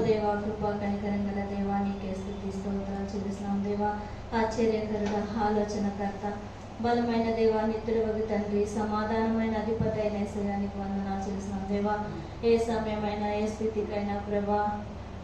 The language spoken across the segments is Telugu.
దేవ, కృపా కనికరం గల దేవా, నీకే స్తుతి స్తోత్రాలు చెల్లిస్తున్నాం దేవా. ఆశ్చర్యకరుడ, ఆలోచనకర్త, బలమైన దేవా, నిత్యుడవగు తండ్రి, సమాధానమైన అధిపతి అయిన యేసయ్యానికి వందనాలు చెల్లిస్తున్నాం దేవా. ఏ సమయమైనా ఏ స్థితికైనా ప్రభా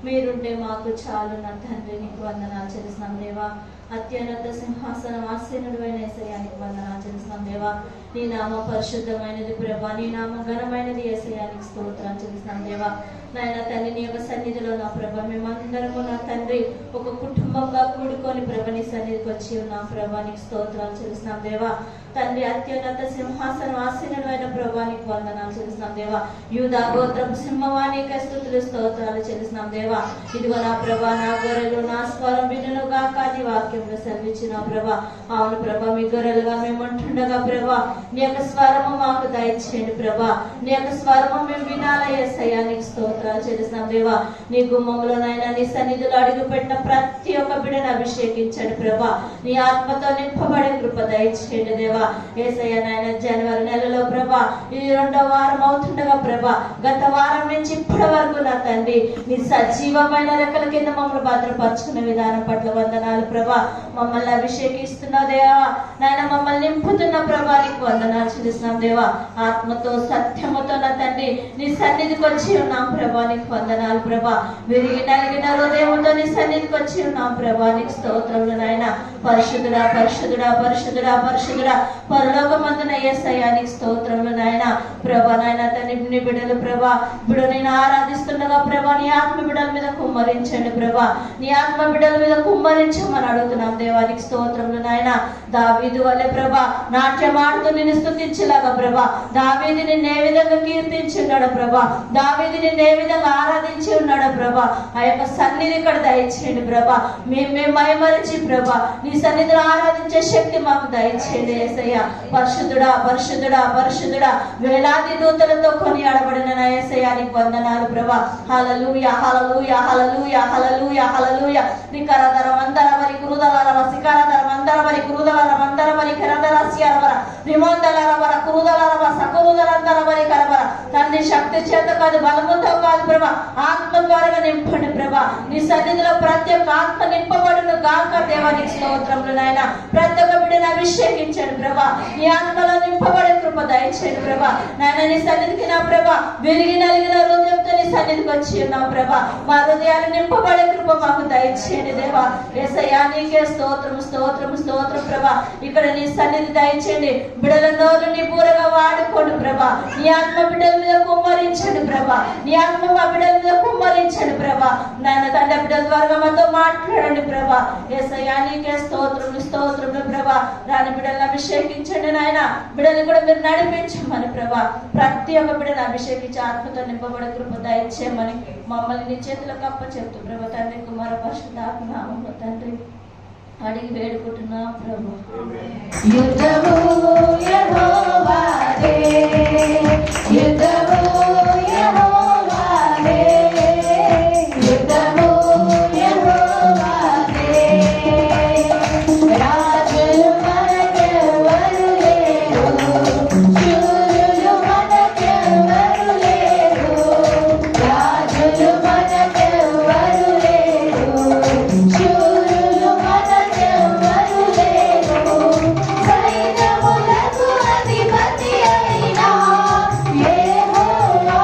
మీరుంటే మాకు చాలు నా తండ్రి, నీకు వందనాలు చెల్లిస్తున్నాం దేవా. అత్యున్నత సింహాసనం ఆసీనుడు అయిన యేసయ్యానికి వందనాలు చెల్లిస్తున్నాం దేవా. నీ నామ పరిశుద్ధమైనది ప్రభా, నీ నామ ఘనమైనది యేసయ్యానికి స్తోత్రాలు చెల్లిస్తున్నాం దేవా. నాయన తండ్రి, నీ యొక్క సన్నిధిలో నా ప్రభ మేమందరము నా తండ్రి ఒక కుటుంబంగా కూడుకొని ప్రభ నీ సన్నిధికి వచ్చి ఉన్నాం ప్రభా, నీకు స్తోత్రాలు చెల్లిస్తున్నాం దేవా. తండ్రి, అత్యున్నత సింహాసనం ఆసీనుడైన ప్రభా నీకు వందనాలు చెల్లిస్తున్నాం దేవా. యూదా గోత్రపు సింహవానికి స్తుతులు స్తోత్రాలు చెల్లిస్తున్నాం దేవా. ఇదిగో నా ప్రభా, నా గొర్రెలు నా స్వరం వినును గాక నీ వాక్యంలో సెలవిచ్చిన ప్రభా. అవును ప్రభా, మీ గొర్రెలుగా మేము ఉంటుండగా ప్రభా నీ యొక్క స్వరము మాకు దయచేయండి ప్రభా. నీ యొక్క స్వరము మేము వినాల యేసయ్యా, నీకు స్తోత్రాలు చెల్లిస్తున్నాం దేవా. నీ గుమ్మంలోనైనా నీ సన్నిధిలో అడుగు పెట్టిన ప్రతి ఒక్క బిడ్డను అభిషేకించండి ప్రభా. నీ ఆత్మతో నింపబడే కృప దయచేయండి దేవా. యేసయ్య నాయన, జనవరి నెలలో ప్రభా ఇది 2వ వారం అవుతుండగా ప్రభా గత వారం నుంచి ఇప్పటి వరకు నా తండ్రి నీ సజీవమైన రెక్కల కింద మమ్మల్ని భద్రపరుచుకున్న విధానం పట్ల వందనాలు ప్రభా. మమ్మల్ని అభిషేకిస్తున్న దేవా నాయన, మమ్మల్ని నింపుతున్న ప్రభా నీకు వందనాలు చెల్లిస్తున్నాం దేవా. ఆత్మతో సత్యముతో నా తండ్రి నీ సన్నిధికి వచ్చి ఉన్నాం ప్రభా, నీకు వందనాలు ప్రభా. విరిగి నలిగిన హృదయంతో నీ సన్నిధికి వచ్చి ఉన్నాం ప్రభా, నీకు స్తోత్రములు నాయన. పరిశుద్ధుడా పరిశుద్ధుడా పరిశుద్ధుడా పరిశుద్ధుడా పరలోకమందున యేసయ్యా, నీకు స్తోత్రములు నాయన. ప్రభా నాయన తండ్రి, నీ బిడ్డలు ప్రభా ఇప్పుడు నేను ఆరాధిస్తుండగా ప్రభా నీ ఆత్మ బిడ్డల మీద కుమ్మరించండి ప్రభా. నీ ఆత్మ బిడ్డల మీద కుమ్మరించమని అడుగుతున్నాం దేవా, నీకు స్తోత్రములు నాయన. దావీదు వల్లే ప్రభా నాట్యం ఆడుతూ నిన్ను స్తుతించేలాగా ప్రభా, దావీదు నిన్ను ఏ విధంగా కీర్తించి ఉన్నాడు ప్రభా, దావీదు నిన్ను ఏ విధంగా ఆరాధించి ఉన్నాడు ప్రభా. ఆ యొక్క సన్నిధి ఇక్కడ దయచేయండి ప్రభా. మేము మైమరిచి ప్రభా నీ సన్నిధిలో ఆరాధించే శక్తి మాకు దయచేయండి యేసయ్యా. పరిశుద్ధుడా పరిశుద్ధుడా పరిశుద్ధుడా వేలాది దూతలతో కొనియాడబడిన నా యేసయ్యా, నీకు వందనాలు ప్రభా. హల్లెలూయా హల్లెలూయా హల్లెలూయా హల్లెలూయా హల్లెలూయా. నికరదర మందర మరి కురుదలర సికరదర మందర మరి కురుదలర మందర మరి కరదర సియరవర విమందలర వర కురుదలర వ సకురుదలందర మరి కరవర. తండ్రి, శక్తి చేత కాదు బలముతో కాదు ప్రభా, ఆత్మ ద్వారా నింపండి ప్రభా. నీ సన్నిధిలో ప్రతి ఒక్క ఆత్మ నింపబడును గాక దేవా, నీకు స్తోత్రములు నాయన. ప్రతి ఒక్క బిడ్డను అభిషేకించండి ప్రభా. నీ ఆత్మలో నింపబడే కృప దయచేయండి ప్రభా. నాయన, నీ సన్నిధికి నా ప్రభా విరిగి నలిగిన హృదయంతో నీ సన్నిధికి వచ్చి ఉన్నాం ప్రభా. మా హృదయాలు నింపబడే కృప మాకు దయచేయండి దేవా. యేసయ్యా, నీకే స్తోత్రము స్తోత్రము స్తోత్రం ప్రభా. ఇక్కడ నీ సన్నిధి దయచేయండి. బిడ్డల నోరు నీ పూరగా వాడుకోండి ప్రభా. నీ ఆత్మ బిడ్డల మీద కుమ్మరించండి ప్రభా. నీ ఆత్మ మా బిడ్డల మీద కుమ్మరించండి ప్రభా. నాయన తండ్రి, బిడ్డల ద్వారా మాతో మాట్లాడండి ప్రభా. యేసయ్యా, నీకే స్తోత్రములు స్తోత్రములు ప్రభా. రాని బిడ్డలను అభిషేకించండి నాయన. బిడ్డలు కూడా మీరు నడిపించమని ప్రభా. ప్రతి ఒక్క బిడ్డను అభిషేకించి ఆత్మతో నింపబడే కృప దయచేయమని మమ్మల్ని నీ చేతులకు అప్పచెప్తూ ప్రభా తండ్రి, కుమార పరిశుద్ధాత్మ నామములో తండ్రి అడిగి వేడుకుంటున్నాం ప్రభు. యుద్ధము యెహోవాదే, యుద్ధము యెహోవాదే, యుద్ధము యెహోవాదే. రాజులు మనకెవ్వరు లేరు, శూరులు మనకెవ్వరు లేరు, రాజులు మనకెవ్వరు లేరు, శూరులు మనకెవ్వరు లేరు. సైన్యములకు అధిపతి అయిన యెహోవా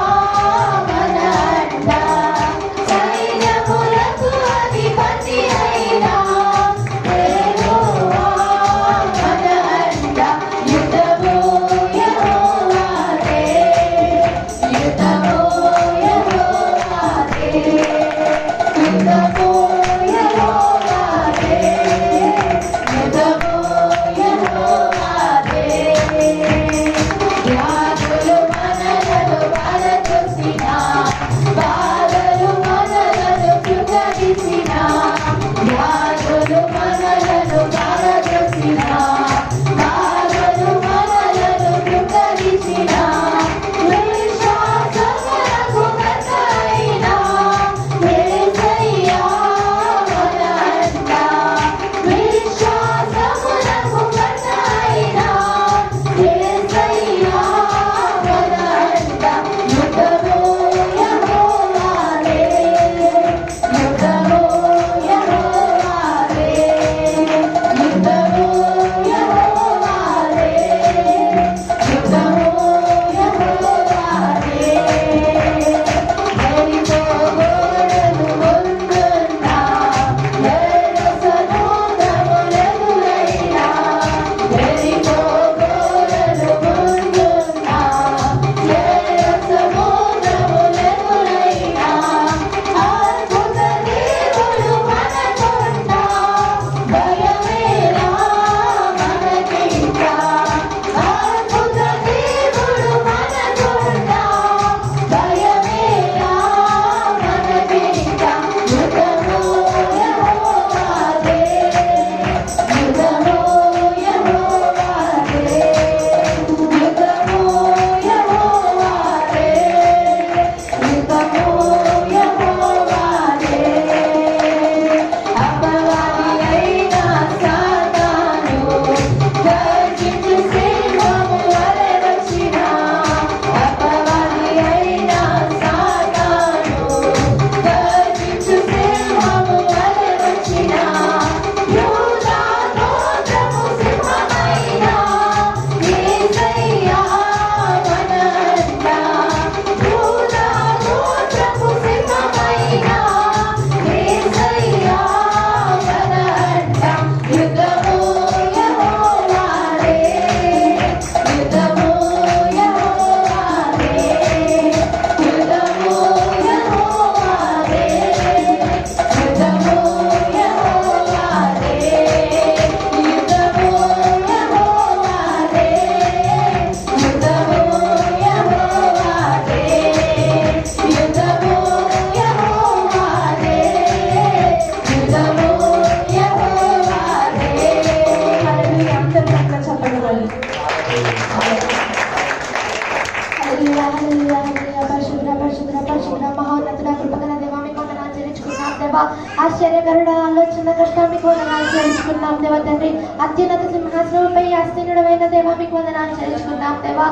దేవా. ఆశ్చర్యకరుడ ఆలోచనకర్త మీకు వందనాలు చెల్లించుకున్నాం దేవా తండ్రి. అత్యున్నత సింహాసనంపై ఆసీనుడమైన దేవా మీకు వందనాలు చెల్లించుకున్నాం దేవా.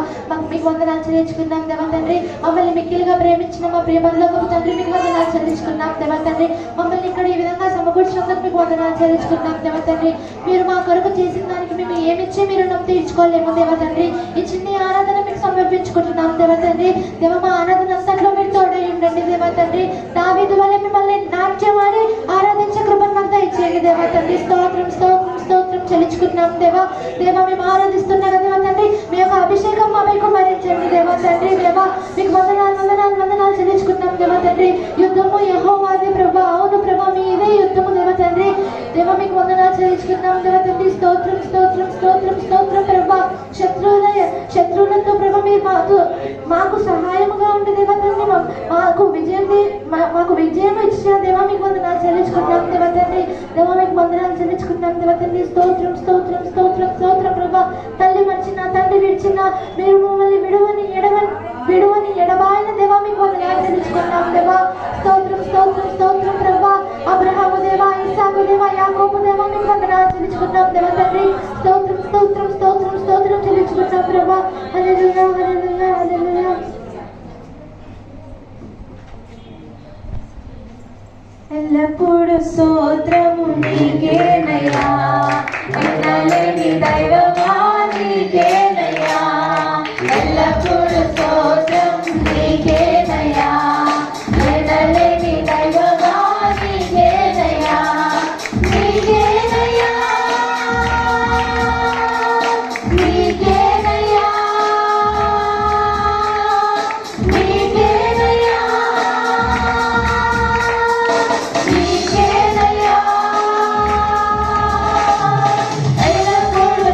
మీకు వందనాలు చెల్లించుకున్నాం దేవా తండ్రి. మమ్మల్ని మిక్కిలిగా ప్రేమించిన మా ప్రియ పరలోకపు తండ్రి మీకు వందనాలు చెల్లించుకున్నాం దేవా తండ్రి. మమ్మల్ని ఇక్కడ ఈ విధంగా సమకూర్చినందుకు మీకు వందనాలు చెల్లించుకున్నాం దేవా తండ్రి. మీరు మా కొరకు చేసిన దానికి మేము ఏమిచ్చి మీరు నమ్ము తీర్చుకోలేము దేవా తండ్రి. ఈ చిన్న ఆరాధన మీకు సమర్పించుకుంటున్నాం దేవా తండ్రి. దేవ మా ఆరాధన అంతట్లో మీరు తోడై ఉండండి దేవా తండ్రి. దావీదు వలె మిమ్మల్ని నాట్యం ఆడి ఆరాధించే కృపను మాకు దయచేయండి దేవా తండ్రి. స్తోత్రం స్తోత్రం స్తోత్రం చెల్లించుకుంటున్నాం దేవా. దేవా మేము ఆరాధిస్తున్నాం దేవా తండ్రి. మీ యొక్క అభిషేకం మా పైకి మరించండి దేవా తండ్రి. దేవా మీకు వందనాలు వందనాలు వందనాలు చెల్లించుకుంటున్నాం దేవా తండ్రి. యుద్ధము యెహోవాదే ప్రభా. అవును ప్రభా మీదే యుద్ధము దేవా తండ్రి. దేవా మీకు వందనాలు చెల్లించుకుంటున్నాం దేవా తండ్రి. స్తోత్రం స్తోత్రం స్తోత్రం స్తోత్రం ప్రభా. శత్రువులతో ప్రభా మీరు మాకు సహాయముగా ఉండే దేవా తండ్రి. మాకు విజయం ఇచ్చిన దేవా మీకు వందనాలు చెల్లించుకుంటున్నాం దేవా తండ్రి. దేవా మీకు వందనాలు చెల్లించుకుంటున్నాం దేవా తండ్రి. స్తోత్రం స్తోత్రం స్తోత్రం స్తోత్రం ప్రభా. తల్లి మర్చిన తండ్రి విడిచిన మీరు మమ్మల్ని విడువని ఎడబాయిన దేవా మీకు వందనాలు చెల్లించుకున్నాం దేవా. స్తోత్రం స్తోత్రం స్తోత్రం ప్రభా. అబ్రహాము దేవా, ఇస్సాకు దేవా, యాకోబు దేవా మీకు వందనాలు చెల్లించుకున్నాం దేవా తండ్రి. స్తోత్రం స్తోత్రం స్తోత్రం స్తోత్రం చెల్లించుకున్నాం ప్రభా. హల్లెలూయా హల్లెలూయా హల్లెలూయా. ఎల్లప్పుడు స్తోత్రము నీకేనయ్యా. ఎన్నలేని దైవమా నీకేనయ్యా. ఎల్లప్పుడు స్తోత్రం నీకేనయ్యా. ఎన్నలేని దైవమా నీకేనయ్యా. నీకేనయ్యా నీకేనయ్యా నీకేనయ్యా నీకేనయ్యా. ఎల్లప్పుడు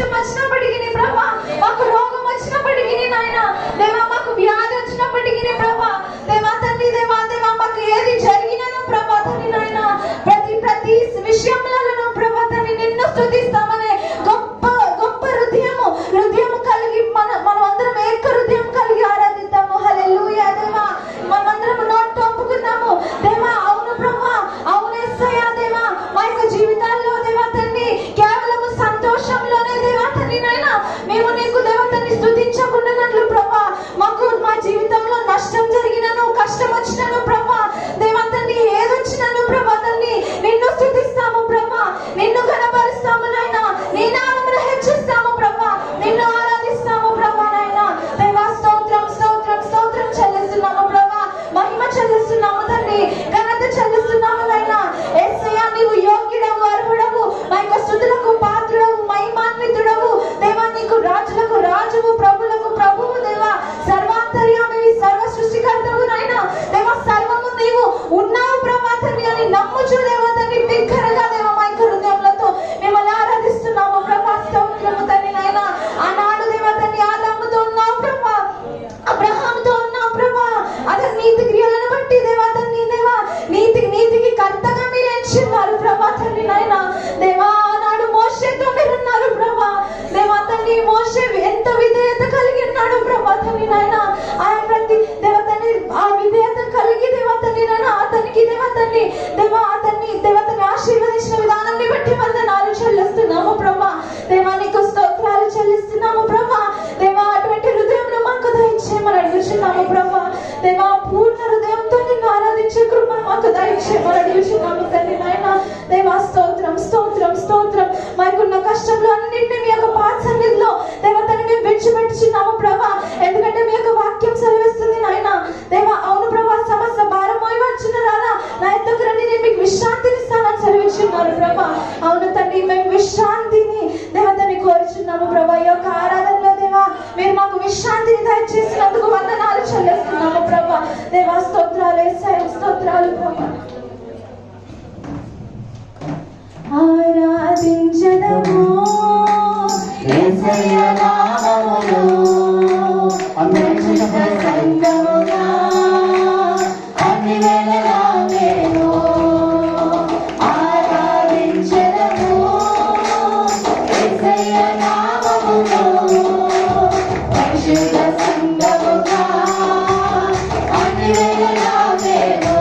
కష్టం వచ్చినప్పటికీ ప్రభా, మాకు రోగం వచ్చినప్పటికీ నాయన దేవా, మాకు వ్యాధి వచ్చినప్పటికీ ప్రభా, దేవా తండ్రి దేవా దేవా, మాకు ఏది జరిగినను ప్రభా తండ్రి నాయన ప్రతి విషయంలో ప్రభా తండ్రి నిన్ను స్తుతిస్తామనే గొప్ప గొప్ప హృదయము కలిగి మనం అందరం ఏక హృదయం కలిగి ఆరాధిద్దాము. హల్లెలూయా దేవా, మనమందరం నోటితో ఒప్పుకున్నాము దేవా, అవును ప్రభా, అవును యేసయ్యా దేవా, మా యొక్క జీవితాల్లో దేవా తండ్రి కేవలము సంతోషంలోనే దేవా తండ్రి నాయన మేము నీకు దేవా తండ్రి స్తుతించకుండానట్లు ప్రభా, మాకు మా జీవితంలో నష్టం జరిగినను కష్టం వచ్చినను ప్రభా దేవా తండ్రి ఏదొచ్చినను ప్రభా తండ్రి నిన్ను స్తుతిస్తాము ప్రభా, నిన్ను కనపరుస్తాము నాయన, నీ నామమును హెచ్చిస్తాము ప్రభా, నిన్ను ఆరాధిస్తాము ప్రభా నాయన దేవా. స్తోత్రం స్తోత్రం స్తోత్రం చెల్లిస్తున్నాము ప్రభా, మహిమ చెల్లిస్తున్నాము తండ్రి, ఘనత చెల్లిస్తున్నాము నాయన. యేసయ్యా నీవు యోగ్యుడవు, అర్హుడవు, మా యొక్క స్తుతులకు పాత్రుడవు, మహిమాన్వితుడవు దేవా, నీకు రాజులకు రాజువు, ప్రభులకు ప్రభువు దేవా, సర్వాంతర్యామివి, సర్వ సృష్టికర్తవు నాయన దేవా, సర్వము నీవు ఉన్నావు ప్రభా తండ్రి అని నమ్ముచు దేవా తండ్రి బిగ్గరగా దేవా మా యొక్క హృదయములతో మిమ్మల్ని ఆరాధిస్తున్నాము ప్రభా. స్తోత్రము తండ్రి నాయన. ఆనాడు దేవా తండ్రి ఆదాముతో ఉన్నావు ప్రభా, అబ్రహాముతో ఉన్నావు ప్రభా, అతని నీతి క్రియలను బట్టి దేవా తండ్రి దేవా నీతికి కర్తగా మీరు ఎంచున్నారు ప్రభా తండ్రి నాయన దేవా. ఆనాడు మోషేతో మీరున్నారు ప్రభా దేవా తండ్రి, మోషే ఎంత విధేయత కలిగి ఉన్నాడు ప్రభా తండ్రి నాయన. ఆయన ప్రతి దేవా తండ్రి ఆ విధేయత కలిగి దేవా తండ్రి నాయన అతనికి దేవా తండ్రి అతన్ని దేవా తండ్రి ఆశీర్వదించిన విధానాన్ని బట్టి వందనాలు చెల్లిస్తున్నాము ప్రభా దేవా, నీకు స్తోత్రాలు చెల్లిస్తున్నాము ప్రభా దేవా. అటువంటి హృదయంలో మాకు దయచేయమని అడుగుచున్నాము ప్రభా దేవా, పూర్ణ హృదయంతో నిన్ను ఆరాధించే కృప మాకు దయచేయమని అడుగుచున్నాము తండ్రి నాయన దేవా. స్తోత్రం స్తోత్రం స్తోత్రం. మాకున్న కష్టంలో అన్నింటినీ మీ యొక్క పాద సన్నిధిలో దేవా తండ్రి మేము విడిచిపెట్టుచున్నాము ప్రభా, ఎందుకంటే మీ యొక్క వాక్యం సెలవిస్తుంది నాయన దేవా. అవును ప్రభా, సమస్త భారం మోయవచ్చున్నారా నా ఎద్దకు రండి, నేను మీకు విశ్రాంతిని ఇస్తానని సెలవిస్తున్నారు ప్రభా. అవును తండ్రి, మేము విశ్రాంతిని దేవా తండ్రి కోరుచున్నాము ప్రభా. ఈ యొక్క ఆరాధనలో దేవా మీరు మాకు విశ్రాంతిని దయచేసినందుకు వందనాలు చెల్లిస్తున్నాము ప్రభా దేవా. స్తోత్రాలు యేసయ్యా, స్తోత్రాలు ప్రభా. ఆరాధించదము యేసయ్య నామములో పరిశుద్ధ సంఘముగా అన్ని వేళలా మేము ఆరాధించదము యేసయ్య నామములో పరిశుద్ధ సంఘముగా అన్ని వేళలా మేము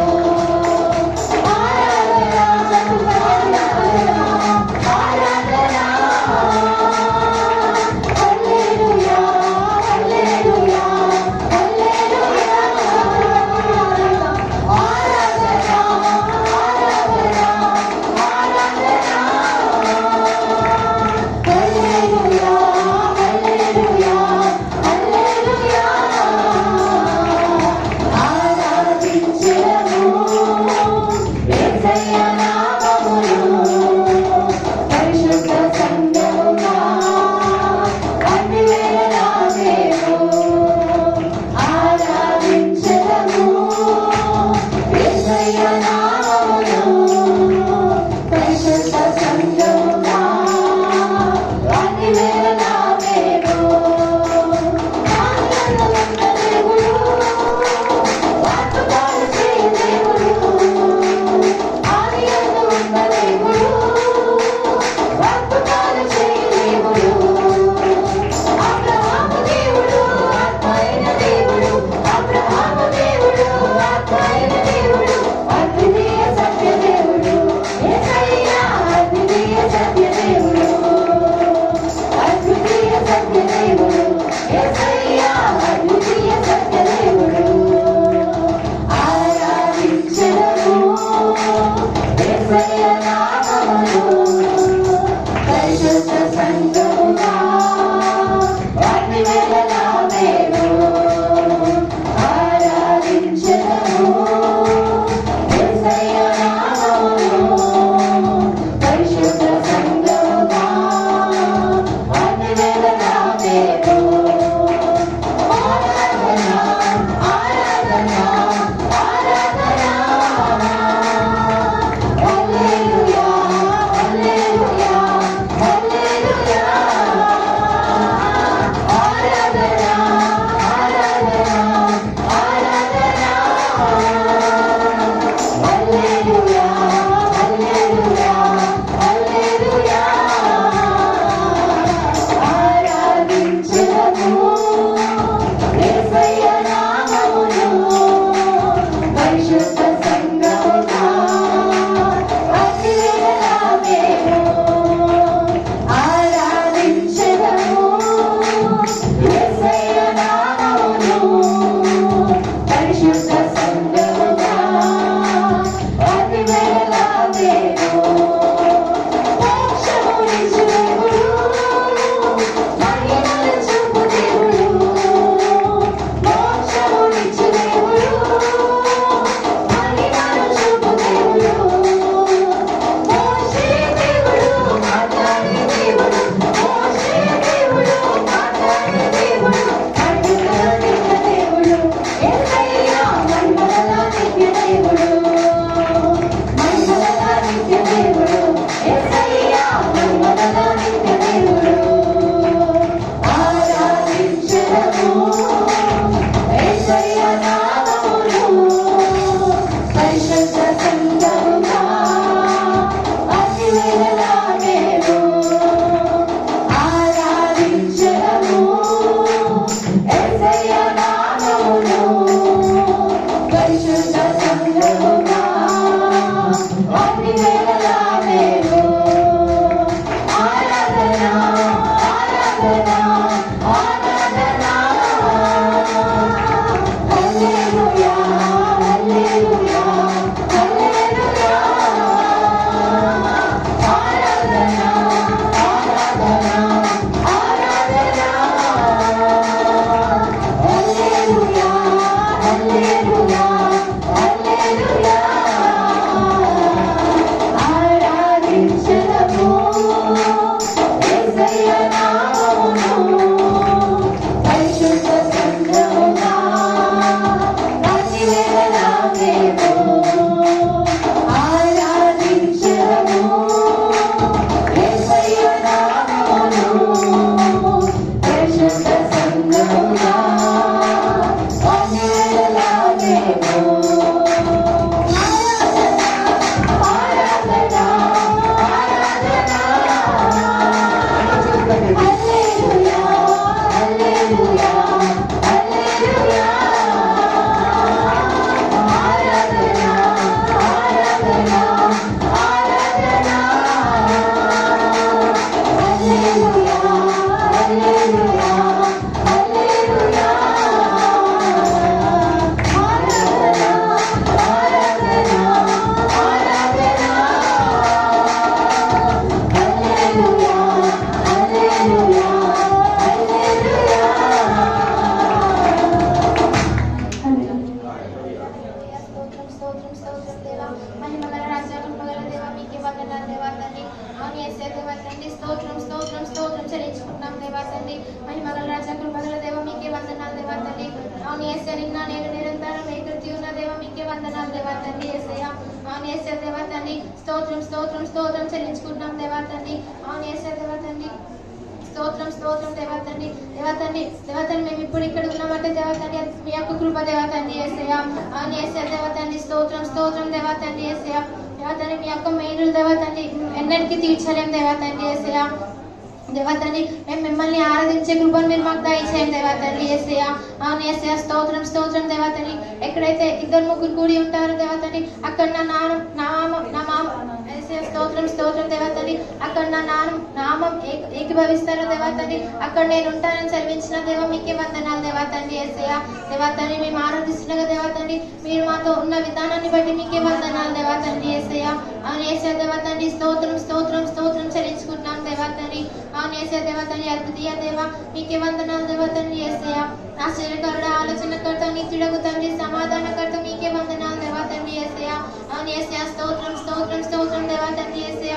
అవును యేసయ్య నిన్న నేను నిరంతరం ఏకృతి ఉన్న దేవ మీకే వందనాలు దేవా తండ్రి యేసయ్య. అవును యేసయ్య దేవా తండ్రి స్తోత్రం స్తోత్రం స్తోత్రం చెల్లించుకుంటున్నాం దేవా తండ్రి. అవును యేసయ్య దేవా తండ్రి స్తోత్రం స్తోత్రం దేవా తండ్రి. దేవా తండ్రి మేము ఇప్పుడు ఇక్కడ ఉన్నామంటే దేవా తండ్రి మీ యొక్క కృప దేవా తండ్రి యేసయ్య. అవును యేసయ్య దేవా తండ్రి స్తోత్రం స్తోత్రం దేవా తండ్రి యేసయ్య. దేవా తండ్రి మీ యొక్క మేలులు దేవా తండ్రి ఎన్నటికీ తీర్చలేం దేవా తండ్రి యేసయ్య. దేవా తండ్రి మేము మిమ్మల్ని ఆరాధించే కృపను మీరు మాకు దయచేయండి దేవా తండ్రి యేసయ్య. అవును యేసయ్య స్తోత్రం స్తోత్రం దేవా తండ్రి. ఎక్కడైతే ఇద్దరు ముగ్గురు కూడి ఉంటారో దేవా తండ్రి అక్కడ నా స్తోత్రం స్తోత్రం దేవా తండ్రి అక్కడ నా నామం ఏకీభవిస్తారో దేవా తండ్రి అక్కడ నేను ఉంటానని చదివించిన దేవా మీకే వందనాలు దేవా తండ్రి యేసయ్య. దేవా తండ్రి మేము ఆరాధిస్తుండగా దేవా తండ్రి మీరు మాతో ఉన్న విధానాన్ని బట్టి మీకే వందనాలు దేవా తండ్రి యేసయ్య. అవును యేసయ్య దేవా తండ్రి స్తోత్రం స్తోత్రం స్తోత్రం చెల్లించుకుంటున్నాం దేవా తండ్రి. అవును యేసయ్య దేవా తండ్రి అద్భుతీయ దేవా మీకే వందనాలు దేవా తండ్రి యేసయ్య. ఆశ్చర్యకరుడ ఆలోచనకర్త నిత్యుడగు తండ్రి సమాధానకర్త మీకే వందనాలు దేవా తండ్రి యేసయ్య. అవును యేసయ్య స్తోత్రం స్తోత్రం స్తోత్రం దేవా తండ్రి యేసయ్య.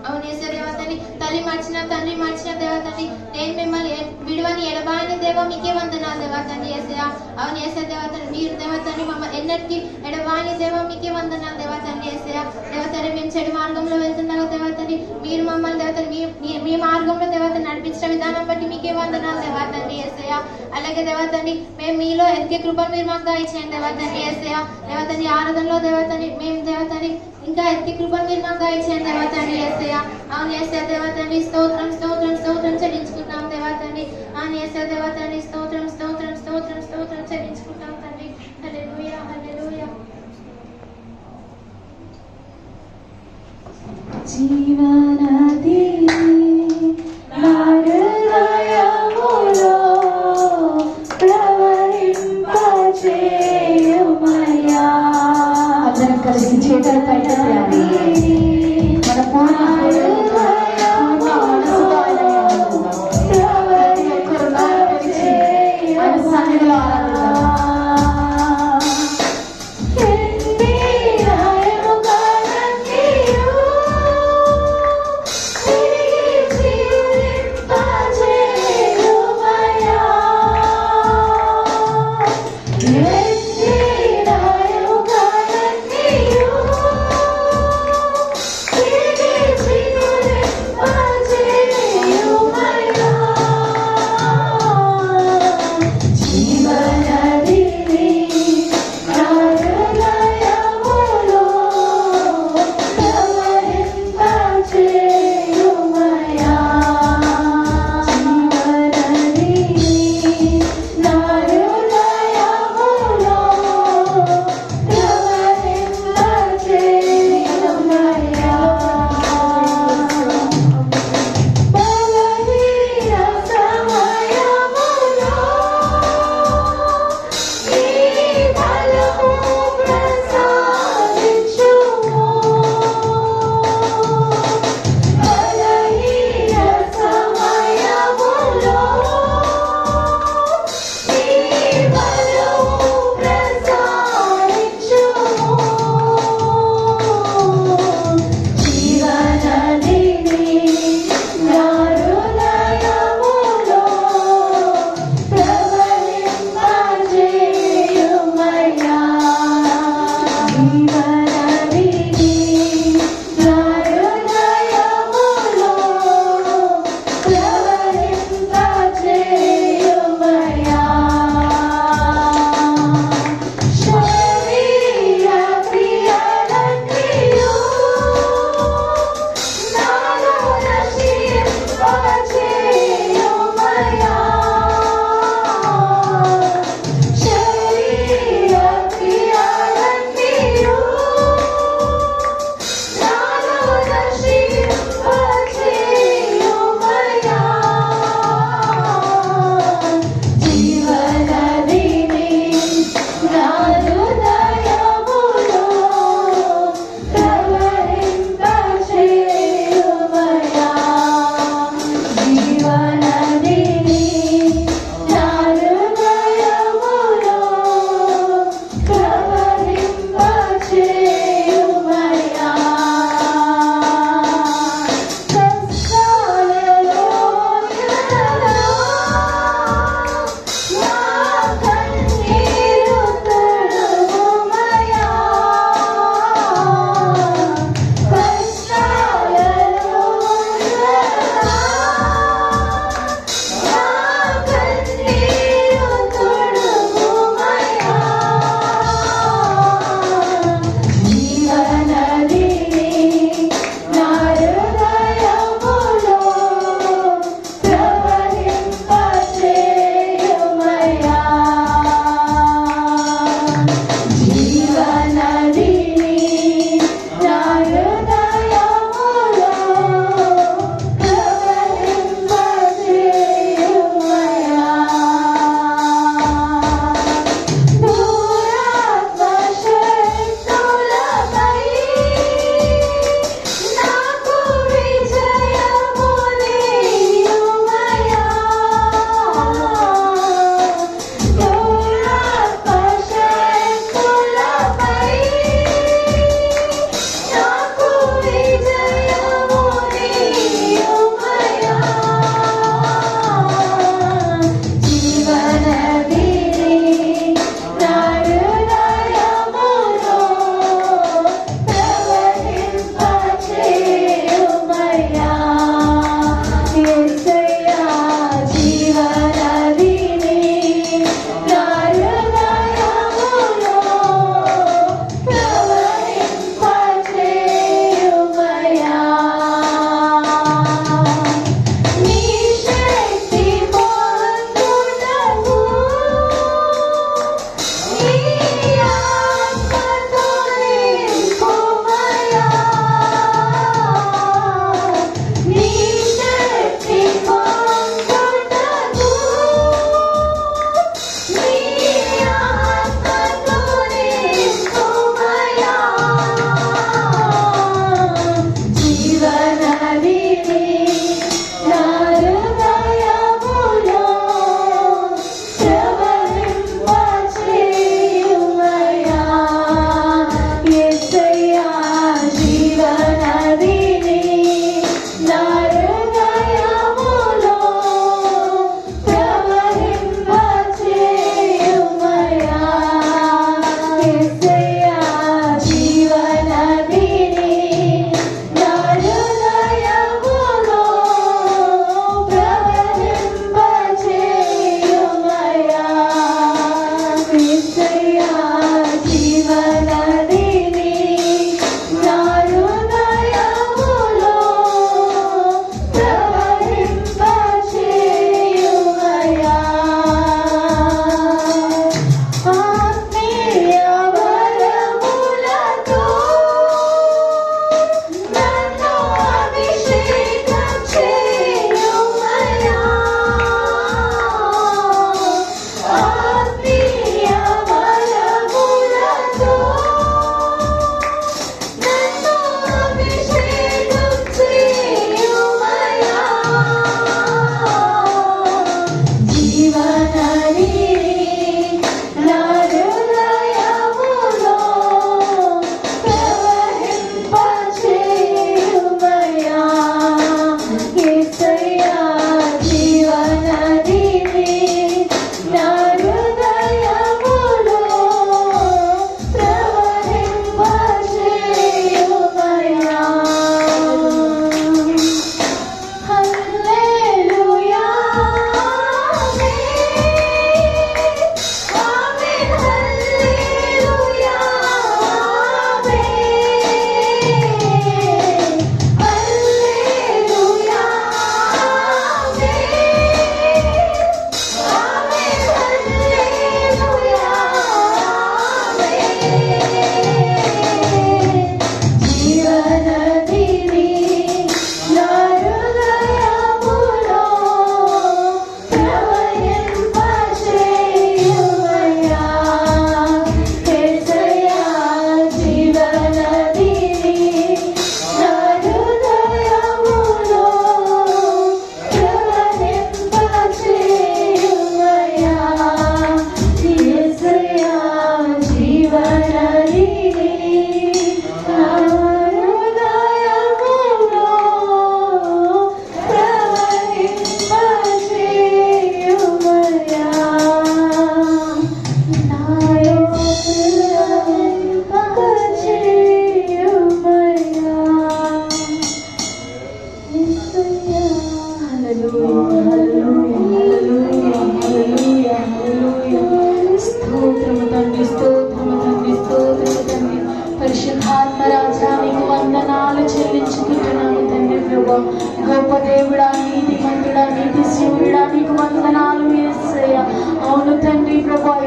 అవును యేసయ్య దేవా తండ్రి తల్లి మర్చిన తండ్రి మర్చిన దేవా తండ్రి నేను మిమ్మల్ని విడువని ఎడబాయని దేవా మీకే వందనాలు దేవా తండ్రి యేసయ్య. అవును యేసయ్య దేవా తండ్రి మీరు దేవా తండ్రి మమ్మల్ని ఎన్నటికీ ఎడబాయని దేవా మీకే వందనాలు దేవా తండ్రి యేసయ్య. దేవా తండ్రి మేము చెడు మార్గంలో వెళ్తున్నాము దేవా తండ్రి మీరు మమ్మల్ని దేవా తండ్రి మీ మార్గంలో దేవా తండ్రి నడిపించిన విధానం బట్టి మీకే వందనాలు దేవా తండ్రి యేసయ్య. అలాగే దేవా తండ్రి మేము మీలో ఎదిగే కృపను మీరు మాకు దయచేయండి దేవా తండ్రి యేసయ్య. దేవా తండ్రి ఆరాధనలో దేవా తండ్రి మేము దేవా తండ్రి ఇంకా ఎదిగే కృపను మీరు మాకు దయచేయండి దేవా తండ్రి యేసయ్య. అవును యేసయ్య దేవా తండ్రి స్తోత్రం స్తోత్రం స్తోత్రం చెల్లించుకుంటాం దేవా తండ్రి. అవును యేసయ్య దేవా తండ్రి స్తోత్రం స్తోత్రం స్తోత్రం స్తోత్రం చెల్లించుకుంటాం తండ్రి. హల్లెలూయా హల్లెలూయా. జీవనది నా హృదయములో ప్రవహింపచేయుమయ్యా. అందరం కలిసి చేతులు పైకి మన పూర్ణ మనసుతో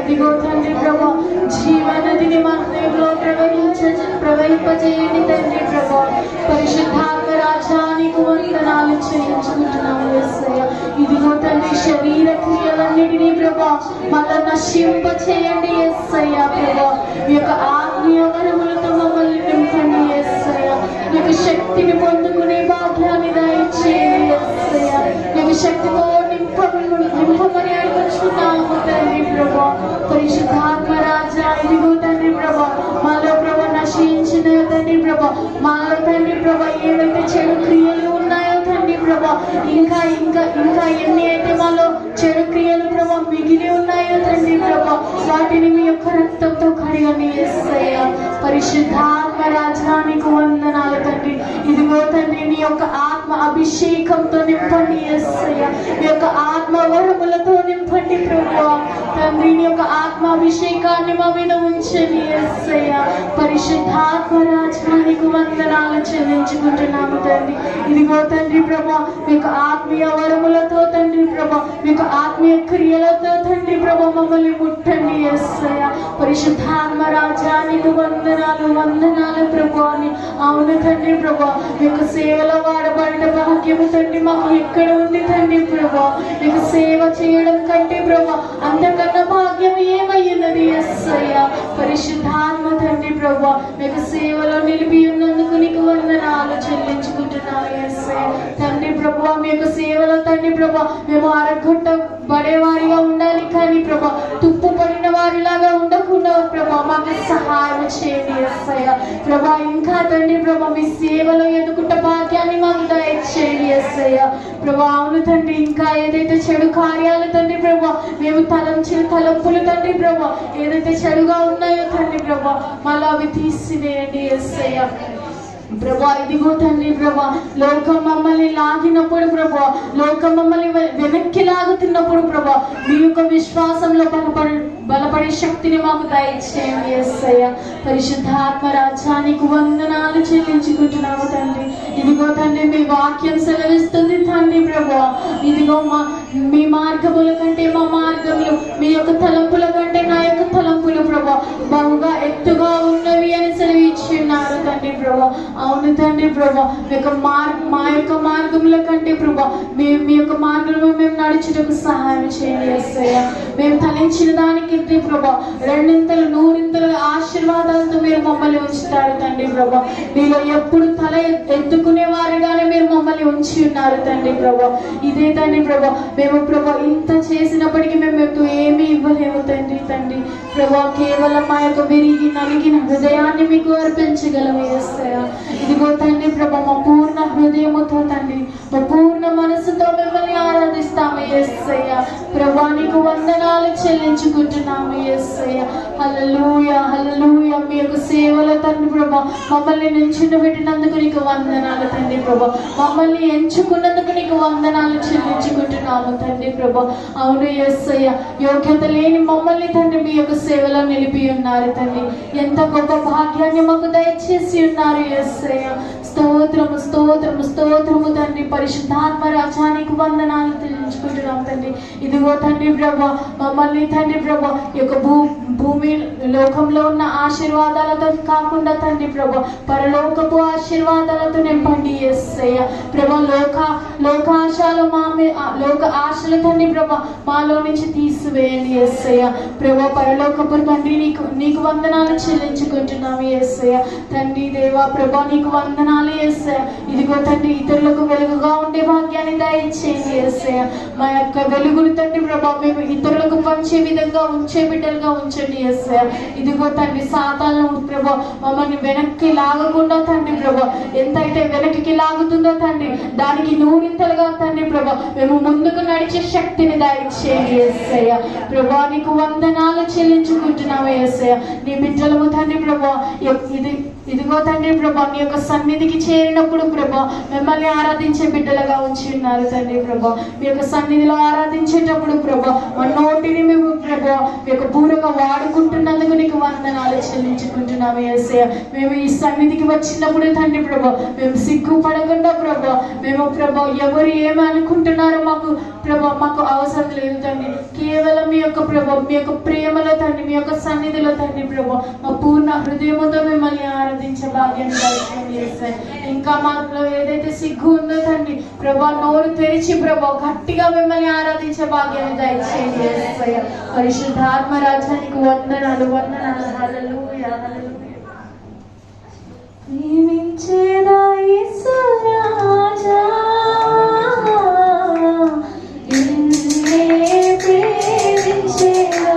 ఇదిగో తండ్రి ప్రభా జీవనదిని మా హృదయంలో ప్రవహింపజేయండి తండ్రి ప్రభా. పరిశుద్ధాత్మ రాజానికి వందనాలు చెల్లించుకుంటున్నాము యేసయ్య. ఇదిగో తండ్రి శరీర క్రియలన్నిటినీ ప్రభా మళ్ళా నశింప చేయండి యేసయ్య ప్రభా. మీ యొక్క ఆత్మీయ వరములతో మమ్మల్ని నింపండి యేసయ్య. మీకు శక్తిని పొందుకునే భాగ్యాన్ని దయచేయండి యేసయ్య. మీకు శక్తితో నింపమని అడుగుచున్నాము తండ్రి ప్రభా. పరిశుద్ధాత్మ రాజా ఇదిగో తండ్రి ప్రభా మాలో ప్రభా నశించిన తండ్రి ప్రభా మాలో తండ్రి ప్రభా ఏవైతే చెడు క్రియలు ఉన్నాయో తండ్రి ప్రభా ఇంకా ఇంకా ఇంకా ఎన్ని అయితే మాలో చెడు క్రియలు ప్రభా మిగిలి ఉన్నాయో తండ్రి ప్రభా వాటిని మీ యొక్క రక్తంతో కడిగని యేసయ్య. పరిశుద్ధాత్మ రాజానికి వందనాలు తండ్రి. ఇదిగో తండ్రి నీ యొక్క ఆత్మ అభిషేకంతో నింపండి యేసయ్య. నీ యొక్క ఆత్మ వరములతో నింపండి ప్రభువా తండ్రి. నీ యొక్క ఆత్మ అభిషేకాన్ని మా మీద ఉంచండి యేసయ్య. పరిశుద్ధాత్మ రాజానికి వందనాలు చెల్లించుకుంటున్నాము తండ్రి. ఇదిగో తండ్రి ప్రభా మీకు ఆత్మీయ వరములతో తండ్రి ప్రభా మీకు ఆత్మీయ క్రియలతో తండ్రి ప్రభా మమ్మల్ని ముట్టండి యేసయ్య. పరిశుద్ధాత్మ రాజానికి వందనాలు ప్రభు అని. అవును తండ్రి ప్రభా మీకు సేవలో వాడబడిన భాగ్యము తండ్రి మాకు ఎక్కడ ఉంది తండ్రి ప్రభా. మీకు సేవ చేయడం కంటే ప్రభా అంతకన్నా భాగ్యం ఏమయ్యున్నది యేసయ్య. పరిశుద్ధాత్మ తండ్రి ప్రభా మీకు సేవలో నిలిపి ఉన్నందుకు నీకు వందనాలు చెల్లించుకుంటున్నాను యేసయ్య. తండ్రి ప్రభా మీ యొక్క సేవలో తండ్రి ప్రభా మేము అరగొట్టబడేవారిగా ఉండాలి కానీ ప్రభా తుప్పు పడిన వారిలాగా ఉండకుండా ప్రభా మాకు సహాయం చేయండి యేసయ్య ప్రభా. ఇంకా తండ్రి ప్రభా మీ సేవలో ఎదుగుట భాగ్యాన్ని మాకు దయచేయండి యేసయ్య ప్రభా. అవును తండ్రి ఇంకా ఏదైతే చెడు కార్యాలు తండ్రి ప్రభా మేము తలంచిన తలంపులు తండ్రి ప్రభా ఏదైతే చెడుగా ఉన్నాయో తండ్రి ప్రభా మళ్ళీ అవి తీసివేయండి యేసయ్య ప్రభా. ఇదిగో తండ్రి ప్రభా లోకం మమ్మల్ని లాగినప్పుడు ప్రభా లోకం మమ్మల్ని వెనక్కి లాగుతున్నప్పుడు ప్రభా మీ యొక్క విశ్వాసంలో బలపడే శక్తిని మాకు దయచేయండి యేసయ్య. పరిశుద్ధాత్మ రాజానికి వందనాలు చెల్లించుకుంటున్నాము తండ్రి. ఇదిగో తండ్రి మీ వాక్యం సెలవిస్తుంది తండ్రి ప్రభా. ఇదిగో మీ మార్గముల కంటే మా మార్గములు మీ యొక్క తలంపుల కంటే నా యొక్క తలంపులు ప్రభా బహుగా ఎత్తుగా ఉన్నవి అని సెలవిచ్చి ఉన్నారు తండ్రి ప్రభా. అవును తండ్రి ప్రభా మా యొక్క మార్గముల కంటే ప్రభా మీ యొక్క మార్గంలో మేము నడుచుటకు సహాయం చేయండి యేసయ్య. మేము తలించిన దానికి ప్రభా రెండింతలు నూరింతలు ఆశీర్వాదాలతో మీరు మమ్మల్ని ఉంచుతారు తండ్రి ప్రభా. మీలో ఎప్పుడు తల ఎత్తుకునే వారిగానే మీరు మమ్మల్ని ఉంచి ఉన్నారు తండ్రి ప్రభా. ఇదే తండ్రి ప్రభా మేము ప్రభా ఇంత చేసినప్పటికీ మేము ఏమీ ఇవ్వలేము తండ్రి ప్రభా. కేవలం మా యొక్క విరిగి నలిగిన హృదయాన్ని మీకు అర్పించగలము యేసయ్య. ఇదిగో తండ్రి ప్రభా మా పూర్ణ హృదయముతో తండ్రి మా పూర్ణ మనసుతో మిమ్మల్ని ఆరాధిస్తాము యేసయ్య ప్రభా. నీకు వందనాలు చెల్లించుకుంటున్నాము యేసయ్య. హల్లెలూయా హల్లెలూయా. మీ యొక్క సేవలో తండ్రి ప్రభా మమ్మల్ని నిల్చుండబెట్టినందుకు నీకు వందనాలు తండ్రి ప్రభా. మమ్మల్ని ఎంచుకున్నందుకు నీకు వందనాలు చెల్లించుకుంటున్నాము తండ్రి ప్రభా. అవును యేసయ్య యోగ్యత లేని మమ్మల్ని తండ్రి మీ యొక్క సేవలో నిలిపి ఉన్నారు తండ్రి. ఎంత గొప్ప భాగ్యాన్ని మాకు దయచేసి ఉన్నారు యేసయ్య. స్తోత్రము స్తోత్రము స్తోత్రము తండ్రి. పరిశుద్ధాత్మ రాజానికి వందనాలు తెలుసుకుంటున్నాం తండ్రి. ఇదిగో తండ్రి ప్రభా మమ్మల్ని తండ్రి ప్రభా ఈ యొక్క భూమి లోకంలో ఉన్న ఆశీర్వాదాలతో కాకుండా తండ్రి ప్రభా పరలోకపు ఆశీర్వాదాలతో నింపండి యేసయ్య ప్రభా. లోకాశాలు లోక ఆశలు తండ్రి ప్రభా మాలో నుంచి తీసివేయండి యేసయ్య ప్రభా. పరలోకపు తండ్రి నీకు వందనాలు చెల్లించుకుంటున్నాము యేసయ్య తండ్రి దేవా ప్రభా. నీకు వందనాలు యేసయ్య. ఇదిగో తండ్రి ఇతరులకు వెలుగుగా ఉండే భాగ్యాన్ని దయచేయండి యేసయ్య. మా యొక్క వెలుగును తండ్రి ప్రభా మేము ఇతరులకు పంచే విధంగా ఉంచే బిడ్డలుగా ఉంచండి యేసయ్య. ఇదిగో తండ్రి సాతాను ప్రభా మమ్మల్ని వెనక్కి లాగకుండా తండ్రి ప్రభా ఎంతైతే వెనక్కి లాగుతుందో తండ్రి దానికి నూరింతలుగా తండ్రి ప్రభా మేము ముందుకు నడిచే శక్తిని దయచేయండి యేసయ్య ప్రభా. నీకు వందనాలు చెల్లించుకుంటున్నాము యేసయ్య. నీ బిడ్డలము తండ్రి ప్రభా ఇదిగో తండ్రి ప్రభా నీ యొక్క సన్నిధికి చేరినప్పుడు ప్రభా మిమ్మల్ని ఆరాధించే బిడ్డలుగా ఉంచి ఉన్నారు తండ్రి ప్రభా. మీ యొక్క సన్నిధిలో ఆరాధించేటప్పుడు ప్రభా మా నోటిని మేము ప్రభా మీ యొక్క పూర్వగా వాడుకుంటున్నందుకు నీకు వందనాలు చెల్లించుకుంటున్నాము యేసయ్య. మేము ఈ సన్నిధికి వచ్చినప్పుడు తండ్రి ప్రభా మేము సిగ్గుపడకుండా ప్రభా మేము ప్రభా ఎవరు ఏమి అనుకుంటున్నారో మాకు అవసరం లేదు తండ్రి. కేవలం మీ యొక్క ప్రభా మీ యొక్క ప్రేమలో తండ్రి మీ యొక్క సన్నిధిలో తండ్రి ప్రభా మా పూర్ణ హృదయముతో మిమ్మల్ని ఆరాధించే భాగ్యాన్ని దయచేయండి యేసయ్య. ఇంకా మాలో ఏదైతే సిగ్గు ఉందో తండ్రి ప్రభా నోరు తెరిచి ప్రభా గట్టిగా మిమ్మల్ని ఆరాధించే భాగ్యాన్ని దయచేయండి యేసయ్య. పరిశుద్ధాత్మ రాజ్యానికి వందనాలు వందనాలు. హల్లెలూయా హల్లెలూయా. ప్రేమించేదా యేసు రాజా నిన్నే ప్రేమించేదా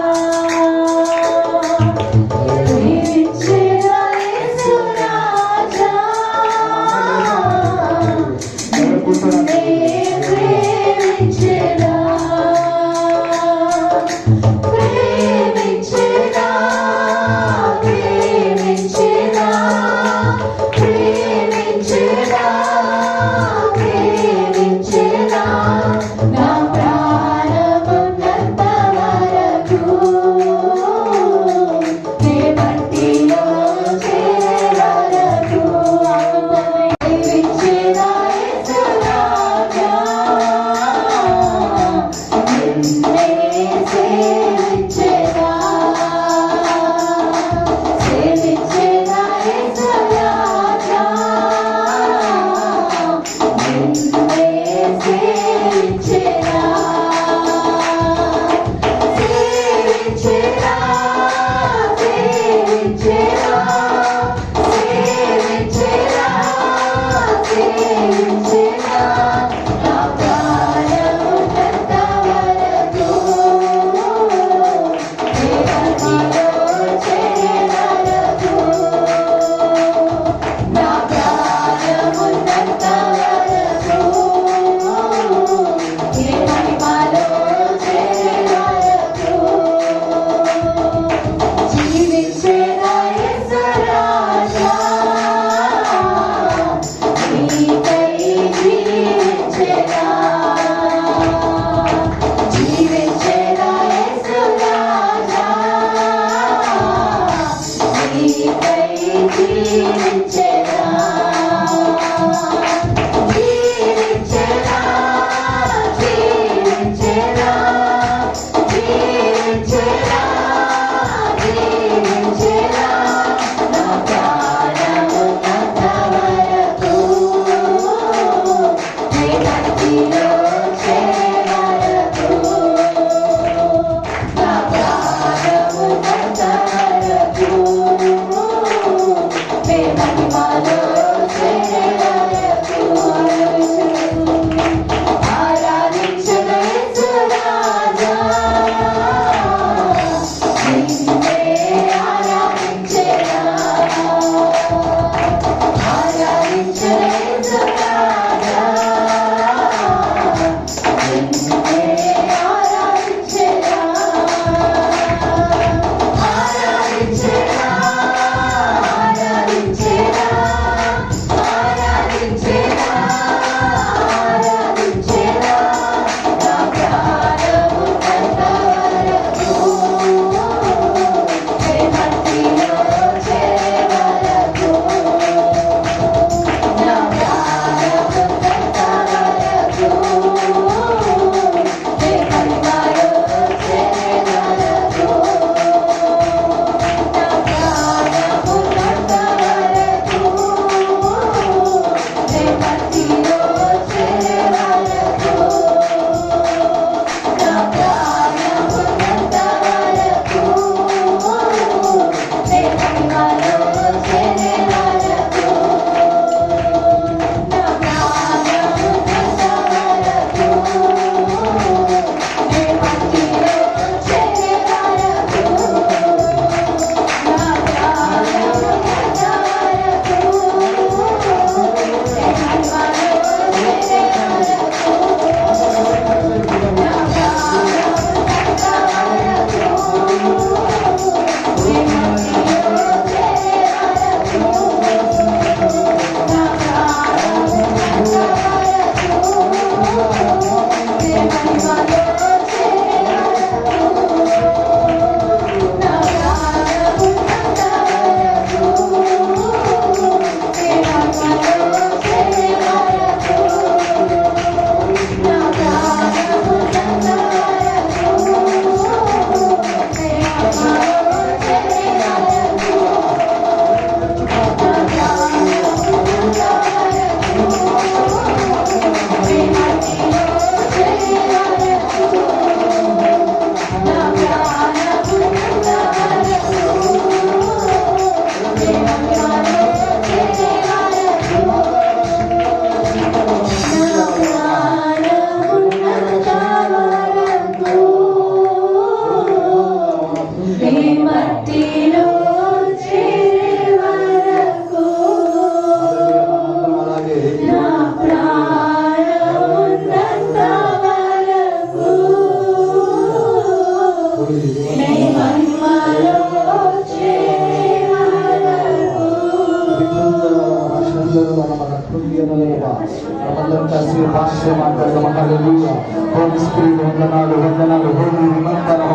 భాష మాట్లాడదాం. హల్లెలూయా. హోలీ స్పిరిట్ వందనాలు వందనాలు. హోలీ విమంతరమ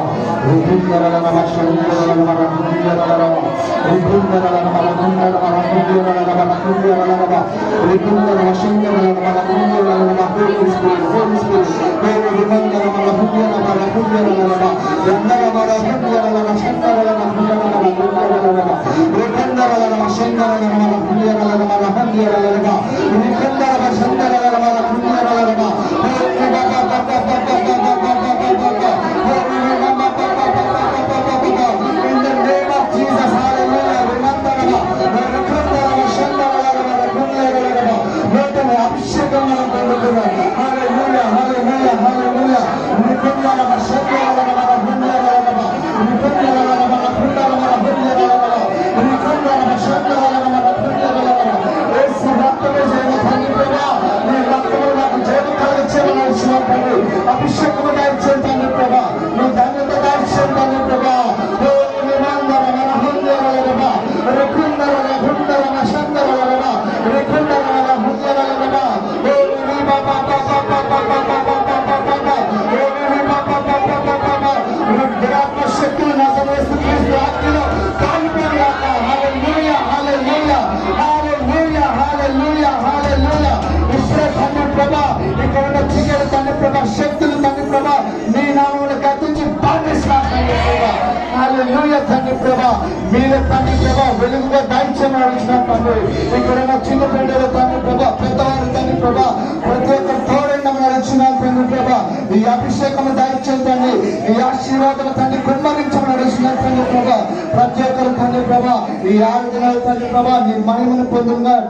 రిపుందరల భాష ఉందరల మన కుందరల రిపుందరల మన కుందరల మన కుందరల మన కుందరల రిపుందర వశందరల మన కుందరల మన హోలీ స్పిరిట్ హోలీ విమంతరల మన కుందరల మన కుందరల రందర మన కుందరల వశందరల మన కుందరల కుందరల రిపుందరల వశందరల మన కుందరల మన కుందరల రిపుందర వశందరల మన కుందరల అభిషేకము దాల్చేంతాన్ని ప్రభా నీ ధన్యత దాల్చేంతాన్ని ప్రభా శక్తులు తండ్రి ప్రభా నీ నామమును గతించి హల్లెలూయా తండ్రి ప్రభా మీరే తండ్రి ప్రభా వెలుగుగా దాయిచ్చమని అడిగిన తండ్రి ఇక్కడ చిన్న బిడ్డలు తండ్రి ప్రభా పెద్దవారు తండ్రి ప్రభా ప్రతి ఒక్కరు తోడైందని అడిగిన తండ్రి ప్రభా ఈ అభిషేకము దాయిచ్చని తండ్రి ఈ ఆశీర్వాదం తండ్రి కుమ్మరించమని అడిగిన తండ్రి ప్రభా ప్రతి ఒక్కరు తండ్రి ప్రభా ఈ 6 దినాలు తండ్రి ప్రభా నీ మహిమను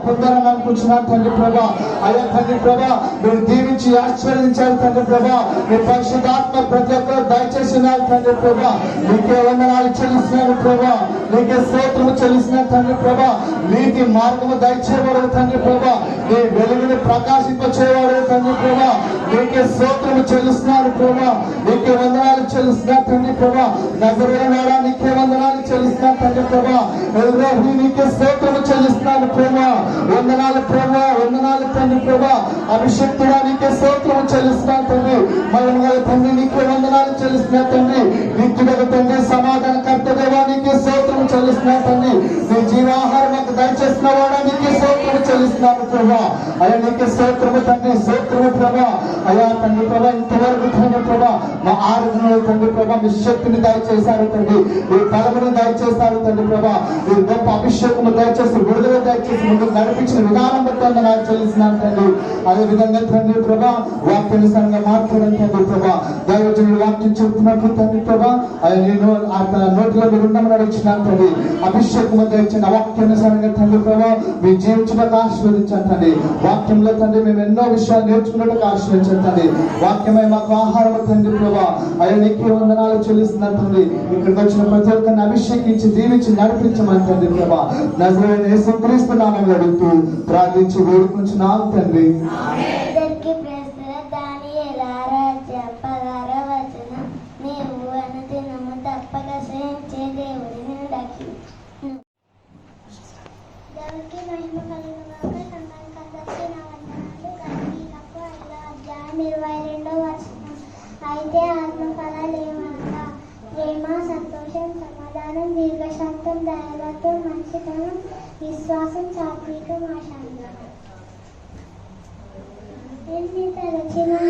పొందాలని అనుకుంటున్నాను తండ్రి ప్రభా అయ్యా తండ్రి ప్రభా మీరు దీవించి ఆశీర్వదించారు తండ్రి ప్రభా మీ పరిశుద్ధాత్మ ప్రతి ఒక్కరు దయచేసినారు తండ్రి ప్రభా నీకే వందనాలు చెల్లిస్తున్నాను ప్రభా నీకే స్తోత్రము చెల్లిస్తున్నాను తండ్రి ప్రభా నీతి మార్గము దయచేవాడు తండ్రి ప్రభా నీ వెలుగుని ప్రకాశింపచేవాడు తండ్రి ప్రభా నీకే స్తోత్రము చెల్లిస్తున్నాను ప్రభా నీకే వందనాలు చెల్లిస్తున్నాను తండ్రి ప్రభా నజరేయుడా నీకే వందనాలు చెల్లిస్తున్నాను తండ్రి ప్రభా ఎల్రోహీ నీకే స్తోత్రము చెల్లిస్తున్నాను ప్రభా వందనాలు ప్రభా వందనాలు తండ్రి ప్రభా అభిషేక్తుడా నీకే స్తోత్రము చెల్లిస్తున్నాను తండ్రి మహిమగల తండ్రి నీకే వందనాలు చెల్లిస్తున్నాను తండ్రి నిత్యుడకు తండ్రి సమాధాన కర్తదేవా నీకే స్తోత్రము చెల్లిస్తున్నాను తండ్రి నీ జీవాహారం మాకు దయచేస్తున్నవాడా నీకే స్తోత్రము చెల్లిస్తున్నాను ప్రభా అయ్యా నీకే స్తోత్రము తండ్రి స్తోత్రము ప్రభా అయ్యా తండ్రి ప్రభా ఇంతవరకు తండ్రి ప్రభా మా 6 దినాలు తండ్రి ప్రభా మీ శక్తిని దయచేశారు తండ్రి ఈ బలమును దయచేస్తారు తండ్రి ప్రభా ఈ గొప్ప అభిషేకము దయచేసి విడుదల దయచేసి ముందుకు నడిపించిన విధానం బట్టి నాకు చెల్లిస్తున్నాను తండ్రి అదే విధంగా తండ్రి ప్రభా వాక్యానుసారంగా మాట్లాడడం తండ్రి ప్రభా దైవజనుడు వాక్యం చెప్తున్నట్లు తండ్రి ప్రభా అది నేను నోటిలో మీరు ఉండమని అడిగినాను తండ్రి అభిషేకము దయచిన వాక్యానుసారంగా తండ్రి ప్రభా మీ జీవించడానికి ఆశీర్వదించాను తండ్రి వాక్యంలో తండ్రి మేము ఎన్నో విషయాలు నేర్చుకున్నట్టు ఆశీర్వదించాను తండ్రి వాక్యమై మాకు ఆహారం తండ్రి ప్రభా అయ్యా నీకే వందనాలు చెల్లిస్తున్నాను తండ్రి ఇక్కడికి వచ్చిన ప్రతి ఒక్కరిని అభిషేకించి దీవించి నడిపించమని తండ్రి ప్రభా నజరేయుడైన యేసుక్రీస్తు నామములో అడుగుతూ ప్రార్థించి వేడుకుంటున్నాను తండ్రి. అయితే ఆత్మఫలాలేమనగా ప్రేమ సంతోషం సమాధానం దీర్ఘశాంతం దయాలతో మంచితనం విశ్వాసం సాత్వికం ఆశాంతం ఎన్ని తలచినా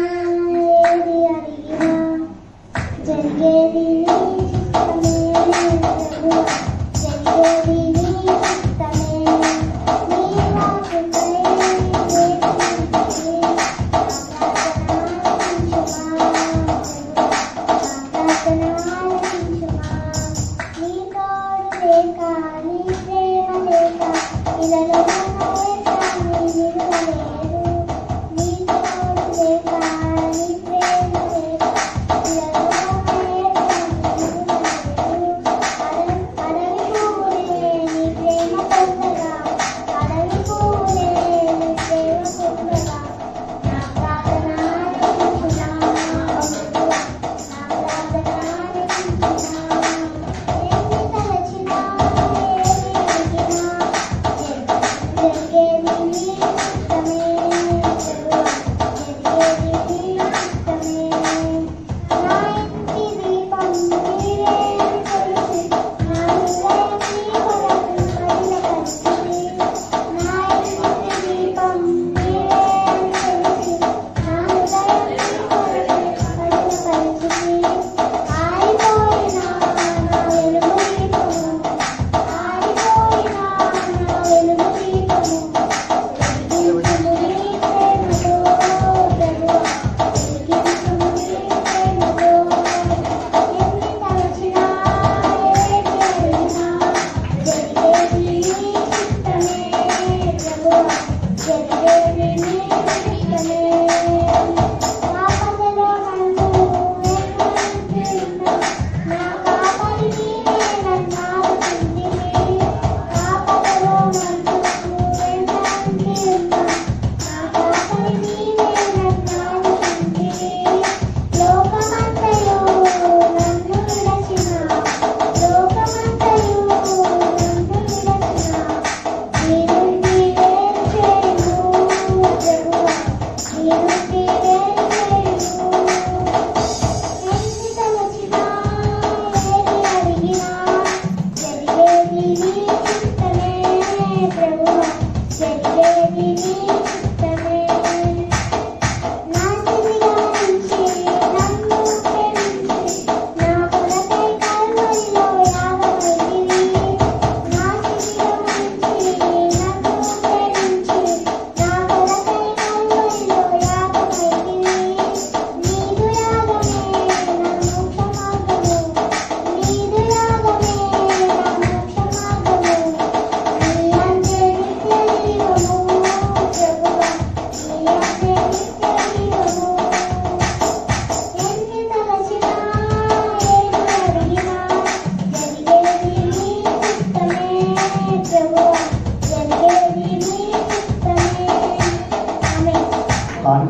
ఏది అడిగినా జరిగేది జరిగేది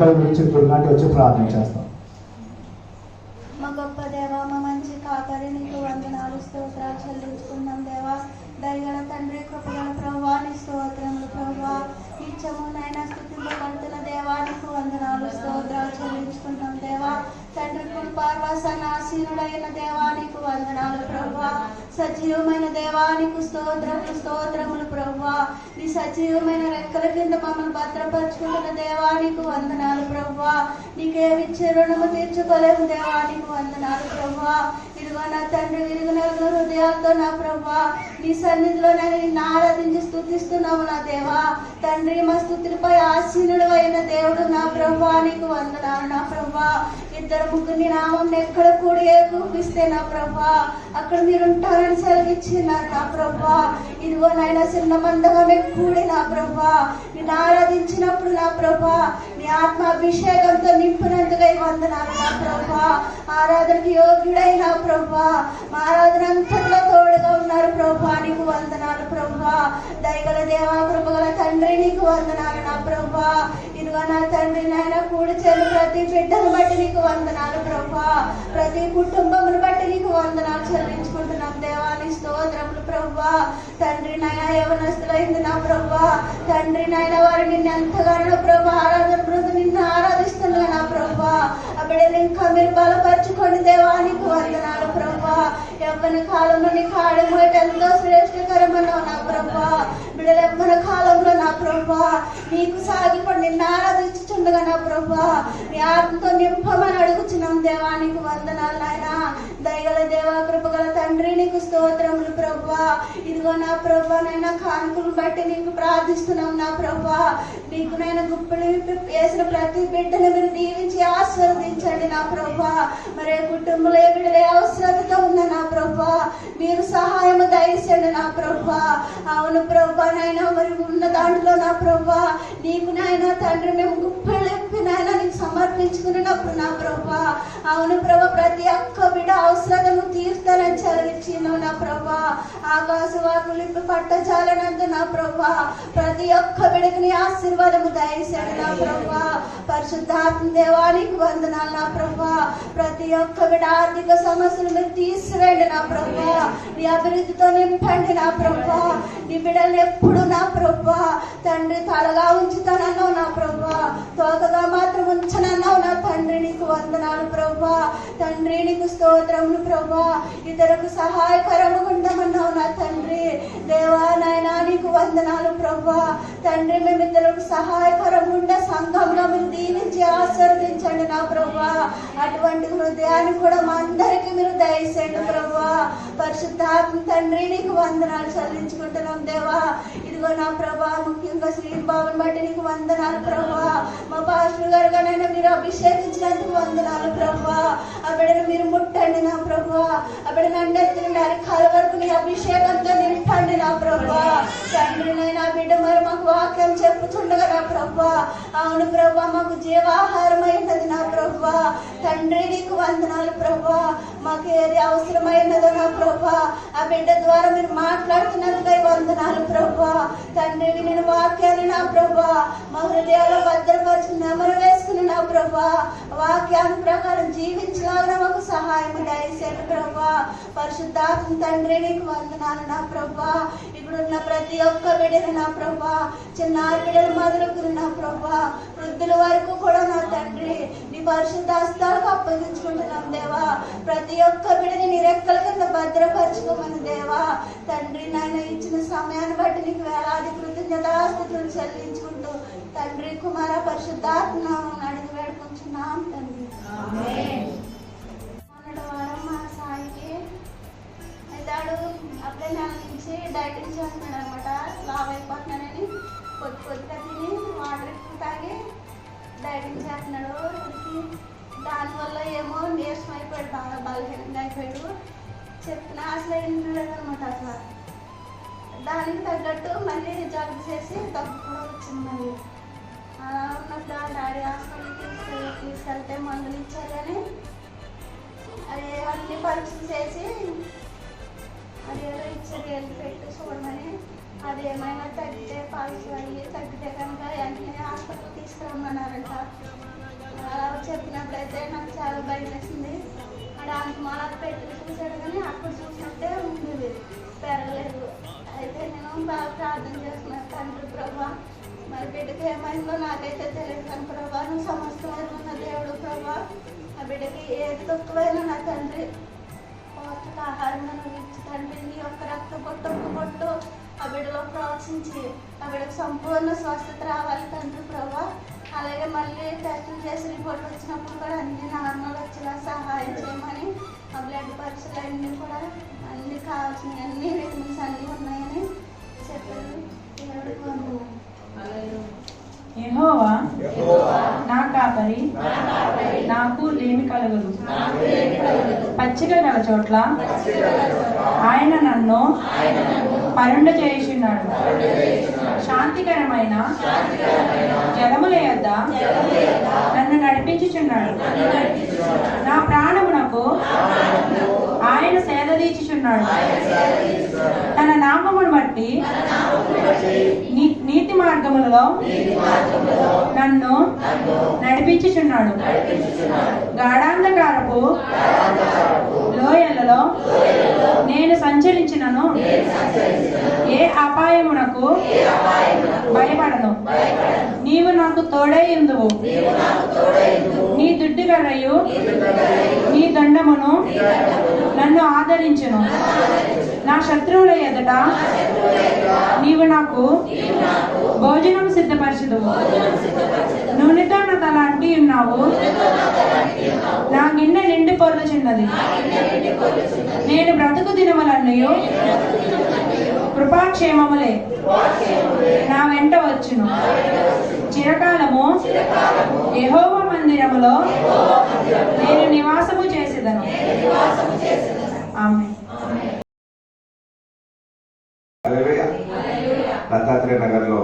ఒక్కరి గురించి గురునాటి వచ్చి ప్రార్థన చేస్తాం. మా గొప్ప దేవా, మా మంచి కాపరి, నీకు వందనాలు స్తోత్రాలు చెల్లించుకున్నాం దేవా. దయగల తండ్రి, కృపగల ప్రభువా, నీ స్తోత్రములు ప్రభువా. నిత్యము నైనా స్తుతింపబడుతున్న దేవా, నీకు వందనాలు స్తోత్రాలు చెల్లించుకుంటాం దేవా. తండ్రి కృపార్వసనాసీనుడైన దేవా, నీకు వందనాలు ప్రభువా. సజీవమైన దేవా, నీకు స్తోత్రములు స్తోత్రములు ప్రభువా. నీ సజీవమైన రెక్కల కింద మమ్మల్ని భద్రపరుచుకుంటున్న దేవా, నీకు వందనాలు ప్రభువా. నీకేమిచ్చే రుణము తీర్చుకోలేము దేవా, నీకు వందనాలు ప్రభువా. ఇదిగో నా తండ్రి, విరుగు నలుగురు హృదయాలతో నా ప్రభువా నీ సన్నిధిలో నేను నిన్ను ఆరాధించి స్తుతిస్తున్నాము నా దేవా. తండ్రి, మా స్తుతులపై ఆసీనుడు అయిన దేవుడు నా ప్రభువా, నీకు వందనాలు నా ప్రభువా. ఇద్దరు ముగ్గురు నీ నామం ఎక్కడ కూడి ఏకూపిస్తే నా ప్రభువా అక్కడ మీరు ఉంటారని సెలవిచ్చినారు నా ప్రభువా. ఇదిగో నాయన చిన్న మందగా కూడి నా ప్రభువా నిన్ను ఆరాధించినప్పుడు నా ప్రభువా నీ ఆత్మ అభిషేకంతో నింపినందుకై వందనాలు నా ప్రభువా. ఆరాధనకి యోగ్యుడై నా ప్రభువా మా ఆరాధన అంతట్లో తోడుగా ఉన్నారు ప్రభువా, నీకు వందనాలు ప్రభువా. దయగల దేవా, కృపగల తండ్రి, నీకు వందనాలు నా ప్రభువా. ఇదిగో నా తండ్రి నాయన కూడి చేరు ప్రతి బిడ్డను బట్టి నీకు వందనాలు ప్రభువా. ప్రతి కుటుంబమును బట్టి నీకు వందనాలు చెల్లించుకుంటున్నాం దేవా, నీ స్తోత్రములు ప్రభువా. తండ్రి నాయన యవనస్తులైంది నా ప్రభువా. తండ్రి నాయన వారు నిన్ను ఎంతగానో ప్రభు ఆరాధన బృందు నిన్ను ఆరాధిస్తుండగా నా ప్రభువా ఆ బిడ్డలు ఇంకా మీరు బలపరచుకోండి దేవా, నీకు వందనాలు ప్రభువా. యవ్వన కాలంలో నీ కాడమో ఎంతో శ్రేష్టకరమన్నావు నా ప్రభువా. బిడ్డలు యవ్వన కాలంలో నా ప్రభువా నీకు సాగిపడి నిన్ను ఆరాధించుచుండగా నా ప్రభువా నీ ఆత్మతో నింపమని అడుగుచున్నాం దేవా, నీకు వందనాలు నాయన. దయగల దేవా, కృపగల తండ్రి, నీకు స్తోత్రములు ప్రభువా. ఇదిగో నా ప్రభువా నైనా కానుకలు బట్టి నీకు ప్రార్థిస్తున్నాం నా ప్రభువా. నీకు నైనా గుప్పలు వేసిన ప్రతి బిడ్డను మీరు దీవించి ఆశీర్వదించండి నా ప్రభువా. మరే కుటుంబంలో ఏ బిడ్డలే అవసరతతో ఉన్న నా ప్రభువా మీరు సహాయము దయచేయండి నా ప్రభువా. అవును ప్రభువా నైనా మరి ఉన్న దాంట్లో నా ప్రభువా నీకు నాయన తండ్రి మేము గుప్పలెప్పి నాయన నీకు సమర్పించుకున్నప్పుడు నా ప్రభువా అవును ప్రభా ప్రతి ఒక్క బిడ్డ అవసరతను తీర్స్తానని చదివిచ్చినావు నా ప్రభువా. ఆకాశ వాకులు ఇప్పుడు పట్టజాలనందు నా ప్రభువా ప్రతి ఒక్క బిడ్డకి నీ ఆశీర్వాదము దయచేయండి నా ప్రభువా. పరిశుద్ధాత్మ దేవానికి వందనాలు నా ప్రభువా. ప్రతి ఒక్క బిడ్డ ఆర్థిక సమస్యలు మీరు తీసివేయండి నా ప్రభువా. నీ అభివృద్ధితో నింపండి నా ప్రభువా. నీ బిడ్డలు ఎప్పుడు నా ప్రభువా తండ్రి తలగా ఉంచుతానన్నావు నా ప్రభువా, తోకగా మాత్రం ఉంచనన్నావు నా తండ్రి, నీకు వందనాలు ప్రభువా. తండ్రి నీకు స్తోత్రములు ప్రభువా. ఇతరులకు సహాయకరము ఉండమన్నావు నా తండ్రి. దేవా నాయనా నీకు వందనాలు ప్రభువా. తండ్రి మేము ఇతరులకు సహాయకరం ఉండే సంఘంగా మీరు దీవించి ఆశీర్వదించండి నా ప్రభువా. అటువంటి హృదయాన్ని కూడా మా అందరికీ మీరు దయచేయండి ప్రభువా. పరిశుద్ధాత్మ తండ్రి నీకు వందనాలు చెల్లించుకుంటున్నాం దేవా. ఇదిగో నా ప్రభా ముఖ్యంగా శ్రీబాబుని బట్టి నీకు వందనాలు ప్రభువా. మా పాస్టర్ గారుగానైనా మీరు అభిషేకించినందుకు వందనాలు ప్రభువా. ఆ బిడ్డను మీరు ముట్టండి నా ప్రభువా. ఆ బిడ్డను అండెత్తిన అరికాల వరకు నీ అభిషేకంతో నింపండి నా ప్రభువా. తండ్రి నైనా బిడ్డ మరి మాకు వాక్యం చెప్పుచుండగా నా ప్రభువా అవును ప్రభువా మాకు జీవాహారమైనది నా ప్రభువా. తండ్రి నీకు వందనాలు ప్రభువా. మాకు ఏది అవసరమైనదో నా ప్రభువా ఆ బిడ్డ ద్వారా మీరు మాట్లాడుతున్నందుకై వందనాలు ప్రభువా. తండ్రి నేను వాక్యాన్ని నా ప్రభువా మా హృదయాల్లో భద్రపరిచి నెమరు వేసుకుని నా ప్రభువా వాక్యాన్ని ప్రకారం జీవించలాగా మాకు సహాయం దయచేయండి ప్రభువా. పరిశుద్ధాత్మ తండ్రి నీకు వందనాలు నా ప్రభువా. ఇప్పుడున్న ప్రతి ఒక్క బిడ్డను నా ప్రభువా చిన్నారి బిడ్డలు మొదలుకుని నా ప్రభువా వృద్ధుల వరకు కూడా నా తండ్రి నీ పరిశుద్ధ హస్తాలకు అప్పగించుకుంటున్నాం దేవా. ప్రతి ఒక్క బిడ్డని నీ రెక్కల కింద భద్రపరచుకోమని దేవా. తండ్రి నాయన ఇచ్చిన సమయాన్ని బట్టి నీకు వేలాది కృతజ్ఞతాస్తుతులు చెల్లించుకుంటూ తండ్రి కుమార పరిశుద్ధాత్మ అడిగి వేడుకుంటున్నాం తండ్రి. మొన్నటి వారం మా సాయికి ఇతాడు అప్పుడే నెల నుంచి డైటింగ్ చేస్తున్నాడు అనమాట. లావ్ అయిపోతున్నానని కొద్దిగా తిని వాటర్ ఎక్కువ తాగి డైటింగ్ చేస్తున్నాడు. దానివల్ల ఏమో నీరసం అయిపోయాడు, బాగా బలహీనంగా అయిపోయాడు. చెప్పిన అసలు ఏంటలేదు అనమాట. అసలు దానికి తగ్గట్టు మళ్ళీ జలుబు చేసి దగ్గు కూడా వచ్చింది. మళ్ళీ అలా ఉన్నప్పుడు ఆ డాడీ హాస్పిటల్కి తీసుకెళ్తే మందులు ఇచ్చారు కానీ అది అన్ని పరీక్షలు చేసి అది ఏదో ఇచ్చారు వెళ్ళి పెట్టి చూడమని. అది ఏమైనా తగ్గితే పరీక్షలు అయ్యి తగ్గితే కనుక వెంటనే హాస్పిటల్ తీసుకురమ్మన్నారంట. చెప్పినప్పుడైతే నాకు చాలా భయం వేసింది. దానికి మాల పెట్టి చూశాడు కానీ అప్పుడు చూసినట్టే ఉండేది, పెరగలేదు. అయితే నేను బాగా ప్రార్థన చేస్తున్నాను, తండ్రి ప్రభా మరి బిడ్డకి ఏమైందో నాకైతే తెలియదు కానీ ప్రభా నువ్వు సమస్తం ఎరుగున్న దేవుడు ప్రభా. ఆ బిడ్డకి ఏది తక్కువైనా నా తండ్రి పౌష్టిక ఆహారం నువ్వు ఇచ్చి తండ్రి నీ యొక్క రక్త పొట్టు ఆ బిడ్డలో ప్రోత్సహించి ఆ బిడ్డకు సంపూర్ణ స్వస్థత రావాలి తండ్రి ప్రభా. అలాగే మళ్ళీ టెస్టులు చేసి రిపోర్ట్ వచ్చినప్పుడు కూడా అన్ని నార్మల్ వచ్చేలా సహాయం చేయమని, ఆ బ్లడ్ పరీక్షలు అన్నీ కూడా అన్ని కావాల్సినవి అన్ని విటమిన్స్ అన్నీ ఉన్నాయని చెప్పారు. దేవుడికి వందనాలు. యెహోవా నా కాపరి, నాకు లేమి కలగదు. పచ్చిక గల చోట్ల ఆయన నన్ను పరుండ చేయుచున్నాడు. శాంతికరమైన జలముల యొద్ద నన్ను నడిపించుచున్నాడు. నా ప్రాణమునకు ఆయన సేదదీచుచున్నాడు. తన నామమును బట్టి నీతి మార్గములలో నన్ను నడిపించుచున్నాడు. గాఢాంధకారపు లోయలలో నేను సంచరించినను ఏ అపాయమునకు భయపడను. నీవు నాకు తోడై ఉందువు. నీ దుడ్డుగర్రయు నీ దండమును నన్ను ఆదరించును. నా శత్రువుల ఎదుట నీవు నాకు భోజనం సిద్ధపరచుదువు. నూనెతో నా తల అంటి ఉన్నావు. నా గిన్నె నిండి పొర్లుచున్నది. నేను బ్రతుకు దినములన్నయు కృపాక్షేమములే నా వెంట వచ్చును. చిరకాలము యెహోవా మందిరములో నేను నివాసము చేసేదను. ఆమేన్. దత్తాత్రేయ నగర్లో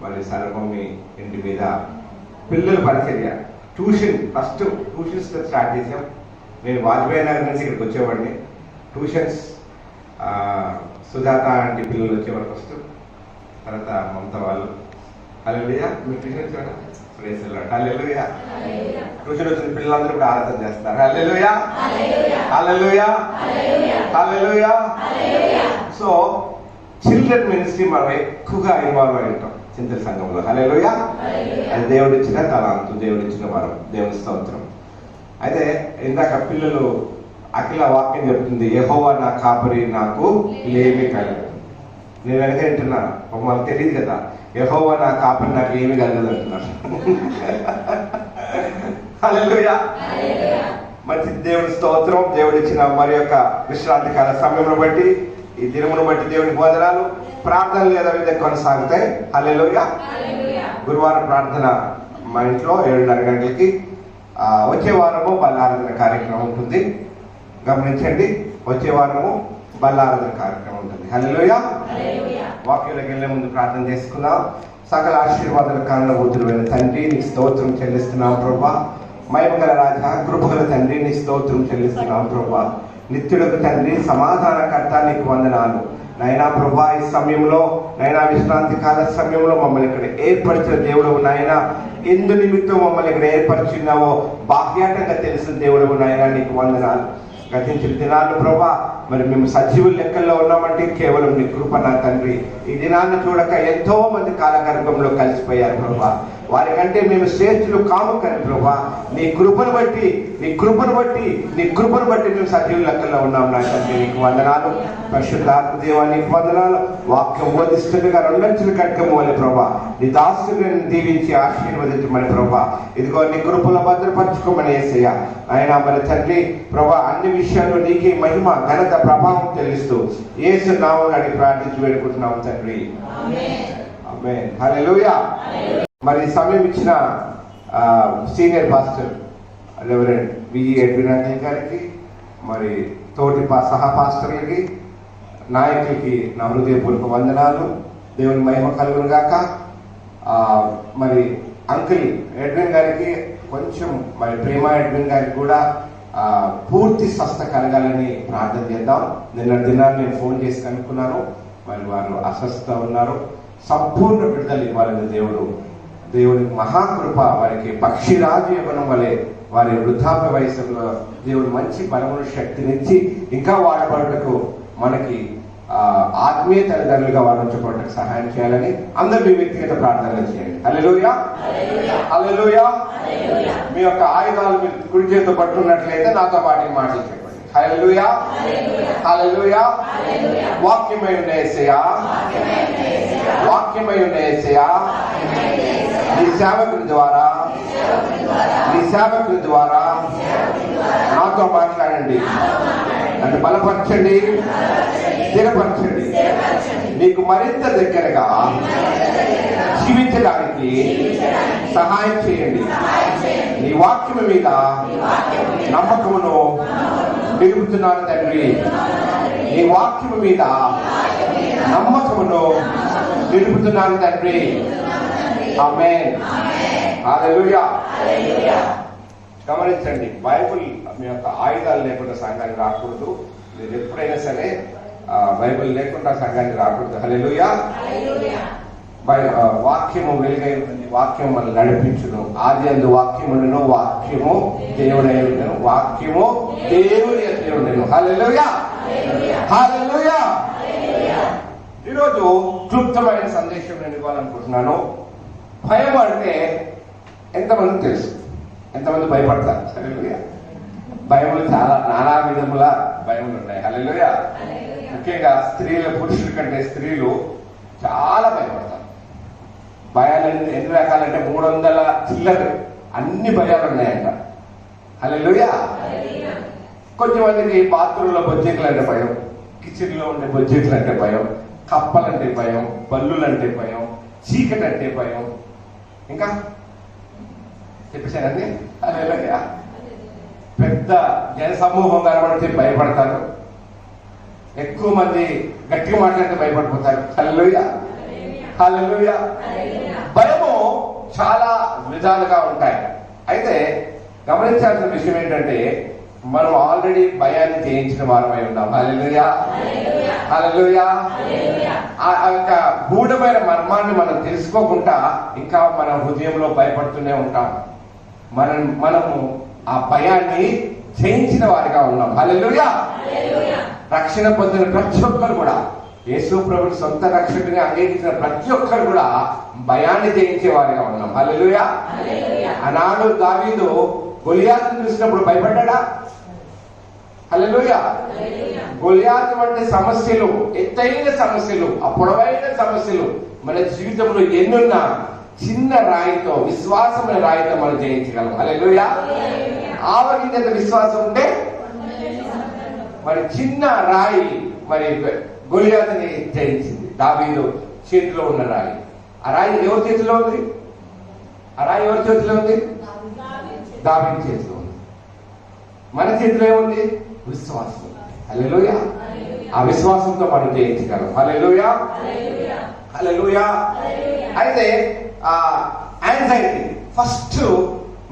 మరి సర్వభూమి ఇంటి మీద పిల్లల పరిచర్య ఫస్ట్ ట్యూషన్స్ స్టార్ట్ చేసాం. నేను వాజ్పేయి నగర్ నుంచి ఇక్కడికి వచ్చేవాడిని. ట్యూషన్స్ సుజాత ఆంటీ పిల్లలు వచ్చేవారు ఫస్ట్, తర్వాత మమత వాళ్ళు. హల్లెలూయా. మీరు ట్యూషన్ వచ్చారా? Praise the lord. Hallelujah. Tuition వచ్చిన పిల్లలందరూ కూడా ఆరాధన చేస్తారు. Hallelujah, hallelujah, hallelujah. So children ministry మనం ఎక్కువగా ఇన్వాల్వ్ అయి ఉంటాం చింతల సంఘంలో. హల్లెలూయా. అది దేవుడు ఇచ్చిన తలాంతు, దేవుడు ఇచ్చిన వరం, దేవుని స్తోత్రం. అయితే ఇందాక పిల్లలు అఖిల వాక్యం చెప్తుంది, యెహోవా నా కాపరి, నాకు లేమి కలగదు. నేను వెనక వింటున్నాను, వాళ్ళకి తెలియదు కదా, యెహోవా నా కాపరి, నాకు ఏమి కలగదు అంటున్నాను. హల్లెలూయా. మంచి దేవుని స్తోత్రం. దేవుడు ఇచ్చిన మరి యొక్క విశ్రాంతి కాల సమయంలో బట్టి, ఈ దినమును బట్టి దేవునికి వందనాలు. ప్రార్థనలు యథావిధిగా కొనసాగుతాయి. హల్లెలూయా. గురువారం ప్రార్థన మా ఇంట్లో 7:30 గంటలకి. వచ్చే వారము బల్లారాధన కార్యక్రమం ఉంటుంది, గమనించండి. వచ్చే వారము బల్లారాధన కార్యక్రమం ఉంటుంది. హల్లెలూయా. వాక్యంలోకి వెళ్లే ముందు ప్రార్థన చేసుకుందాం. సకల ఆశీర్వాదాల కారణభూతుడైన తండ్రి, నీకు స్తోత్రం చెల్లిస్తున్నాం ప్రభా. మహిమగల రాజా, కృపగల తండ్రి, నీ స్తోత్రం చెల్లిస్తున్నాం ప్రభా. నిత్యుడకు తండ్రి, సమాధానకర్త, నీకు వందనాలు నైనా ప్రభా. ఈ సమయంలో నైనా విశ్రాంతి కాల సమయంలో మమ్మల్ని ఇక్కడ ఏర్పరిచిన దేవుడు నాయన, ఎందు నిమిత్తం మమ్మల్ని ఇక్కడ ఏర్పరిచినావో బాహ్యాటంగా తెలిసిన దేవుడు నాయన, నీకు వందనాలు. గతించిన దినాలు ప్రభా, మరి మేము సజీవుల లెక్కల్లో ఉన్నామంటే కేవలం నీ కృప నా తండ్రి. ఈ దినాన్ని చూడక ఎంతో మంది కాలగర్భంలో కలిసిపోయారు ప్రభా. వారికంటే మేము శ్రేష్ఠులు కాము కానీ ప్రభా, నీ కృపను బట్టి మేము సజీవుల లెక్కల్లో ఉన్నాం నా తండ్రి, నీకు వందనాలు. పరిశుద్ధాత్మ దేవా, నీకు వందనాలు. వాక్యం బోధిస్తుండగా రెండంచుల ఖడ్గము వలె ప్రభా, నీ దాసులను దీవించి ఆశీర్వదించమని ప్రభా, ఇదిగో నీ కృపలో భద్రపరచుకోమని యేసయ్య ఆయన. మరి తండ్రి ప్రభా, అన్ని విషయాల్లో నీకే మహిమ, ఘనత, ప్రభావం చెల్లిస్తూ యేసు నామమున అడిగి ప్రార్థించి వేడుకుంటున్నాం తండ్రి. ఆమేన్. హల్లెలూయా. మరి సమయం ఇచ్చిన సీనియర్ పాస్టర్ రెవరెండ్ విజి ఎడ్విన్ అంజయ్ గారికి, మరి తోటి సహా పాస్టర్లకి, నాయకులకి నా హృదయపూర్వక వందనాలు. దేవుని మహిమ కలుగును గాక. మరి అంకుల్ ఎడ్విన్ గారికి కొంచెం, మరి ప్రేమ ఎడ్విన్ గారికి కూడా పూర్తి స్వస్థ కలగాలని ప్రార్థన చేద్దాం. నిన్న దినాన్ని నేను ఫోన్ చేసి కనుక్కున్నాను, మరి వారు అస్వస్థ ఉన్నారు. సంపూర్ణ విడుదల ఇవ్వాలని దేవుడు దేవుని మహాకృప వారికి పక్షిరాజు యవ్వనం వలె వారి వృద్ధాప్య వయసులో దేవుడు మంచి బలమును శక్తినిచ్చి ఇంకా వాడబడుటకు మనకి ఆత్మీయ తల్లిదండ్రులుగా వారు ఉంచుకోవడానికి సహాయం చేయాలని అందరూ మీ వ్యక్తిగత ప్రార్థనలు చేయండి. హల్లెలూయా, హల్లెలూయా. మీ యొక్క ఆయుధాలు మీరు కుడి చేతితో పట్టుకున్నట్లయితే నాతో వాటి మాటలు చెప్పండి. హల్లెలూయా, హల్లెలూయా. వాక్యమై ఉన్న యేసయ్యా, వాక్యమై ఉన్న యేసయ్యా, నీ సేవకుని ద్వారా నాతో మాట్లాడండి, నన్ను బలపరచండి, స్థిరపరచండి. నీకు మరింత దగ్గరగా జీవించడానికి సహాయం చేయండి. నీ వాక్యం మీద నమ్మకమును నిలుపుతున్నాను తండ్రి. నీ వాక్యం మీద నమ్మకమును నిలుపుతున్నాను తండ్రి. ఆమేన్. హల్లెలూయా. గమనించండి, బైబుల్ మీ యొక్క ఆయుధాలు లేకుండా సంఘానికి రాకూడదు. మీరు ఎప్పుడైనా సరే బైబిల్ లేకుండా సంఘానికి రాకూడదు. హల్లెలూయా. వాక్యము వెలుగై ఉంటుంది, వాక్యం మనల్ని నడిపించును. ఆది అందు వాక్యమును, వాక్యము దేవుడై ఉండెను, వాక్యము దేవుని యొద్ద ఉండెను. హల్లెలూయా, హల్లెలూయా. ఈరోజు క్లుప్తమైన సందేశం నేను ఇవ్వాలనుకుంటున్నాను. భయం అంటే ఎంతమంది తెలుసు? ఎంతమంది భయపడతారు? హల్లెలూయా. భయములు చాలా నానా విధముల భయములు ఉన్నాయి. హల్లెలూయా. ముఖ్యంగా పురుషుల కంటే స్త్రీలు చాలా భయపడతారు. భయాలు ఎన్ని రకాలంటే 300 చిల్లర అన్ని భయాలు ఉన్నాయంట. హల్లెలూయా. కొంచెమందికి బాత్రూంలో బొజ్జెకులు అంటే భయం, కిచెన్ లో ఉండే బొజ్జెకులు అంటే భయం, కప్పలంటే భయం, బల్లులంటే భయం, చీకటి అంటే భయం. ఇంకా చెప్పేశానండి. హల్లెలూయా. పెద్ద జన సమూహం కనబడితే భయపడతారు. ఎక్కువ మంది గట్టిగా మాట్లాడితే భయపడిపోతారు. హల్లెలూయా, హల్లెలూయా. భయము చాలా విధాలుగా ఉంటాయి. అయితే గమనించాల్సిన విషయం ఏంటంటే మనం ఆల్రెడీ భయాన్ని జయించిన వారమై ఉన్నాం. హల్లెలూయా, హల్లెలూయా. ఆ యొక్క గూఢమైన మర్మాన్ని మనం తెలుసుకోకుండా ఇంకా మన హృదయంలో భయపడుతూనే ఉంటాం. మనము ఆ భయాన్ని జయించిన వారిగా ఉన్నాం. హల్లెలూయా. రక్షణ పొందిన ప్రతి ఒక్కరు కూడా, యేసు ప్రభుని సొంత రక్షకుని అంగీకరించిన ప్రతి ఒక్కరు కూడా భయాన్ని జయించే వారిగా ఉన్నాం. హల్లెలూయా. ఆనాడు దావీదు గొలియాతును చూసినప్పుడు భయపడ్డా? హల్లెలూయా. గొలియాతు వంటి సమస్యలు, ఎత్తైన సమస్యలు, అపొడవైన సమస్యలు మన జీవితంలో ఎన్నున్నా చిన్న రాయితో, విశ్వాసమైన రాయితో మనం జయించగలం. హల్లెలూయా. ఆవగింజంత విశ్వాసం ఉంటే మరి చిన్న రాయి మరి గొలియాతుని జయించింది. దావీదు చేతిలో ఉన్న రాయి. ఆ రాయి ఎవరి చేతిలో ఉంది? ఆ రాయి ఎవరి చేతిలో ఉంది? దావీదు చేతిలో ఉంది. మన చేతిలో ఏముంది? విశ్వాసం. హల్లెలూయా. ఆ విశ్వాసంతో మనం జయించగలం. హల్లెలూయా, హల్లెలూయా. అయితే యాంగ్జైటీ, ఫస్ట్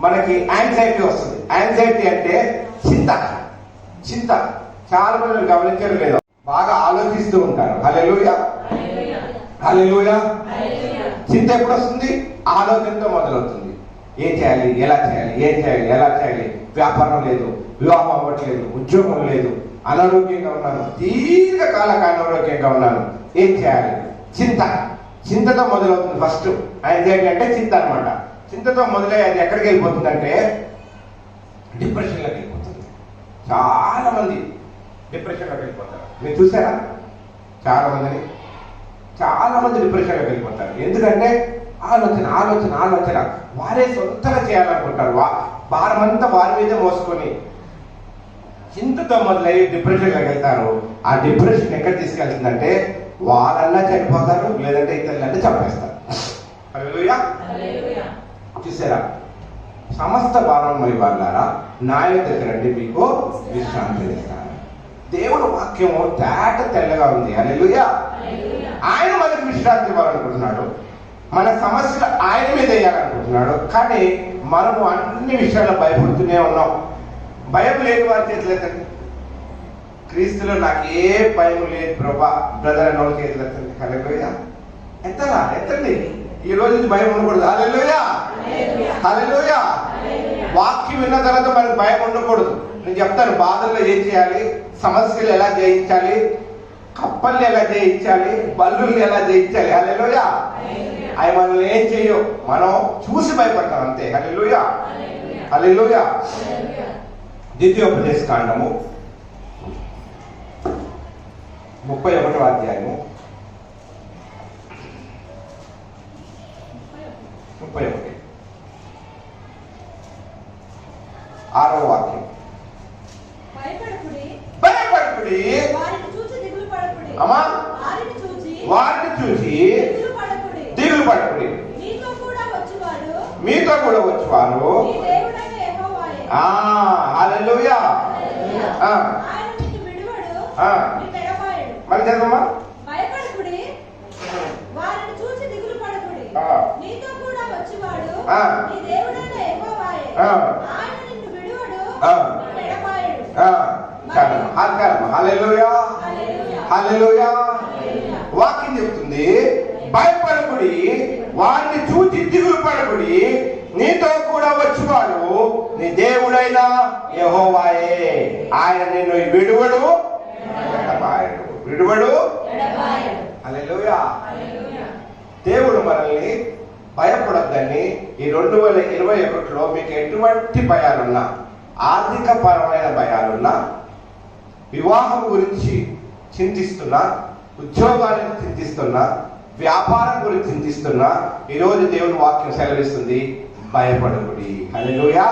మనకి యాంగ్జైటీ వస్తుంది. యాంగ్జైటీ అంటే చింత. చింత చాలా మంది గమనించడం లేదు, బాగా ఆలోచిస్తూ ఉంటారు. హల్లెలూయా, హల్లెలూయా. చింత ఎప్పుడు వస్తుంది? ఆలోచనతో మొదలవుతుంది. ఏం చేయాలి, ఎలా చేయాలి, ఏం చేయాలి, ఎలా చేయాలి. వ్యాపారం లేదు, వివాహం అవ్వట్లేదు, ఉద్యోగం లేదు, అనారోగ్యంగా ఉన్నాను, దీర్ఘకాల అనారోగ్యంగా ఉన్నాను, ఏం చేయాలి? చింత. చింతతో మొదలవుతుంది ఫస్ట్. యాంగ్జైటీ అంటే చింత అనమాట. చింతతో మొదలై అది ఎక్కడికి వెళ్ళిపోతుందంటే డిప్రెషన్లోకి వెళ్ళిపోతుంది. చాలా మంది డిప్రెషన్లోకి వెళ్ళిపోతారు. మీరు చూసారా? చాలా మంది డిప్రెషన్లోకి వెళ్ళిపోతారు. ఎందుకంటే ఆలోచన ఆలోచన ఆలోచన. వారే సొంతగా చేయాలనుకుంటారు. భారమంతా వారి మీదే మోసుకొని చింతతో మొదలయ్యి డిప్రెషన్లోకి వెళ్తారు. ఆ డిప్రెషన్ ఎక్కడ తీసుకెళ్తుందంటే వాళ్ళన్నా చనిపోతారు, లేదంటే ఇతరులంటే చంపేస్తారు. హల్లెలూయా. చూసారా? సమస్త భారం మరి వాళ్ళారా నా యొద్దకు రండి, మీకు విశ్రాంతి ఇస్తాను. దేవుడు వాక్యము తేట తెల్లగా ఉంది. హల్లెలూయా. ఆయన మనకు విశ్రాంతి ఇవ్వాలనుకుంటున్నాడు. మన సమస్యలు ఆయన మీద వేయాలనుకుంటున్నాడు. కానీ మనము అన్ని విషయాల్లో భయపడుతూనే ఉన్నాం. భయం లేని వారి చేతులు ఎత్తండి. క్రీస్తులో నాకు ఏ భయం లేదు ప్రభా బ్రదర్ అన్న చేతులు ఎత్తండి. హల్లెలూయా. ఎత్తలా? ఎత్తండి. ఈ రోజు నుంచి భయం ఉండకూడదు. హల్లెలూయా, హల్లెలూయా. వాక్యం విన్న తర్వాత మనకు భయం ఉండకూడదు. నేను చెప్తాను బాధల్లో ఏం చేయాలి, సమస్యలు ఎలా జయించాలి, కప్పల్ని ఎలా జయించాలి, బల్లుల్ని ఎలా జయించాలి. హల్లెలూయా. అవి మనల్ని ఏం చేయవు, మనం చూసి భయపడతాం అంతే. హల్లెలూయా, హల్లెలూయా. ద్వితీయోపదేశ కాండము 31వ అధ్యాయము 31 6వ వాక్యం. భయపడకుడి, భయపడకుడి, వారిని చూచి దిగులు పడకుడి. అమ్మా, వారిని చూచి దిగులు పడకుడి. దిగులు పడకుడి. మీతో కూడా వచ్చువాడు మీతో కూడా వచ్చువారు మీ దేవుడైన యెహోవాయే. హల్లెలూయా. ఆయన నిన్ను విడువడు, నిన్ను ఎడబాయడు. మరి చదవమ్మా. భయపడకుడి, వారిని చూచి దిగులు పడకుడి. నీతో కూడా వచ్చువాడు నీ దేవుడైన యెహోవాయే. ఆయన నిన్ను విడువడు, నిన్ను ఎడబాయడు. హల్లెలూయా, హల్లెలూయా. వాక్యం చెప్తుంది భయపడకుడి, వారిని చూచి దిగులు పడకుడి, నీతో కూడా వచ్చువాడు నీ దేవుడైన యెహోవాయే. ఆయన నిన్ను విడువడు, ఎడబాయడు. విడువడు, హల్లెలూయా. దేవుడు మనల్ని భయపడొద్దని ఈ 2021లో మీకు ఎటువంటి భయాలున్నా, ఆర్థిక పరమైన భయాలున్నా, వివాహం గురించి చింతిస్తున్నా, ఉద్యోగాలను చింతిస్తున్నా, వ్యాపారం గురించి చింతిస్తున్నా, ఈరోజు దేవుని వాక్యం సెలవిస్తుంది భయపడకుడి. హల్లెలూయా,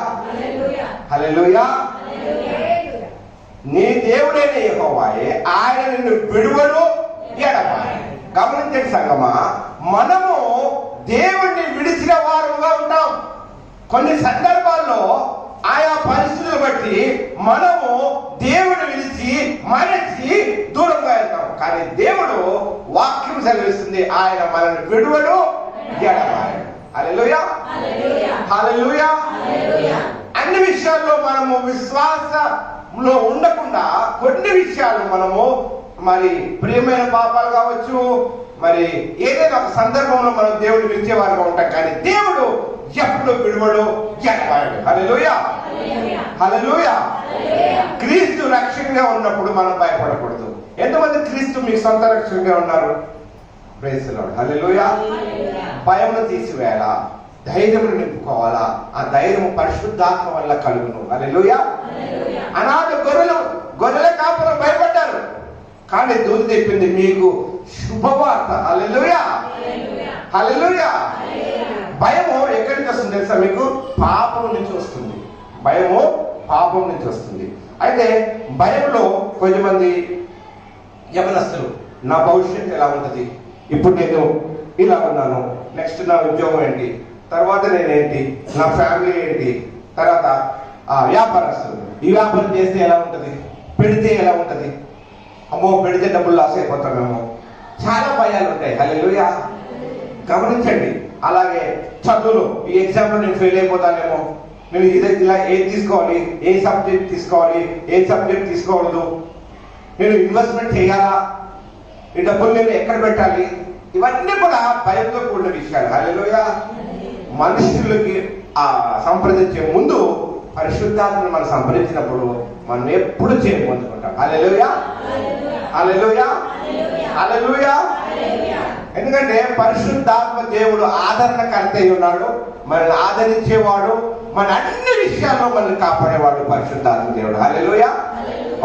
హల్లెలూయా. నీ దేవుడైన యెహోవాయే, ఆయన నిన్ను విడువడు, ఎడబాయడు. గమనించండి సంగమా, మనము దేవుణ్ణి విడిచిన వారుగా ఉంటాం. కొన్ని సందర్భాల్లో ఆయా పరిస్థితులు బట్టి మనము దేవుడు విడిచి మరచి దూరంగా వెళ్తాం. కానీ దేవుడు వాక్యం సెలవిస్తుంది ఆయన మనల్ని విడువడు, ఎడబాయడు. హల్లెలూయా, హల్లెలూయా. అన్ని విషయాల్లో మనము విశ్వాసంలో ఉండకుండా కొన్ని విషయాలు మనము మరి ప్రియమైన పాపాలు కావచ్చు, మరి ఏదైనా ఒక సందర్భంలో మనం దేవుడిని విడిచేవారుగా ఉంటాం. కానీ దేవుడు ఎప్పుడు విడువడు, ఎడబాయడు. హల్లెలూయా, హల్లెలూయా. క్రీస్తు రక్షణగా ఉన్నప్పుడు మనం భయపడకూడదు. ఎంతమంది క్రీస్తు మీకు సొంత రక్షణగా ఉన్నారు? ప్రైజ్ ది లార్డ్, హల్లెలూయా. భయమును తీసివేయాలా, ధైర్యమును నింపుకోవాలా. ఆ ధైర్యం పరిశుద్ధాత్మ వల్ల కలుగును. హల్లెలూయా. అనాథ గొర్రెల కాపులు భయపడ్డారు, కానీ దూత చెప్పింది మీకు శుభవార్త. హల్లెలూయా, హల్లెలూయా. భయము ఎక్కడికి వస్తుంది తెలుసా మీకు? పాపం నుంచి వస్తుంది. భయము పాపం నుంచి వస్తుంది. అయితే భయంలో కొంతమంది యవనస్తులు, నా భవిష్యత్తు ఎలా ఉంటుంది, ఇప్పుడు నేను ఇలా ఉన్నాను, నెక్స్ట్ నా ఉద్యోగం ఏంటి, తర్వాత నేనేంటి, నా ఫ్యామిలీ ఏంటి, తర్వాత వ్యాపారస్తులు, ఈ వ్యాపారం చేస్తే ఎలా ఉంటుంది, పెడితే ఎలా ఉంటుంది, అమ్మో పెడితే డబ్బులు లాస్ అయిపోతామేమో, చాలా భయాలు ఉంటాయి. హల్లెలూయా. గమనించండి. అలాగే చదువులు, ఈ ఎగ్జామ్లో నేను ఫెయిల్ అయిపోతానేమో, నేను ఇలా ఏది తీసుకోవాలి, ఏ సబ్జెక్ట్ తీసుకోవాలి, ఏ సబ్జెక్ట్ తీసుకోకూడదు, నేను ఇన్వెస్ట్మెంట్ చేయాలా, ఈ డబ్బులు నేను ఎక్కడ పెట్టాలి, ఇవన్నీ కూడా భయంతో కూడిన విషయాలు. హల్లెలూయా. మనుషులకి సంప్రదించే ముందు పరిశుద్ధాత్మను మనం సంప్రదించినప్పుడు మనం ఎప్పుడు చేయం పొందుకుంటాం. హల్లెలూయా, హల్లెలూయా, హల్లెలూయా. ఎందుకంటే పరిశుద్ధాత్మ దేవుడు ఆదరణకర్త అయి ఉన్నాడు, మనల్ని ఆదరించేవాడు, మన అన్ని విషయాల్లో మనల్ని కాపాడేవాడు పరిశుద్ధాత్మ దేవుడు. హల్లెలూయా.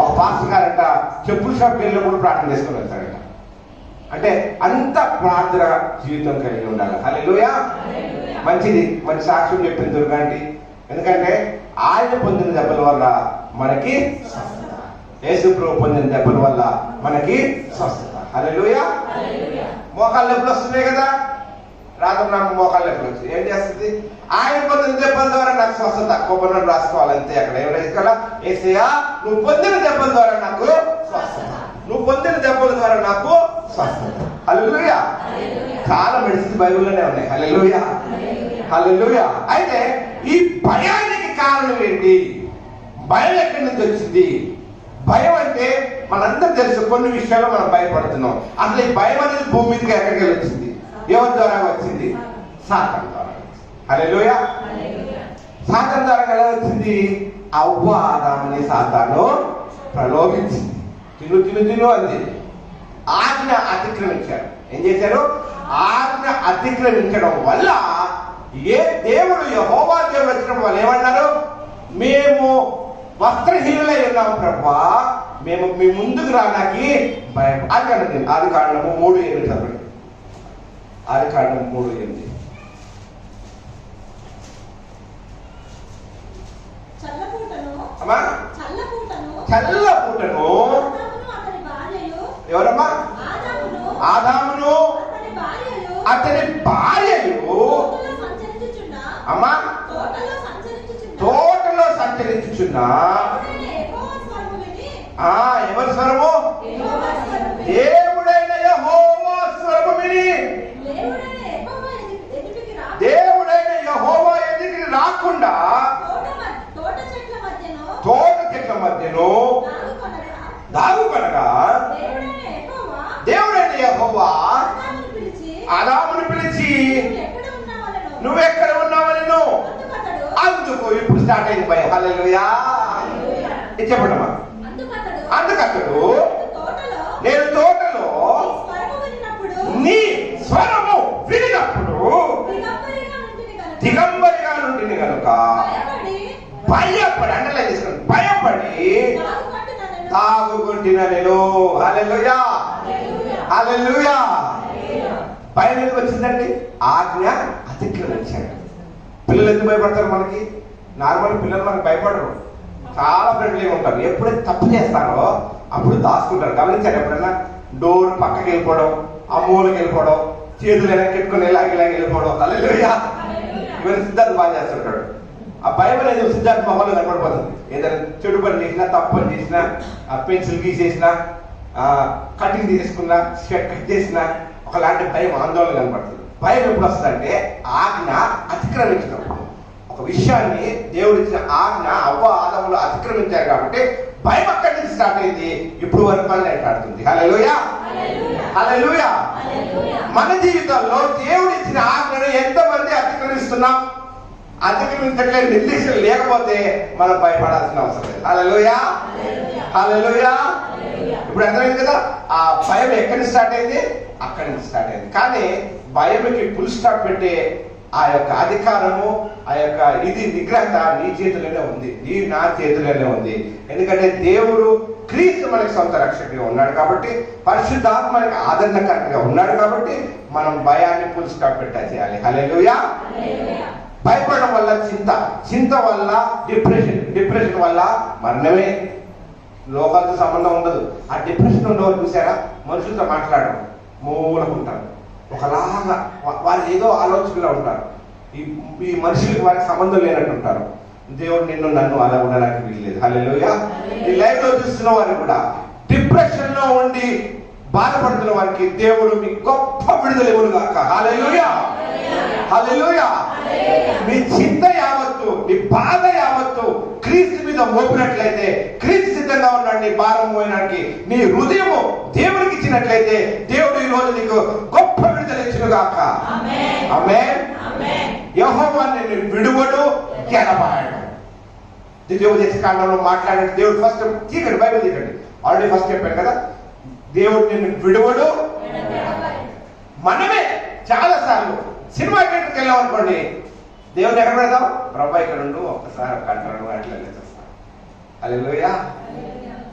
ఒక పాస్టర్ గారంట చెప్పుల షాప్ వెళ్ళినప్పుడు ప్రార్థన చేసుకుని వెళ్తారంట. అంటే అంత ప్రార్థన జీవితం కలిగి ఉండాలి. హల్లెలూయా. మంచిది, మంచి సాక్ష్యం చెప్పింది దుర్గాంటి. ఎందుకంటే ఆయన పొందిన దెబ్బల వల్ల మనకి స్వస్థత, యేసు ప్రభు పొందిన దెబ్బల వల్ల మనకి స్వస్థత. హల్లెలూయా. మోకాళ్ళ నొప్పులు వస్తున్నాయి కదా, రాత్రి నాకు మోకాళ్ళ నొప్పులు వచ్చి ఏం చేస్తుంది? ఆయన పొందిన దెబ్బల ద్వారా నాకు స్వస్థత. కొబ్బరి రాసుకోవాలంతే. అక్కడ ఏమైనా ఇక్కడ ఏసయ్యా నువ్వు పొందిన దెబ్బల ద్వారా నాకు స్వస్థత, నువ్వు పొందిన దెబ్బల ద్వారా నాకు స్వస్థత. హల్లెలూయా. చాలా మెడిసిన్స్ బైబిల్లోనే ఉన్నాయి. హల్లెలూయా, హల్లెలూయా. అయితే ఈ భయానికి కారణం ఏంటి? భయం ఎక్కడి నుంచి వచ్చింది? భయం అంటే మనందరూ తెలుసు, కొన్ని విషయాల్లో మనం భయపడుతున్నాం. అసలు ఈ భయం అనేది భూమి మీదకి ఎక్కడికి వచ్చింది? ఎవరి ద్వారా వచ్చింది? సాతాను ద్వారా. హల్లెలూయా. సాతాను ద్వారా ఎలా వచ్చింది? అవ్వ ఆదాముని సాతాను ప్రలోభించింది. తిను తిను తిను అంది. ఆజ్ఞ అతిక్రమించారు. ఏం చేశారు? ఆజ్ఞ అతిక్రమించడం వల్ల దేవుడు యెహోవా దేవుడు వచ్చినప్పుడు వాళ్ళు ఏమన్నారు? మేము వస్త్రహీనులై ఉన్నాం ప్రభువా, మేము మీ ముందుకు రావడానికి ఆది కాండము 3:8 చదవండి. ఆది కాండము 3:8. చల్లపూటను ఎవరమ్మా? ఆదామును అతని భార్యలు అమ్మా తోటలో సంచరించుచున్న ఎవరి స్వరము? దేవుడైన యెహోవా స్వరము విని దేవుడైన యెహోవా ఎదుటికి రాకుండా తోట చెట్ల మధ్యను దాగుకొనగా దేవుడైన యెహోవా ఆదామును పిలిచి నువ్వెక్కడ ఉన్నావనెను. అందుకు ఇప్పుడు స్టార్ట్ అయింది భయం. హల్లెలూయా. చెప్పండమ్మా. అందుకతడు నేను తోటలో నీ స్వరము వినినప్పుడు దిగంబరిగా నుండి కనుక భయపడి అండలే తీసుకుని భయపడి తాగుకుంటున్న నేను. హల్లెలూయా. హల్లెలూయా. భయం ఎందుకు వచ్చిందండి? ఆజ్ఞ అతిక్రమించాడు. పిల్లలు ఎందుకు భయపడతారు? మనకి నార్మల్ పిల్లలు మనకు భయపడరు, చాలా ఫ్రెండ్లీగా ఉంటారు. ఎప్పుడైతే తప్పు చేస్తారో అప్పుడు దాచుకుంటారు. గమనించారు ఎప్పుడైనా? డోర్ పక్కకి వెళ్ళిపోవడం, ఆ మూలకి వెళ్ళిపోవడం, చేతులు వెనక్కి పెట్టుకుని ఇలాగ వెళ్ళిపోవడం. హల్లెలూయా. ఇవన్నీ సిద్ధార్థ బాగా చేస్తుంటాడు. ఆ భయం అనేది సిద్ధార్థ మొహంలో కనపడిపోతుంది. ఏదైనా చెడు పని చేసినా, తప్పు పని చేసినా, పెన్సిల్ గీసేసినా, కటింగ్ తీసుకున్నా, షర్ట్ కట్ చేసినా ఒకలాంటి భయం, ఆందోళన కనపడుతుంది. భయం ఎప్పుడు వస్తుందంటే ఆజ్ఞ అతిక్రమించడం. ఒక విషయాన్ని దేవుడు ఇచ్చిన ఆజ్ఞ అవ్వ ఆదములు అతిక్రమించారు కాబట్టి భయం అక్కడి నుంచి స్టార్ట్ అయింది. ఇప్పుడు వరకు పని మాట్లాడుతుంది. హల్లెలూయా. హల్లెలూయా. మన జీవితంలో దేవుడు ఇచ్చిన ఆజ్ఞను ఎంతమంది అతిక్రమిస్తున్నాం? అతిక్రమించట్లేదు, నిర్దేశం లేకపోతే మనం భయపడాల్సిన అవసరం లేదు. హల్లెలూయా. హల్లెలూయా. ఇప్పుడు అర్థమైంది కదా? ఆ భయం ఎక్కడి నుంచి స్టార్ట్ అయింది? అక్కడి నుంచి స్టార్ట్ అయింది. కానీ భయంకి ఫుల్ స్టాప్ పెట్టే ఆ యొక్క అధికారము, ఆ యొక్క ఇది నిగ్రహత నీ చేతిలోనే ఉంది, నా చేతిలోనే ఉంది. ఎందుకంటే దేవుడు క్రీస్తు మనకి సొంత రక్షకుడిగా ఉన్నాడు కాబట్టి, పరిశుద్ధాత్మ మనకి ఆదరణకర్తగా ఉన్నాడు కాబట్టి మనం భయాన్ని ఫుల్ స్టాప్ పెట్టేసేయాలి. హల్లెలూయా. భయపడడం వల్ల చింత వల్ల డిప్రెషన్ వల్ల మరణమే. లోకాలతో సంబంధం ఉండదు. ఆ డిప్రెషన్ ఉండేవాళ్ళు చూసారా? మనుషులతో మాట్లాడడం, మూలకుంటారు, ఒకలాగా వారు ఏదో ఆలోచనలో ఉంటారు. ఈ మనుషులకి వారికి సంబంధం లేనట్టు ఉంటారు. దేవుడు నిన్ను నన్ను అలా ఉండడానికి వీల్లేదు. హల్లెలూయా. ఈ లైఫ్ లో చూస్తున్న వారు కూడా డిప్రెషన్ లో ఉండి బాధపడుతున్న వారికి దేవుడు మీ గొప్ప విడుదల ఇవ్వను గాక. హల్లెలూయా. హల్లెలూయా. మీ చింత యావత్తు, నీ బాధ యావత్తు క్రీస్తు మీద మోపినట్లయితే, క్రీస్తు సిద్ధంగా ఉన్నాడు నీ భారం పోయినానికి, నీ హృదయము దేవుడికి ఇచ్చినట్లయితే దేవుడు ఈ రోజు నీకు గొప్ప విడుదల ఇచ్చును గాక. ఆమేన్. యెహోవా నిన్ను విడువడు, ఎడబాయడు. ద్వితీయోపదేశ కాండంలో మాట్లాడే దేవుడు ఫస్ట్ తీకండి, బైబిల్ తీకండి. ఆల్రెడీ ఫస్ట్ చెప్పాను కదా, దేవుడు నిన్ను విడువడు. మనమే చాలా సార్లు సినిమా థియేటర్కి వెళ్ళాం అనుకోండి, దేవుని ఎక్కడ పెడతాం? ప్రభా ఇక్కడ ఉండు, ఒక్కసారి కంటాడు అట్లా చేస్తాం. హల్లెలూయా.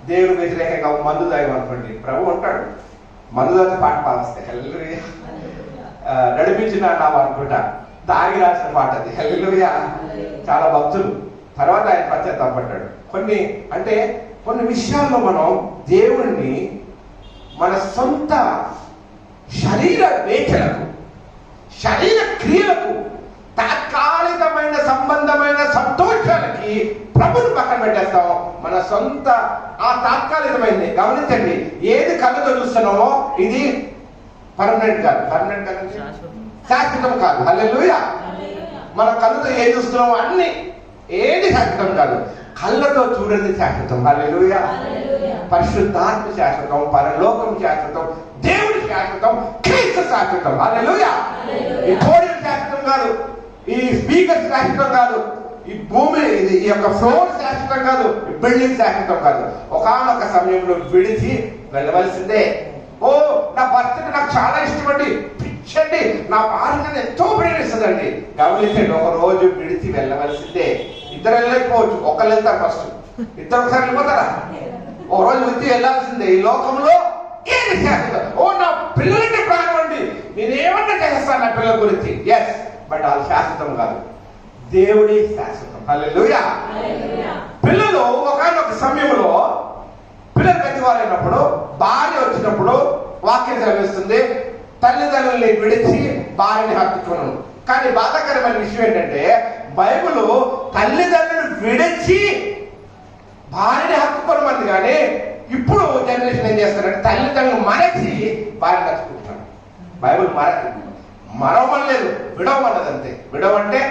దేవుడు వ్యతిరేకంగా మందు తాగమనుకోండి, ప్రభు ఉంటాడు. మందు తాగితే పాట పాడొస్తాయి. హల్లెలూయా. నడిపించిన నావు అనుకుంటా, తాగి రాసిన పాట అది. హల్లెలూయా. చాలా భక్తులు తర్వాత ఆయన పశ్చాత్తాపడ్డాడు. కొన్ని విషయాల్లో మనం దేవుణ్ణి మన సొంత శరీర వేచలకు, శరీర క్రియలకు, తాత్కాలికమైన సంబంధమైన సంతోషాలకి ప్రభుని పక్కన పెట్టేస్తాం. మన సొంత ఆ తాత్కాలికమైనది. గమనించండి, ఏది కళ్ళతో చూస్తున్నామో ఇది పర్మనెంట్ కాదు. శాశ్వతం కాదు. హల్లెలూయా. మన కళ్ళతో ఏది చూస్తున్నామో అన్ని ఏది శాశ్వతం కాదు. కళ్ళతో చూడండి శాశ్వతం. హల్లెలూయా. పరిశుద్ధాత్మ శాశ్వతం, పరలోకం శాశ్వతం, దేవుడి శాశ్వతం, క్రీస్తు శాశ్వతం. హల్లెలూయా. ఈ కోడి శాశ్వతం కాదు, ఈ స్పీకర్ శాశ్వతం కాదు, ఈ భూమి ఈ యొక్క ఫ్లోర్ శాశ్వతం కాదు, ఈ బిల్డింగ్ శాశ్వతం కాదు. ఒకానొక సమయంలో విడిచి వెళ్ళవలసిందే. ఓ నా భర్త నాకు చాలా ఇష్టమండి, పిచ్చండి, నా భార్య ఎంతో ప్రేమిస్తుందండి. గమనించండి, ఒక రోజు విడిచి వెళ్ళవలసిందే. ఇద్దరు వెళ్ళకపోవచ్చు, ఒకళ్ళు వెళ్తారు ఫస్ట్, ఇద్దరు ఒకసారి వెళ్ళిపోతారా? ఒక రోజు విడిచి వెళ్ళాల్సిందే. ఈ లోకంలో ఏది శాశ్వతం? ఓ నా పిల్లలకి ప్రాణం అండి, నేనేమన్నా చేస్తాను నా పిల్లల గురించి. ఎస్, బట్ అది శాశ్వతం కాదు, దేవుడి శాశ్వతం. హల్లెలూయా. పిల్లలు ఒకనొక సమయంలో పిల్లలు పెద్దవారైనప్పుడు, భార్య వచ్చినప్పుడు వాక్యం చదివిస్తుంది, తల్లిదండ్రుల్ని విడిచి భార్యని హత్తుకున్నాను. కానీ బాధాకరమైన విషయం ఏంటంటే, బైబిల్ తల్లిదండ్రులు విడిచి భార్యని హత్తుకోనమంది, కానీ ఇప్పుడు జనరేషన్ ఏం చేస్తారంటే తల్లిదండ్రులు మరచి భార్యని హత్తుకుంటున్నారు. బైబిల్ మరవమనలేదు, విడవమన్నది అంతే. విడవంటే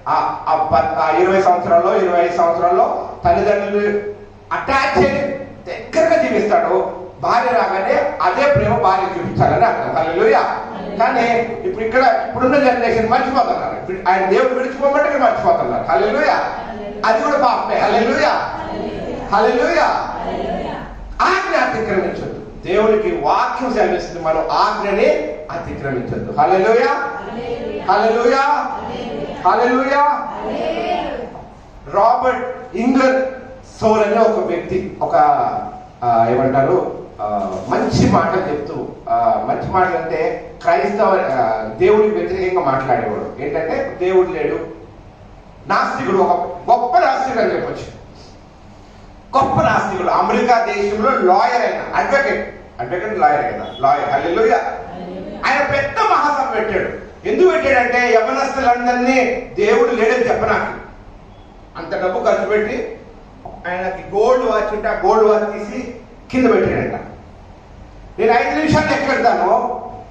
20 సంవత్సరాల్లో 25 సంవత్సరాల్లో తల్లిదండ్రులు అటాచ్ అయ్యి దగ్గరగా జీవిస్తాడు. భార్య రాగానే అదే ప్రేమ భార్య చూపించాలని అర్థం. హల్లెలూయా. కానీ ఇప్పుడున్న జనరేషన్ మర్చిపోతున్నారు. ఆయన దేవుడు విడిచిపోమంటే మర్చిపోతున్నారు. హల్లెలూయా. అది కూడా పాపమే. హల్లెలూయా. హల్లెలూయా. ఆజ్ఞ అతిక్రమించొద్దు. దేవునికి వాక్యం సెలవిస్తుంది, మనం ఆజ్ఞని అతిక్రమించొద్దు. హల్లెలూయా. హల్లెలూయా. హల్లెలూయా. రాబర్ట్ ఇంగర్ సోల్ అనే ఒక వ్యక్తి ఒక ఏమంటారు మంచి మాటలు చెప్తూ, మంచి మాటలు అంటే క్రైస్తవ దేవుడికి వ్యతిరేకంగా మాట్లాడేవాడు. ఏంటంటే దేవుడు లేడు, నాస్తికుడు, ఒక గొప్ప నాస్తికుడు అని చెప్పొచ్చు. గొప్ప నాస్తికుడు, అమెరికా దేశంలో లాయర్ అయిన అడ్వకేట్ లాయర్ కదా, లాయర్. హల్లెలూయా. ఆయన పెద్ద మహాసభ పెట్టాడు. ఎందుకు పెట్టాడంటే యవనస్తులందరినీ దేవుడు లేడని చెప్పనాకి. అంత డబ్బు ఖర్చు పెట్టి ఆయనకి గోల్డ్ వాచ్ ఉంటే ఆ గోల్డ్ వాచ్ తీసి కింద పెట్టాడంట. నేను 5 నిమిషాలు ఎక్కడతాను,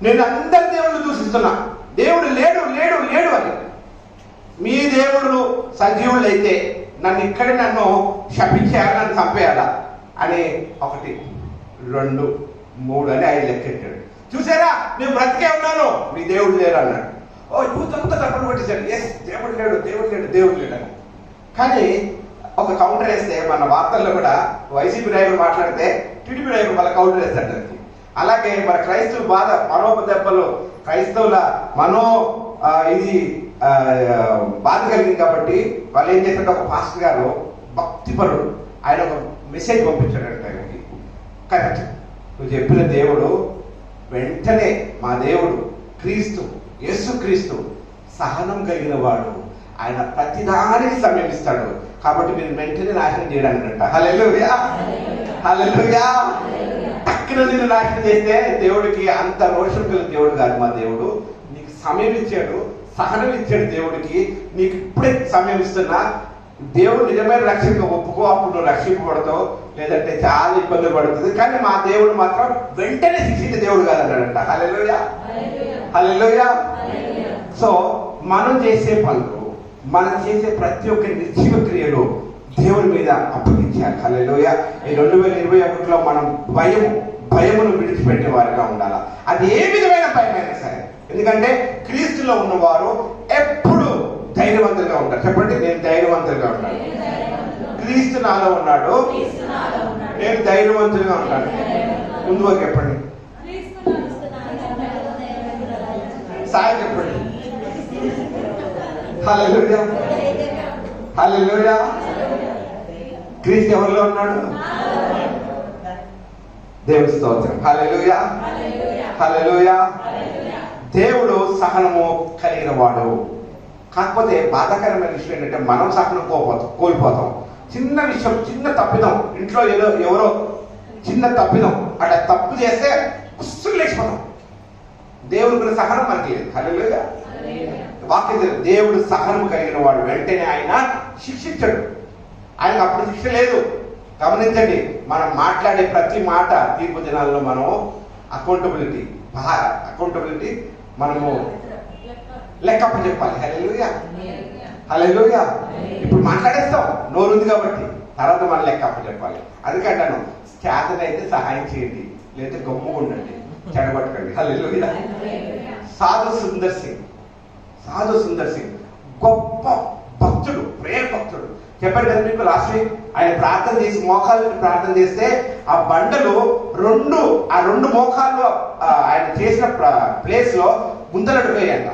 నేను అందరి దేవుళ్ళు దూషిస్తున్నా, దేవుడు లేడు లేడు లేడు అని. మీ దేవుళ్ళు సజీవులు అయితే నన్ను శపించేయాలి, నన్ను చంపేయాలా అని 1, 2, 3 అని 5 లెక్కెట్టాడు. చూసారా, నేను బ్రతికే ఉన్నాను, మీ దేవుడు లేడు అన్నాడు. ఓ యూతంతా తప్పని కొట్టేశాడు. ఎస్, దేవుడు లేడు దేవుడు లేడు దేవుడు లేడు అని. కానీ ఒక కౌంటర్ వేస్తే మన వార్తల్లో కూడా వైసీపీ నాయకులు మాట్లాడితే టీడీపీ నాయకులు మళ్ళీ కౌంటర్ వేస్తాడు దానికి. అలాగే మన క్రైస్తవ బాధ మనోపదెబ్బలు, క్రైస్తవుల ఇది బాధ కలిగింది కాబట్టి వాళ్ళు ఏం చేశారంటే ఒక పాస్టర్ గారు భక్తిపరుడు, ఆయన ఒక మెసేజ్ పంపించాడంట ఆయనకి. కరెక్ట్, నువ్వు చెప్పిన దేవుడు వెంటనే మా దేవుడు క్రీస్తు, యేసు క్రీస్తు సహనం కలిగిన వాడు, ఆయన ప్రతిదానికి సమయం ఇస్తాడు, కాబట్టి మీరు వెంటనే నాశనం చేయడానికంట. హల్లెలూయా. హల్లెలూయా. తక్కిన నిన్ను నాశనం చేస్తే దేవుడికి అంత రోషం కలిగిన దేవుడు కాదు మా దేవుడు. నీకు సమయం ఇచ్చాడు, సహనం ఇచ్చాడు దేవుడికి. నీకు ఇప్పుడే సమయం ఇస్తున్నా, దేవుడు నిజమైన రక్షణగా ఒప్పుకో, అప్పుడు నువ్వు రక్షింపబడతావు, లేదంటే చాలా ఇబ్బందులు పడుతుంది. కానీ మా దేవుడు మాత్రం వెంటనే శిక్షించే దేవుడు కాదన్నాడంట. హల్లెలూయా. హల్లెలూయా. సో మనం చేసే పనులు, మనం చేసే ప్రతి ఒక్క నిర్జీవ క్రియలు దేవుడి మీద అప్పగించాలి. హల్లెలూయా. ఈ 2021లో మనం భయమును విడిచిపెట్టే వారిగా ఉండాలి. అది ఏ విధమైన భయమైనా సరే, ఎందుకంటే క్రీస్తులో ఉన్నవారు ఎప్పుడు ధైర్యవంతులుగా ఉంటారు. చెప్పండి, నేను ధైర్యవంతులుగా ఉంటాను. క్రీస్తు నాలో ఉన్నాడు, నేను ధైర్యవంతులుగా ఉంటాను. ముందుగా చెప్పండి, సాయి చెప్పండి. హల్లెలూయా. హల్లెలూయా. క్రీస్తు ఎవరిలో ఉన్నాడు? దేవుని స్తోత్రం. హల్లెలూయా. హల్లెలూయా. దేవుడు సహనము కలిగిన వాడు. కాకపోతే బాధాకరమైన విషయం ఏంటంటే మనం సహనం కోల్పోతాం. చిన్న విషయం, చిన్న తప్పిదం, ఇంట్లో ఎవరో చిన్న తప్పిదం, అట్లా తప్పు చేస్తే పుస్తకం లేచిపోతాం. దేవుడికి సహనం మనకి లేదు. హల్లెలూయా. వాక్యం దేవుడు సహనం కలిగిన వాడు, వెంటనే ఆయన శిక్షించడు. ఆయనకు అప్పుడు శిక్ష లేదు. గమనించండి, మనం మాట్లాడే ప్రతి మాట తీర్పు దినాల్లో మనం అకౌంటబిలిటీ మనము లెక్కప్ప చెప్పాలి. హల్లెలూయా. హల్లెలూయా. ఇప్పుడు మాట్లాడేస్తాం, నోరుంది కాబట్టి, తర్వాత మనం లెక్కప్ప చెప్పాలి. అందుకంటాను, చేతనైతే సహాయం చేయండి, లేదా గమ్ముగా ఉండండి, చెడగొట్టకండి. హల్లెలూయా. సాధు సుందర్ సింగ్ సాధు సుందర్ సింగ్ గొప్ప భక్తుడు, ప్రేయర్ భక్తుడు. చెప్పారు కదా మీకు లాస్ట్ వీక్, ఆయన ప్రార్థన చేసి మోకాళ్ళని ప్రార్థన చేస్తే ఆ బండలు ఆ రెండు మోకాళ్ళు ఆయన చేసిన ప్లేస్ లో గుంతలడిపోయాయంట.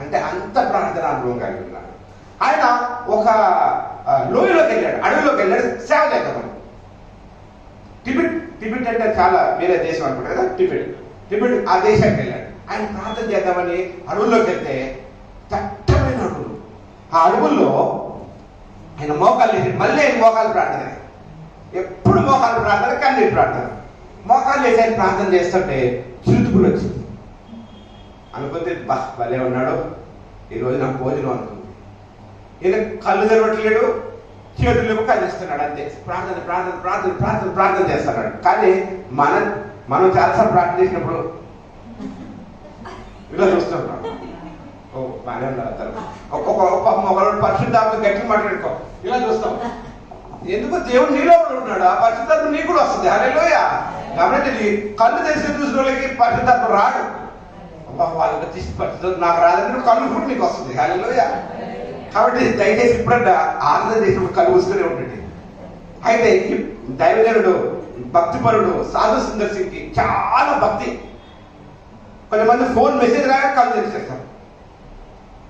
అంటే అంత ప్రార్థన అనుభవం కలిగి ఉన్నారు. ఆయన ఒక లోయలోకి వెళ్ళాడు, అడవిలోకి వెళ్ళాడు సేవ చేద్దామని. టిబెట్ అంటే చాలా వేరే దేశం అనుకుంటారు కదా, టిబెట్ ఆ దేశానికి వెళ్ళాడు. ఆయన ప్రార్థన చేద్దామని అడవుల్లోకి వెళ్తే దట్టమైన అడవులు, ఆ అడవుల్లో ఆయన మోకాలు వేసి మళ్ళీ ఆయన మోకాలు ప్రార్థన, ఎప్పుడు మోకాలు ప్రార్థన, కన్నీటి ప్రార్థన. మోకాలు వేసి ఆయన ప్రార్థన చేస్తుంటే చిరుతుకులు వచ్చింది. అనుకుంటే భలే ఉన్నాడు, ఈరోజు నాకు భోజనం అనుకుంది. ఈయన కళ్ళు తెరవట్లేడు, చేతులు కలిస్తున్నాడు, అంతే. ప్రార్థన ప్రార్థన ప్రార్థన ప్రార్థన ప్రార్థన చేస్తున్నాడు. కానీ మనం చాలాసార్లు ప్రార్థన చేసినప్పుడు ఇలా చూస్తున్నాం. ఓ బాగానే ఉన్నారు, ఒక్కొక్క పరిశుద్ధాత్మ గట్టి మాట్లాడుకో ఇలా చూస్తాం. ఎందుకు దేవుడు నీలో ఉన్నాడు, ఆ పరిశుద్ధాత్మ నీకు కూడా వస్తుంది. హల్లెలూయా. కాబట్టి కళ్ళు తెలిసి చూసిన వాళ్ళకి పరిశుద్ధాత్మ రాడు. వాళ్ళకి తీసి పరిశుద్ధాత్మ నాకు రాదంటే కళ్ళు కూడా నీకు వస్తుంది. హల్లెలూయా. కాబట్టి దయచేసి ఇప్పుడంటే ఆనందం చేసినప్పుడు కళ్ళు మూసుకునే ఉంటుంది. అయితే ఈ దైవజనుడు భక్తిపరుడు సాధు సుందర్ సింగ్ కి చాలా భక్తి. కొంతమంది ఫోన్ మెసేజ్ రాగా కళ్ళు చేసేస్తారు,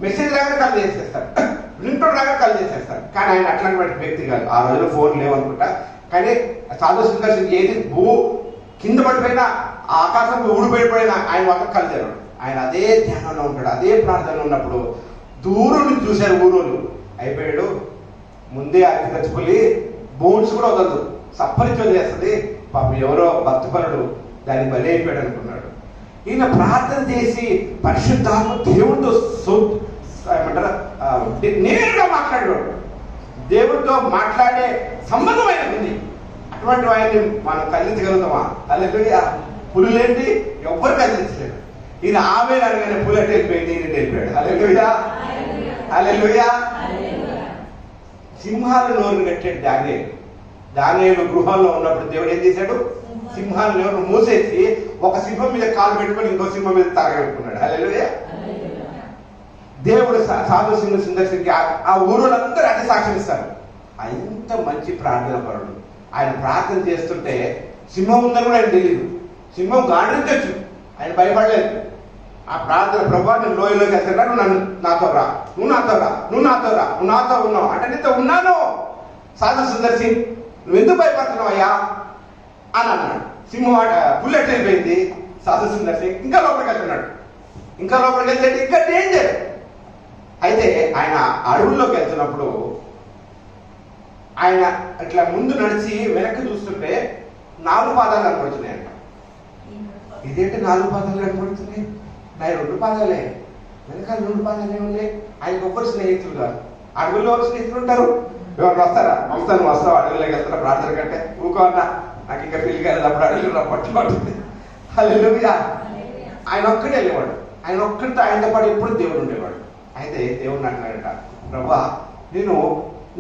మెసేజ్ రాగా కళ్ళు చేసేస్తారు, వింటూ రాగా కళ్ళు చేసేస్తారు. కానీ ఆయన అట్లాంటి వ్యక్తి కాదు. ఆ రోజుల్లో ఫోన్ లేవనుకుంటా. కానీ సాధు సుందర్ సింగ్ ఏది కింద పడిపోయినా, ఆకాశం ఊడిపోయిపోయినా ఆయన మాత్రం కళ్ళు తెరవడు. ఆయన అదే ధ్యానంలో ఉంటాడు, అదే ప్రార్థనలో ఉన్నప్పుడు దూరం నుంచి చూశారు ఊరోళ్ళు. అయిపోయాడు, ముందే అతి తెచ్చుకొని బోన్స్ కూడా వదలదు, సప్పరించి వదిలేస్తుంది. పాపం ఎవరో భక్తిపరుడు దాన్ని బలి అయిపోయాడు అనుకున్నాడు. ఈయన ప్రార్థన చేసి పరిశుద్ధాత్మ దేవుడితో ఏమంటారు నేరుగా మాట్లాడేవాడు. దేవుడితో మాట్లాడే సంబంధం ఆయనకు ఉంది. అటువంటి ఆయన్ని మనం కదిలించగలుగుతామా? హల్లెలూయా. పులులేంటి ఎవ్వరు కదిలించలేరు. ఈయన ఆమె అనగానే పులెట్ వెళ్ళిపోయింది, ఈయన వెళ్ళిపోయాడు. హల్లెలూయా హల్లెలూయా. సింహాల నోరు కట్టాడు దానియేలు గృహంలో ఉన్నప్పుడు దేవుడు ఏం చేశాడు? సింహాల నోరు మూసేసి ఒక సింహం మీద కాలు పెట్టుకొని ఇంకో సింహం మీద తాగబెట్టుకున్నాడు. హల్లెలూయా. దేవుడు సాధు సుందర్ సింగ్ ఆ ఊరులందరూ అన్ని సాక్ష్యం ఇస్తారు. అంత మంచి ప్రార్థన పరుడు. ఆయన ప్రార్థన చేస్తుంటే సింహం ఉందని కూడా ఆయన తెలియదు. సింహం గాండ్రించచ్చు, ఆయన భయపడలేదు. ఆ ప్రార్థన, ప్రభువా నేను లోయలోకి వెళ్తున్నా, నువ్వు నాతో రా, నువ్వు నాతో రా, నువ్వు నాతో రా, నువ్వు నాతో ఉన్నావు అంటే నీతో ఉన్నాను. సాధు సుందర్ సింగ్ నువ్వు ఎందుకు భయపడుతున్నావు అయ్యా అని అన్నాడు. సింహం బుల్లెట్ అయిపోయింది. సాధు సుందర్ సింగ్ ఇంకా లోపలికి వెళ్తున్నాడు. ఇంకా లోపలికి వెళ్తే ఇంకా డేంజర్. అయితే ఆయన అడవుల్లోకి వెళ్తున్నప్పుడు ఆయన అట్లా ముందు నడిచి వెనక్కి చూస్తుంటే 4 పాదాలు కనపడుతున్నాయంట. ఇదేంటి 4 పాదాలు కనపడుతున్నాయి? నా 2 పాదాలే, వెనకాల 2 పాదాలే ఉన్నాయి. ఆయనకు ఒక్కరు స్నేహితులు కాదు. అడవుల్లో స్నేహితులు ఉంటారు. ఎవరు వస్తారా? వస్తావు అడవుల్లోకి వెళ్తారా ప్రార్థన కంటే ఊకో అన్నా, నాకు ఇంకా పెళ్లి కాలేదప్పుడు అడవులు నా పట్టుబడుతుంది. హల్లెలూయా. ఆయన ఒక్కడే వెళ్ళేవాడు. ఆయన ఒక్కడితో ఆయనతో పాటు ఎప్పుడు దేవుడు ఉండేవాడు. అయితే దేవుడు అంటున్నాడట, ప్రభా నేను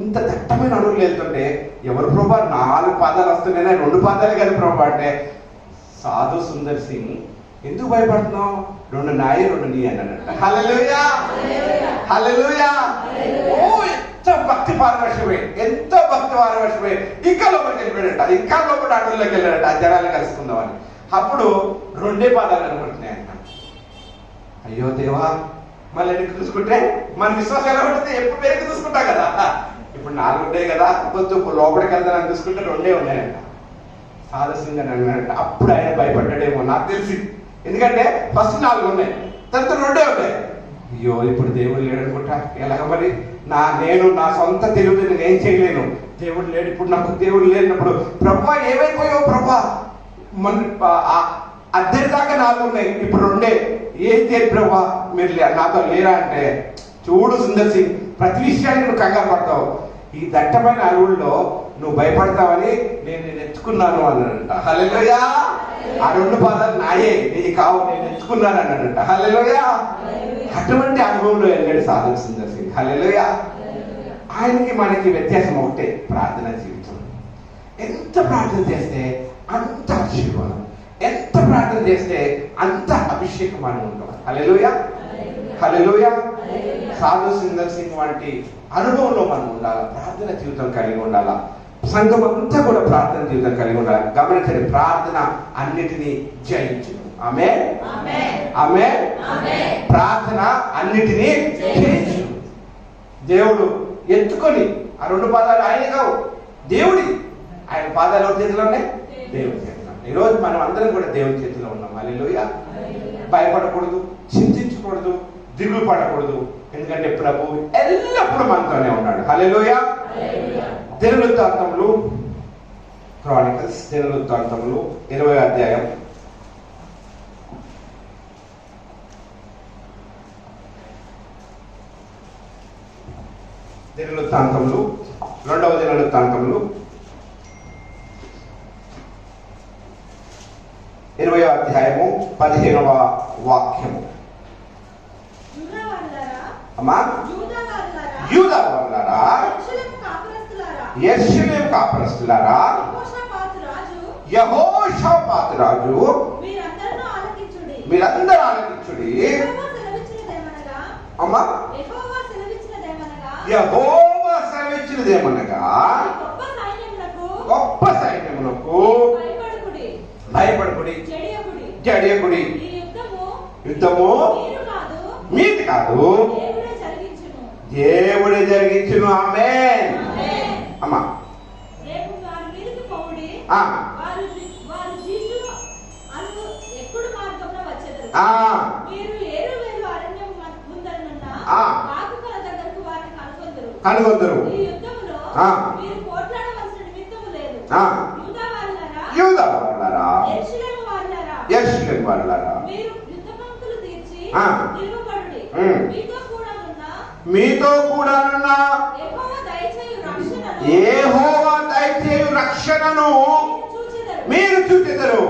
ఇంత దట్టమైన అడవులు వెళ్తుంటే ఎవరు ప్రభా 4 పాదాలు వస్తున్నాయి, 2 పాదాలే కదా ప్రభా అంటే, సాధు సుందర్ సింగ్ ఎందుకు భయపడుతున్నావు? 2 నాయి 2 నీ అన్నాడట. హల్లెలూయా హల్లెలూయా. ఓ ఎంత భక్తి పారవశమే, ఎంతో భక్తి పారవశమే. ఇంకా లోపలికి వెళ్ళిపోయాడట, ఇంకా లోపల అడవుల్లోకి వెళ్ళాడట ఆ జనాన్ని కలుసుకుందామని. అప్పుడు 2 పాదాలు కనబడుతున్నాయంట. అయ్యో దేవా, మళ్ళీ వెనక్కి చూసుకుంటే మన విశ్వాసం ఎలా ఉంటుంది? ఎప్పుడు వెనక్కి చూసుకుంటాం కదా. ఇప్పుడు 4 ఉంటాయి కదా, కొంచెం లోపలికి వెళ్తానని చూసుకుంటే 2 ఉన్నాయంట. సాదస్యంగా అన్నాడంట. అప్పుడు ఆయన భయపడ్డాడేమో నాకు తెలిసి, ఎందుకంటే ఫస్ట్ 4 ఉన్నాయి, తర్వాత 2 ఉన్నాయి. అయ్యో ఇప్పుడు దేవుడు లేడనుకుంటా, ఎలాగ మరి నేను నా సొంత తెలివి నేను చేయలేను, దేవుడు లేడు. ఇప్పుడు నాకు దేవుడు లేనప్పుడు ప్రభా ఏమైపోయావు ప్రభా, అద్దెరి దాకా 4 ఉన్నాయి, ఇప్పుడు 2 ఏం చేయాలి ప్రభా మీరు నాతో లేరా అంటే, చూడు సుందర్ సింగ్ ప్రతి విషయాన్ని నువ్వు కంగారు పడతావు, ఈ దట్టమైన అడవుల్లో నువ్వు భయపడతావని నేను ఎంచుకున్నాను అన్నాడంట. హల్లెలూయా. ఆ 2 పాదాలు నాయే, నీ కావు, నేను ఎంచుకున్నాను అన్నాడంట. హల్లెలూయా. అటువంటి అనుభవంలో వెళ్ళాడు సాధు సుందర్ సింగ్. హల్లెలూయా. ఆయనకి మనకి వ్యత్యాసం ఒకటే, ప్రార్థన జీవితం. ఎంత ప్రార్థన చేస్తే అంత ఆశీర్వాదం, ఎంత ప్రార్థన చేస్తే అంత అభిషేకం అని ఉంటాం. హల్లెలూయా హల్లెలూయా. సాధు సుందర్ సింగ్ వంటి అనుభవంలో మనం ఉండాలా, ప్రార్థన జీవితం కలిగి ఉండాలా. సంఘం అంతా కూడా ప్రార్థన జీవితం కలిగి ఉండాలి. గమనించండి, ప్రార్థన అన్నిటినీ జయించు. ఆమేన్, ఆమేన్. ప్రార్థన అన్నిటినీ జయించు. దేవుడు ఎత్తుకొని ఆ రెండు పాదాలు ఆయన కావు, దేవుడి. ఆయన పాదాలు ఎవరి చేతిలో ఉన్నాయి? దేవుడి చేతిలో. ఈరోజు మనం అందరం కూడా దేవుడి చేతిలో ఉన్నాం. హల్లెలూయా. భయపడకూడదు, చింతించకూడదు, దిగులు పడకూడదు. ఎందుకంటే ప్రభు ఎల్లప్పుడూ మనతోనే ఉన్నాడు. హల్లెలూయా. దినవృత్తాంతములు, క్రానికల్స్, దినవృత్తాంతములు 20వ అధ్యాయం 2వ దినవృత్తాంతములు 20వ అధ్యాయము 15వ వాక్యము. అమ్మా, యూదా వారులారా, యెరూషలేము కాపురస్తులారా, యెహోషాపాతు రాజు మీరందరూ ఆలకించుడి. అమ్మా, యెహోవా సెలవిచ్చినదేమనగా గొప్ప సైన్యములకు భయపడకుడి, జడియకుడి. యుద్ధము మీది కాదు, దేవుడే జరిగించును. ఆమేన్. అమ్మా, కనుగొందరు. యూదా వారులారా, యెరూషలేము వారులారా, మీతో కూడానున్న యెహోవా దయచేయు రక్షణను మీరు చూచెదరు.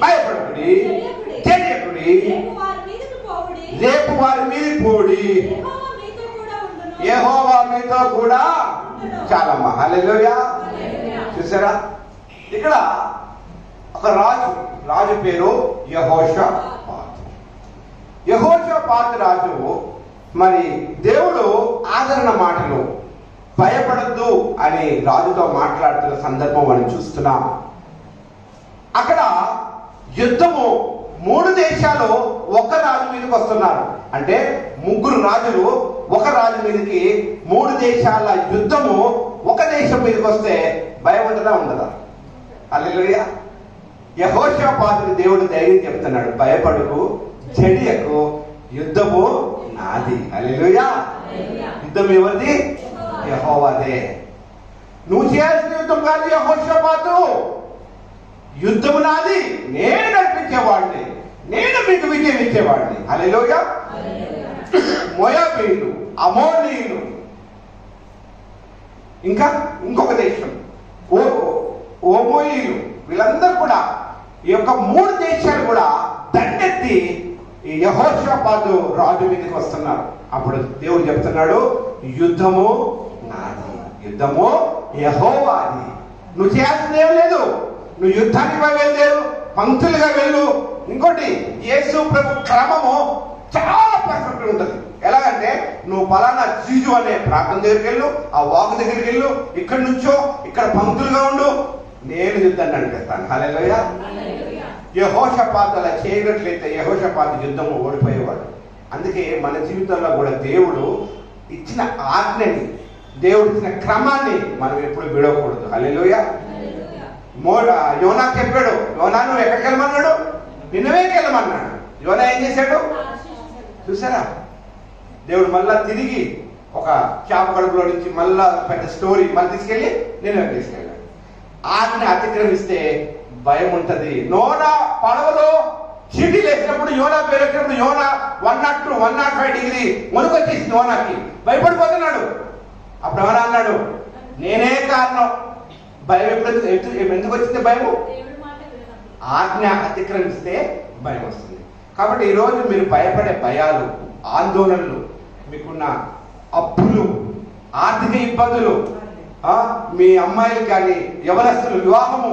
భయపడకుడి, జడియకుడి. రేపు వారి మీద పోడి, యెహోవా మీతో కూడా. చాలమ్మా. హల్లెలూయా. చూసారా, ఇక్కడ ఒక రాజు పేరు యెహోషాపాతు. యెహోషాపాతు రాజు మరి దేవుడు ఆదరణ మాటలు, భయపడద్దు అని రాజుతో మాట్లాడుతున్న సందర్భం మనం చూస్తున్నాం. అక్కడ యుద్ధము 3 దేశాలు ఒక రాజు మీదకి వస్తున్నారు. అంటే 3 రాజులు ఒక రాజు మీదకి, 3 దేశాల యుద్ధము ఒక దేశం మీదకి వస్తే భయం ఉంటుందా? ఉండదా? హల్లెలూయా. యెహోషాపాతుకు దేవుడు ధైర్యం చెప్తున్నాడు, భయపడకు, జడియకు, యుద్ధము నాది. హల్లెలూయా. యుద్ధం ఎవరిది? యెహోవాదే. నువ్వు చేయాల్సిన యుద్ధం కాదు యెహోషాపాతు, యుద్ధము నాది, నేను నడిపించేవాడిని, నేను మీకు విజయం ఇచ్చేవాడిని. హల్లెలూయా. మోయాబీయులు, అమోనీయులు, ఇంకా ఇంకొక దేశం ఓమోయీయులు, వీళ్ళందరూ కూడా ఈ యొక్క 3 దేశాలు కూడా దండెత్తి ఈ యెహోషాపాతు రాజు మీదకి వస్తున్నారు. అప్పుడు దేవుడు చెప్తున్నాడు, యుద్ధము నాది, యుద్ధము యెహోవాది. నువ్వు చేయాల్సింది ఏం లేదు, నువ్వు యుద్ధానికి వెళ్ళలేదు, పంక్తులుగా వెళ్ళు. ఇంకోటి, యేసు ప్రభు క్రమము చాలా పర్ఫెక్ట్ ఉంటుంది. ఎలాగంటే, నువ్వు పలానా జీజు అనే ప్రాంతం దగ్గరికి వెళ్ళు, ఆ వాకు దగ్గరికి వెళ్ళు, ఇక్కడ నుంచో ఇక్కడ పంక్తులుగా ఉండు, నేను యుద్ధాన్ని నడిపిస్తాను. హల్లెలూయా. యెహోషాపాతు అలా చేయనట్లయితే యెహోషాపాతు యుద్ధము ఓడిపోయేవాడు. అందుకే మన జీవితంలో కూడా దేవుడు ఇచ్చిన ఆజ్ఞని, దేవుడు ఇచ్చిన క్రమాన్ని మనం ఎప్పుడు విడవకూడదు. హల్లెలూయా. యోనా చెప్పాడు, యోనా నువ్వు ఎక్కడికి వెళ్ళమన్నాడు? నిన్నవేకి వెళ్ళమన్నాడు. యోనా ఏం చేశాడు చూసారా? దేవుడు మళ్ళా తిరిగి ఒక చేప కడుపులో నుంచి మళ్ళా పెద్ద స్టోరీ మళ్ళీ తీసుకెళ్ళి నేను తీసుకెళ్ళాడు. ఆజ్ఞ అతిక్రమిస్తే భయం ఉంటది. నోనా పడవలో చీటీ లేసినప్పుడు, యోనా పేరు వచ్చినప్పుడు యోనా 102, 105 డిగ్రీ మునుకొచ్చేసింది. యోనాకి భయపడిపోతున్నాడు. అప్పుడు యోనా అన్నాడు, నేనే కారణం. భయం ఎందుకు వచ్చింది? భయము ఆజ్ఞ అతిక్రమిస్తే భయం వస్తుంది. కాబట్టి ఈరోజు మీరు భయపడే భయాలు, ఆందోళనలు, మీకున్న అప్పులు, ఆర్థిక ఇబ్బందులు, మీ అమ్మాయిలు కానీ యవనస్తులు వివాహము,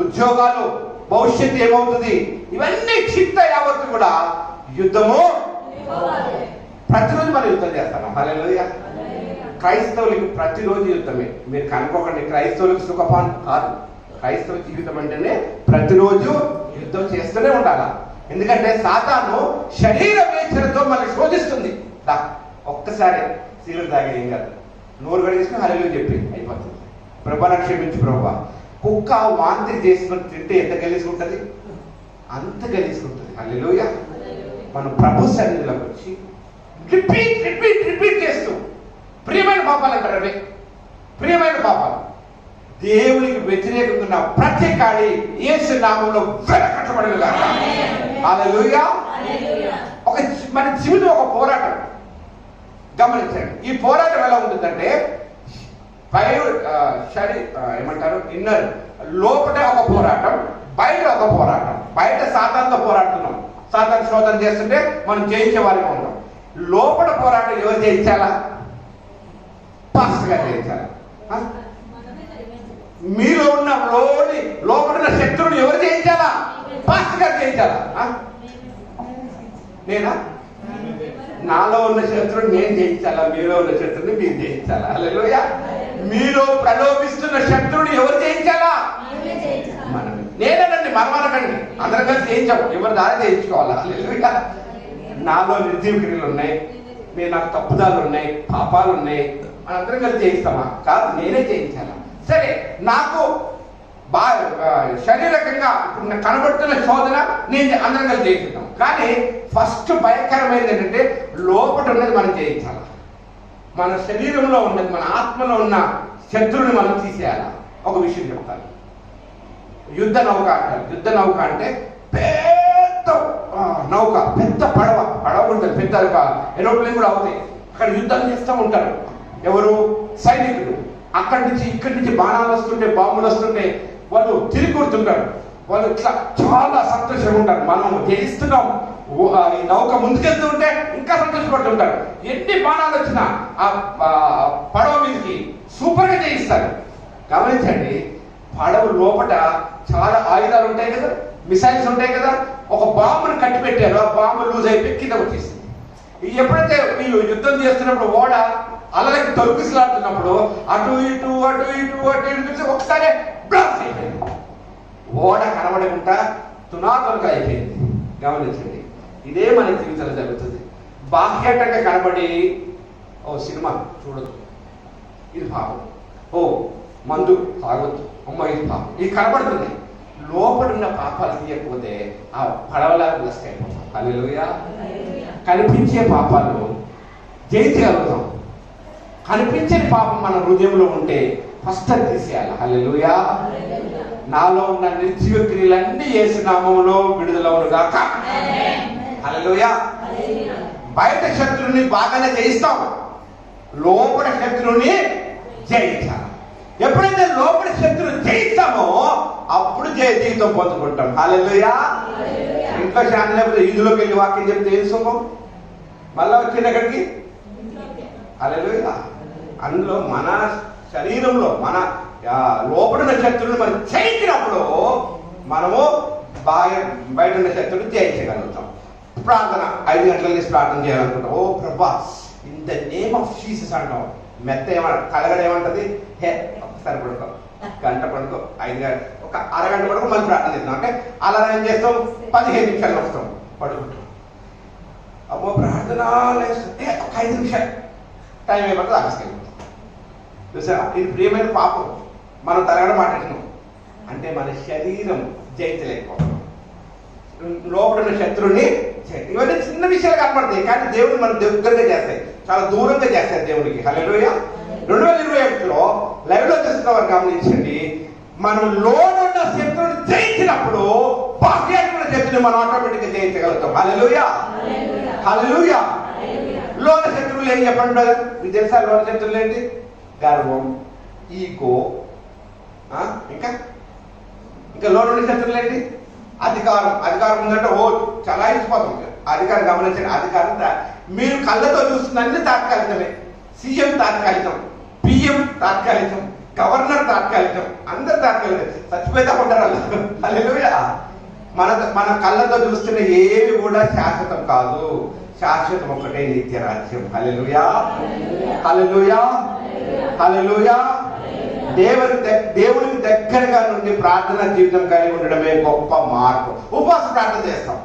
ఉద్యోగాలు, భవిష్యత్తు ఏమవుతుంది, ఇవన్నీ క్షిప్త యావత్తు కూడా యుద్ధము ప్రతిరోజు మనం యుద్ధం చేస్తాం. హల్లెలూయా. క్రైస్తవులకి ప్రతిరోజు యుద్ధమే. మీరు కనుక్కోకండి, క్రైస్తవులకు సుఖపాన్ కాదు. క్రైస్తవ జీవితం అంటేనే ప్రతిరోజు యుద్ధం చేస్తూనే ఉండాలి. ఎందుకంటే సాతాను శరీర వేచనతో మనల్ని శోధిస్తుంది. ఒక్కసారి సిగరెట్ తాగి ఏం కాదు, నోరు కడిగేసుకుని హల్లెలూయా చెప్పి అయిపోతుంది. ప్రభువా నాకు క్షమించు ప్రభువా. కుక్క వాంతి చేసుకుని తింటే ఎంత గలీసుకుంటుంది, అంత గలీసుకుంటుంది. హల్లెలూయా. మనం ప్రభు సన్నిధిలోకి వచ్చి రిపీట్ రిపీట్ రిపీట్ చేస్తూ ప్రియమైన పాపాలు అంటారు. అవి ప్రియమైన పాపాలు. దేవునికి వ్యతిరేకంగా ఉన్న ప్రతి కాడి యేసు నామములో వెనకట్టబడుగా. హల్లెలూయా. మన జీవితం ఒక పోరాటం. గమనించండి, ఈ పోరాటం ఎలా ఉంటుందంటే ఏమంటారు, ఇన్నర్ లోపల ఒక పోరాటం, బయట ఒక పోరాటం. బయట సాతానుతో పోరాడుతున్నాం, సాతాను శోధన చేస్తుంటే మనం జయించే వారికి ఉన్నాం. లోపల పోరాటం ఎవరు జయించాలా? పాస్టర్ గారు జయించాలా? మీలో ఉన్న లోపల ఉన్న శత్రువుని ఎవరు జయించాలా? పాస్టర్ గారు జయించాలా? నేనా? నాలో ఉన్న శత్రువుని నేను జయించాలా? మీలో ఉన్న శత్రువుని మీరు జయించాలా? హల్లెలూయా. మీలో ప్రలోభిస్తున్న శత్రువుని ఎవరు జయించాలా? మనమే. నేనేనండి, మనమనకండి, అందరం కలిసి జయించాము. ఎవరి దారి జయించుకోవాలా? హల్లెలూయా. నాలో నిర్జీవ క్రియలు ఉన్నాయి, నాకు తప్పుదాలు ఉన్నాయి, పాపాలు ఉన్నాయి, మనందరం కలిసి జయిస్తామా? కాదు, నేనే జయించాలా. సరే, నాకు శారీరకంగా ఇప్పుడు కనబడుతున్న శోధన నేను అందరం కలిసి జయిస్తున్నాం. కానీ ఫస్ట్ భయంకరమైనది ఏంటంటే లోపల ఉన్నది మనం జయించాలి. మన శరీరంలో ఉన్నది, మన ఆత్మలో ఉన్న శత్రువుని మనం తీసేయాలా. ఒక విషయం చెప్తాను. యుద్ధ నౌక అంటారు. యుద్ధ నౌక అంటే పెద్ద నౌక, పెద్ద పడవ ఉంటుంది, పెద్ద ఏరోప్లేన్ కూడా అవుతాయి. అక్కడ యుద్ధం చేస్తూ ఉంటారు ఎవరు? సైనికులు. అక్కడి నుంచి ఇక్కడి నుంచి బాణాలు వస్తుంటే, బాంబులు వస్తుంటే వాళ్ళు తిరిగి కొడుతుంటారు. వాళ్ళు ఇట్లా చాలా సంతోషంగా ఉంటారు, మనం జయిస్తున్నాం. ఈ నౌక ముందుకెళ్తూ ఉంటే ఇంకా సంతోషపడుతుంటారు. ఎన్ని బాణాలు వచ్చినా ఆ పడవ మీదకి సూపర్గా జయిస్తారు. గమనించండి, పడవ లోపల చాలా ఆయుధాలు ఉంటాయి కదా, మిసైల్స్ ఉంటాయి కదా. ఒక బాంబును కట్టి పెట్టారు, ఆ బాంబు లూజ్ అయిపోయి కింద వచ్చేసింది. ఎప్పుడైతే వీళ్ళు యుద్ధం చేస్తున్నప్పుడు ఓడ అలలకి తొలగిసలాడుతున్నప్పుడు అటు ఇటు అటు ఇటు అటు ఇటు చూసి ఒకసారి బ్లాస్ట్ అయిపోయింది. ఓడ కనబడకుండా తునాతునగా అయిపోయింది. గమనించండి, ఇదే మన జీవితంలో జరుగుతుంది. బాహ్యటంగా కనబడి ఓ సినిమా చూడదు, ఇది పాపం, ఓ మందు తాగొద్దు, అమ్మ ఇది పాపం, ఇది కనబడుతుంది. లోపడున్న పాపాలు తీయకపోతే ఆ పడవలా బ్లస్ట్ అయిపోతాం. హల్లెలూయా. కనిపించే పాపాలు జయించగలుగుతాం. కనిపించని పాపం మన హృదయంలో ఉంటే ఫస్ట్ అది తీసేయాలి. హల్లెలూయా. నాలో ఉన్న నిర్జీవ క్రియలన్నీ యేసు నామములో విడుదలవును గాక. హల్లెలూయా. బయట శత్రువుని బాగానే జయిస్తాం, లోపల శత్రువుని జయించాలి. ఎప్పుడైతే లోపల శత్రువు జయిస్తామో అప్పుడు జయ జీవితం పొందుకుంటాం. హల్లెలూయా. ఇంట్లో శాంతి లేకపోతే ఈదులోకి వెళ్ళి వాక్యం చెప్తే ఏం సుఖం? మళ్ళా వచ్చింది ఎక్కడికి? హల్లెలూయా. అందులో మన శరీరంలో మన లోపడున్న శత్రువుని మనం జయించినప్పుడు మనము బయట ఉన్న శత్రువుని జయించగలుగుతాం. ప్రార్థన 5 గంటల నుంచి ప్రార్థన చేయాలనుకుంటాం. ఓ ప్రభా, in the name of Jesus అంటాం. మెత్త కలగడ ఏమంటది? హే ఒకసారి పడుకో, గంట పడుకో, 5 గంటలు, ఒక అరగంట పడుకో, మళ్ళీ ప్రార్థన చేస్తాం. అంటే అలా ఏం చేస్తాం? 15 నిమిషాలు వస్తాం, పడుకుంటాం. అమ్మో ప్రార్థన ఒక 5 నిమిషాలు టైం ఏమంటుంది ఆఫీస్కి. చూసారా, ఇది ప్రియమైన పాపం. మనం తరగడ మాట్లాడినాం అంటే మన శరీరం జయించలేకపోతాం. లోపల ఉన్న శత్రువుని ఇవన్నీ చిన్న విషయాలు కనపడతాయి, కానీ దేవుడు మన దగ్గరగా చేస్తాయి, చాలా దూరంగా చేస్తాయి దేవుడికి. హల్లెలూయా. 2021లో లైవ్లో చూస్తున్న వారు గమనించండి, మనం లోనున్న శత్రువుని జయించినప్పుడు బాహ్యాత్మక శత్రువుని మనం ఆటోమేటిక్గా జయించగలుగుతాం. హల్లెలూయా. హల్లెలూయా. లోన శత్రువులు ఏం చెప్పండి బ్రదర్? మీకు తెలుసా లోన శత్రువులు ఏంటి? గర్వం, ఈగో, ఇంకా లోనున్న శత్రువులు ఏంటి? అధికారం. అధికారం ఉందంటే ఓ చాలా ఇచ్చిపోతాం. అధికారం గమనించండి, అధికారం మీరు కళ్ళతో చూస్తున్నది తాత్కాలికమే. సీఎం తాత్కాలికం, పిఎం తాత్కాలికం, గవర్నర్ తాత్కాలికం, అందరు తాత్కాలికం. చచ్చిపోతే ఉంటారు. హల్లెలూయా. మన కళ్ళతో చూస్తున్న ఏవి కూడా శాశ్వతం కాదు. శాశ్వతం ఒకటే నిత్య రాజ్యం. హల్లెలూయా, హల్లెలూయా, హల్లెలూయా. దేవునికి దగ్గరగా నుండి ప్రార్థన జీవితం కలిగి ఉండడమే గొప్ప మార్పు. ఉపవాస ప్రార్థన చేస్తాం.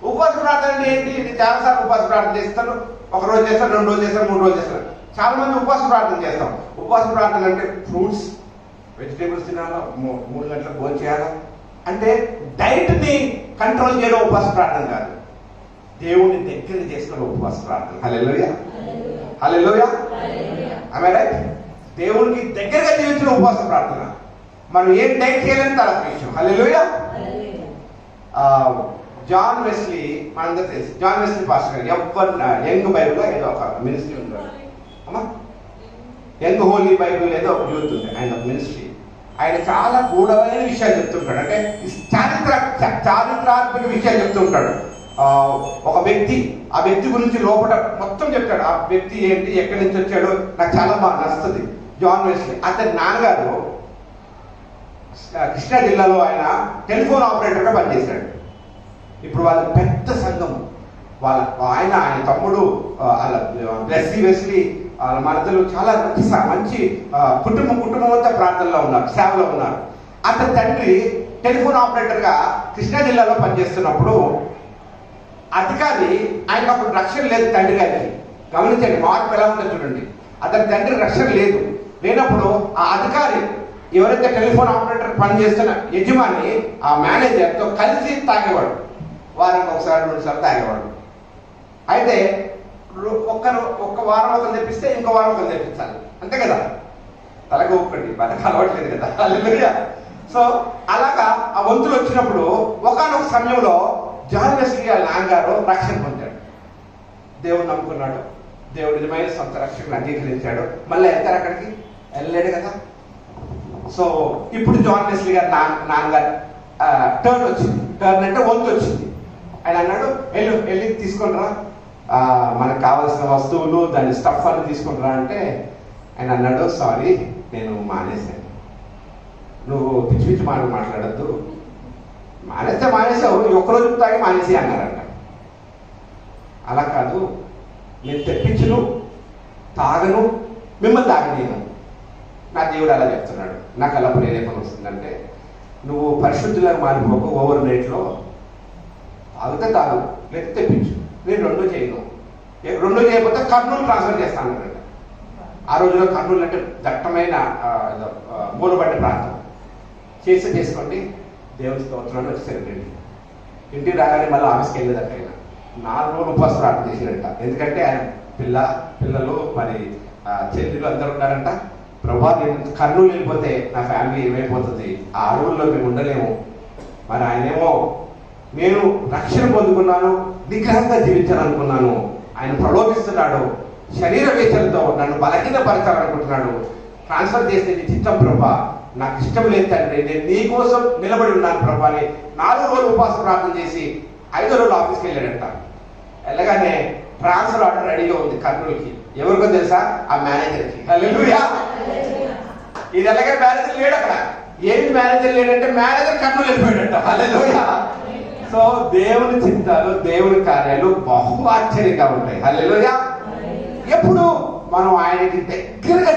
ఉపవాస ప్రార్థన అంటే ఏంటి? నేను చాలాసార్లు ఉపవాస ప్రార్థన చేస్తాను. ఒక రోజు చేస్తాను, 2 రోజులు చేస్తాను, 3 రోజులు చేస్తాను. చాలా మంది ఉపవాస ప్రార్థన చేస్తాం. ఉపవాస ప్రార్థన అంటే ఫ్రూట్స్, వెజిటేబుల్స్ తినాలా, 3 గంటలకు భోజనం చేయాలా అంటే డైట్ని కంట్రోల్ చేయడం ఉపవాస ప్రార్థన కాదు. దేవుని దగ్గర చేసుకునే ఉపవాస ప్రార్థన. హల్లెలూయా, హల్లెలూయా. ఆమె రైట్. దేవునికి దగ్గరగా జీవించిన ఉపవాస ప్రార్థన. మనం ఏం డైట్ చేయాలని తర్వాత విషయం. హల్లెలూయా. జాన్ వెస్లీ మనందరూ తెలుసు. జాన్ వెస్లీ పాస్టర్ గారు యంగ్ బైబుల్లో ఏదో ఒక మినిస్ట్రీ ఉంటాడు అమ్మా. యంగ్ హోలీ బైబుల్ ఏదో ఒక యూత్ ఉంది, ఆయన ఒక మినిస్ట్రీ. ఆయన చాలా గూఢమైన విషయాలు చెప్తుంటాడు. అంటే చారిత్రాత్మక విషయాలు చెప్తుంటాడు. ఒక వ్యక్తి, ఆ వ్యక్తి గురించి లోపల మొత్తం చెప్తాడు. ఆ వ్యక్తి ఏంటి, ఎక్కడి నుంచి వచ్చాడు, నాకు చాలా బాగా నచ్చుతుంది. జాన్ వెస్లీ అతని నాన్నగారు కృష్ణా జిల్లాలో ఆయన టెలిఫోన్ ఆపరేటర్గా పనిచేశాడు. ఇప్పుడు వాళ్ళ పెద్ద సంఘం. ఆయన తమ్ముడు బ్లెస్సీ వెస్లీ వాళ్ళ మరదలు చాలా మంచి కుటుంబం అంతా ప్రార్థనలో ఉన్నారు, సేవలో ఉన్నారు. అతని తండ్రి టెలిఫోన్ ఆపరేటర్గా కృష్ణా జిల్లాలో పనిచేస్తున్నప్పుడు అధికారి ఆయనకు అప్పుడు రక్షణ లేదు తండ్రి గారికి. గమనించండి మార్పు ఎలా ఉందో చూడండి. అతని తండ్రి రక్షణ లేనప్పుడు ఆ అధికారి ఎవరైతే టెలిఫోన్ ఆపరేటర్ పనిచేస్తున్న యజమాని ఆ మేనేజర్తో కలిసి తాగేవాడు. వారానికి ఒకసారి 2 సార్లు తాగేవాడు. అయితే ఒక్క వారం ఒకరు తెప్పిస్తే ఇంకో వారం ఒకరు తెప్పించాలి, అంతే కదా. తలగా ఒక్కటి మనకు అలవాట్లేదు కదా. హల్లెలూయా. సో అలాగా ఆ వంతులు వచ్చినప్పుడు ఒకానొక సమయంలో జాన్ వెస్లీ వాళ్ళ నాన్నగారు రక్షణ పొందాడు. దేవుడు నమ్ముకున్నాడు. దేవుడు నిజమైన సొంత రక్షకుని అంగీకరించాడు. మళ్ళీ వెళ్తారు అక్కడికి, వెళ్ళలేడు కదా. సో ఇప్పుడు జాన్ వెస్లీ గారు నాన్నగారు టర్న్ వచ్చింది. టర్న్ అంటే వంతు వచ్చింది. ఆయన అన్నాడు, వెళ్ళి తీసుకొని రా, మనకు కావాల్సిన వస్తువులు దాని స్టఫ్ అన్ని తీసుకొని రా అంటే ఆయన అన్నాడు, సారీ నేను మానేశాను. నువ్వు పిచ్చి పిచ్చి మాట్లాడద్దు, మానేసావు, ఒక్కరోజు తాగి మానేసి అన్నారంట. అలా కాదు, నేను తెప్పించును, తాగను, మిమ్మల్ని తాగనేను. నా దేవుడు అలా చెప్తున్నాడు. నాకు అలా ప్రేరేపణ వస్తుందంటే, నువ్వు పరిశుద్ధులకు మారిపోకు, ఓవర్ నైట్లో తాగితే తాగు, లేకపోతే తెప్పించు, నేను 2 చేయను. 2 చేయకపోతే కర్నూలు ట్రాన్స్ఫర్ చేస్తాను. ఆ రోజులో కర్నూలు అంటే దట్టమైన మూలబడ్డ ప్రాంతం. చేసుకోండి, దేవుని స్తోత్రాన్ని వచ్చేసరికి ఇంటికి రాగానే మళ్ళీ ఆఫీస్కి వెళ్ళేదట. ఆయన 4 రోజులు ఉపవాసం ప్రార్థన చేసినట్ట. ఎందుకంటే ఆయన పిల్లలు మరి చెల్లెలు అందరూ ఉన్నారంట. ప్రభా, నేను కర్నూలు వెళ్ళిపోతే నా ఫ్యామిలీ ఏమైపోతుంది, ఆ అడవుల్లో మేము ఉండలేము. మరి ఆయనేమో నేను రక్షణ పొందుకున్నాను, నిగ్రహంగా జీవించాలనుకున్నాను, ఆయన ప్రలోభిస్తున్నాడు, శరీర వేచలతో నన్ను బలహీనపరచాలనుకుంటున్నాడు, ట్రాన్స్ఫర్ చేస్తే నీ చిత్తం ప్రభా, నాకు ఇష్టం లేదు తండ్రి, నేను నీ కోసం నిలబడి ఉన్నాను ప్రభా అని 4 రోజులు ఉపవాస ప్రార్థన చేసి 5వ రోజు ఆఫీస్కి వెళ్ళాడంట. వెళ్ళగానే ట్రాన్స్ఫర్ ఆర్డర్ రెడీగా ఉంది కర్నూలుకి. ఎవరికో తెలుసా? ఆ మేనేజర్కి. హల్లెలూయా. ఇది ఎలాగే మేనేజర్ లేడు అక్కడ. ఏంటి మేనేజర్ లేడంటే మేనేజర్ కర్నూలు వెళ్ళిపోయాడంట. హల్లెలూయా. సో దేవుని చిత్తాలు, దేవుని కార్యాలు బహు ఆశ్చర్యంగా ఉంటాయి. హల్లెలూయా. ఎప్పుడు మనం ఆయనకి దగ్గరగా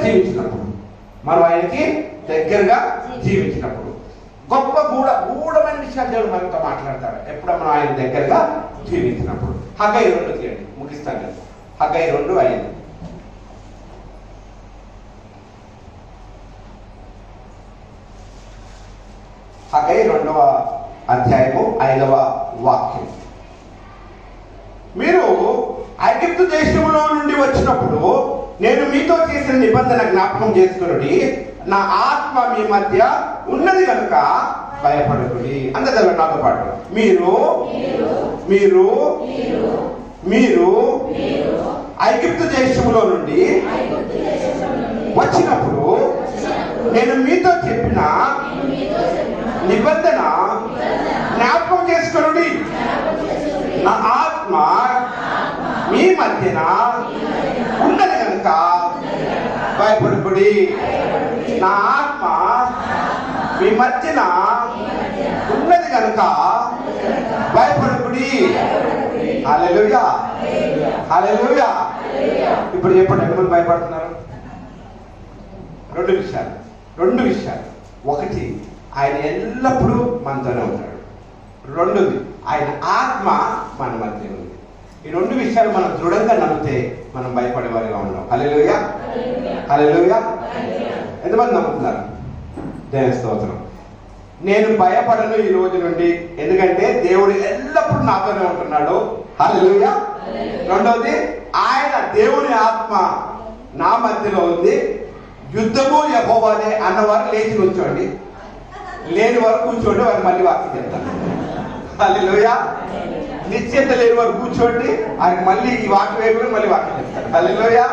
జీవించినప్పుడు, గొప్ప గూఢమైన విషయాలు దేవుడు మనతో మాట్లాడతాడు ఎప్పుడు మనం ఆయన దగ్గరగా జీవించినప్పుడు. హగ్గై 2 తీయండి, ముగిస్తాను కదా. హగ్గై 2:5. హగ్గై 2వ అధ్యాయము 5వ వాక్యం. మీరు ఐగుప్తు దేశంలో నుండి వచ్చినప్పుడు నేను మీతో చేసిన నిబంధన జ్ఞాపకం చేసుకుని, నా ఆత్మ మీ మధ్య ఉన్నది కనుక భయపడకుడి. అందరూ నాతో పాటు, మీరు ఐగుప్తు దేశంలో నుండి వచ్చినప్పుడు నేను మీతో చెప్పిన నిబంధన జ్ఞాపకం చేసుకుని, నా ఆత్మ మీ మధ్యన ఉన్నది కనుక భయపడకుడి. నా ఆత్మ మీ మధ్యన ఉన్నది కనుక భయపడకుడి. హల్లెలూయా, హల్లెలూయా. ఇప్పుడు చెప్పండి, ఎంతమంది భయపడుతున్నారు? రెండు విషయాలు. ఒకటి, ఆయన ఎల్లప్పుడూ మనతోనే ఉంటాడు. రెండోది, ఆయన ఆత్మ మన మధ్య ఉంది. ఈ రెండు విషయాలు మనం దృఢంగా నమ్మితే మనం భయపడేవారిగా ఉన్నాం. హల్లెలూయా, హల్లెలూయా. ఎంతమంది నమ్ముతున్నారు? దేవుని స్తోత్రం. నేను భయపడను ఈ రోజు నుండి, ఎందుకంటే దేవుడు ఎల్లప్పుడూ నాతోనే ఉంటున్నాడు. హల్లెలూయా. రెండోది, ఆయన దేవుని ఆత్మ నా మధ్యలో ఉంది. యుద్ధము యెహోవాదే అన్నవారు లేచి కూర్చోండి, లేని వారు కూర్చోండి, వారు మళ్ళీ వాక్యం చెప్తాను. హల్లెలూయా. నిశ్చేత లేని వారు కూర్చోండి, ఆయనకి మళ్ళీ ఈ వాక్యం వేయకుండా మళ్ళీ వాక్యం చెప్తాను. హల్లెలూయా,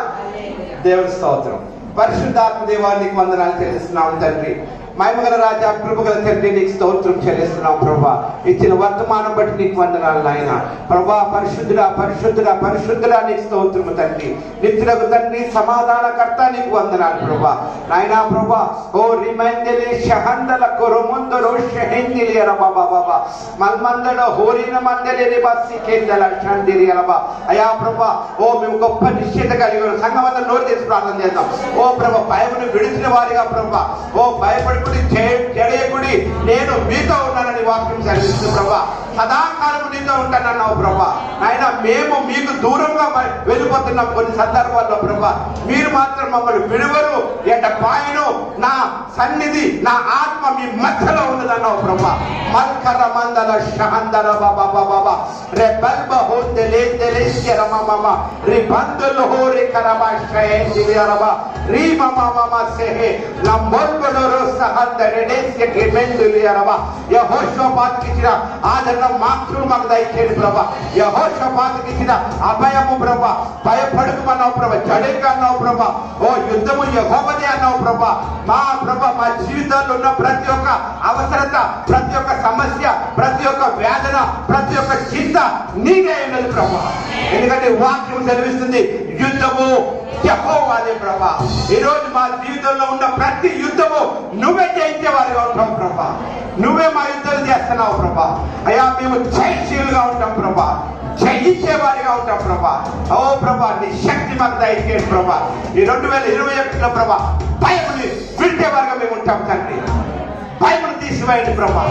దేవుని స్తోత్రం. పరిశుద్ధాత్మ దేవానికి వందనాలు చెల్లిస్తున్నాం తండ్రి. మహిమగల రాజా, కృపగల తండ్రి, నీకు స్తోత్రం చెల్లిస్తున్నాం ప్రభా. ఇచ్చిన వర్తమానం బట్టి నీకు వందనాలు నాయన. ప్రభా, పరిశుద్ధుడా పరిశుద్ధుడా పరిశుద్ధుడా నీకు స్తోత్రము తండ్రి. నిత్యులకు తండ్రి, సమాధానకర్త నీకు వందనాలు ప్రభా. నాయనా ప్రభా, ఓ రిమైందలే షహందల కొరముందరో షహెందిలి అరబా బాబా మల్మందడ హోరిన మందలి రిబస్సి కేందల షందిలి అరబా. అయా ప్రభా, ఓ మేము గొప్ప నిశ్చయత కలిగి ఉన్నాం. సంఘమంతా నోరు తెచ్చి ప్రార్థన చేద్దాం. ఓ ప్రభా, భయమును విడిచిన వారిగా ప్రభా, ఓ భయపడి జడయకుడి, నేను మీతో ఉన్నానని వాక్యం చదివిస్తూ ప్రభా, సదాకాలం నీతో ఉంటానన్నావు ప్రభా. ఆయన మేము మీకు దూరంగా వెళ్ళిపోతున్నాం కొన్ని సందర్భాల్లో ప్రభా. మీరు మాత్రం మమ్మల్ని విడువరు, ఎటపాయను నా సన్నిధి, నా ఆత్మ మీ మధ్యలో ఉన్నదన్నావు ప్రభా. మల్కర మందల షహందర బాబా బాబా రే బల్బ హో తెలే తెలేస్య రమమ రి బందుల్ హో రి కరమా షహేంది రబా రి మమ మమ సెహే లంబొల్బడోరో సహందరెడేస్య కెమెందులి రబా. యెహోషాపాతుకి ఇచ్చిన ఆదరణ మాకు దయచేయండి ప్రభా. యెహోషాపాతుకి ఇచ్చిన అభయము ప్రభా. భయపడుకుమన్నావు ప్రభా, జడేగా అన్నావు ప్రభా. ఓ యుద్ధము యెహోవాదే అన్నావు ప్రభా. మా ప్రభా, మా జీవితాల్లో ఉన్న ప్రతి ఒక్క అవసరత, ప్రతి ఒక్క సమస్య, ప్రతి ఒక్క వేదన, ప్రతి ఒక్క చింత నీకే ఉన్నది ప్రభా. ఎందుకంటే వాక్యం చదివిస్తుంది, యుద్ధము యెహోవాదే ప్రభా. ఈ రోజు మా జీవితంలో ఉన్న ప్రతి యుద్ధము నువ్వే జయించేవారిగా ఉంటాం ప్రభా. నువ్వే మా యుద్ధాలు చేస్తున్నావు ప్రభా. అయ్యా, మేము జయశీలుగా ఉంటాం ప్రభా, జయించేవారిగా ఉంటాం ప్రభా. ఓ ప్రభా, నీ శక్తి మాకు దయచేయండి ప్రభా. ఈ 2021లో ప్రభా, భయముని విడిచేవారిగా మేము ఉంటాం తండ్రి. భయమును తీసివేయండి ప్రభా.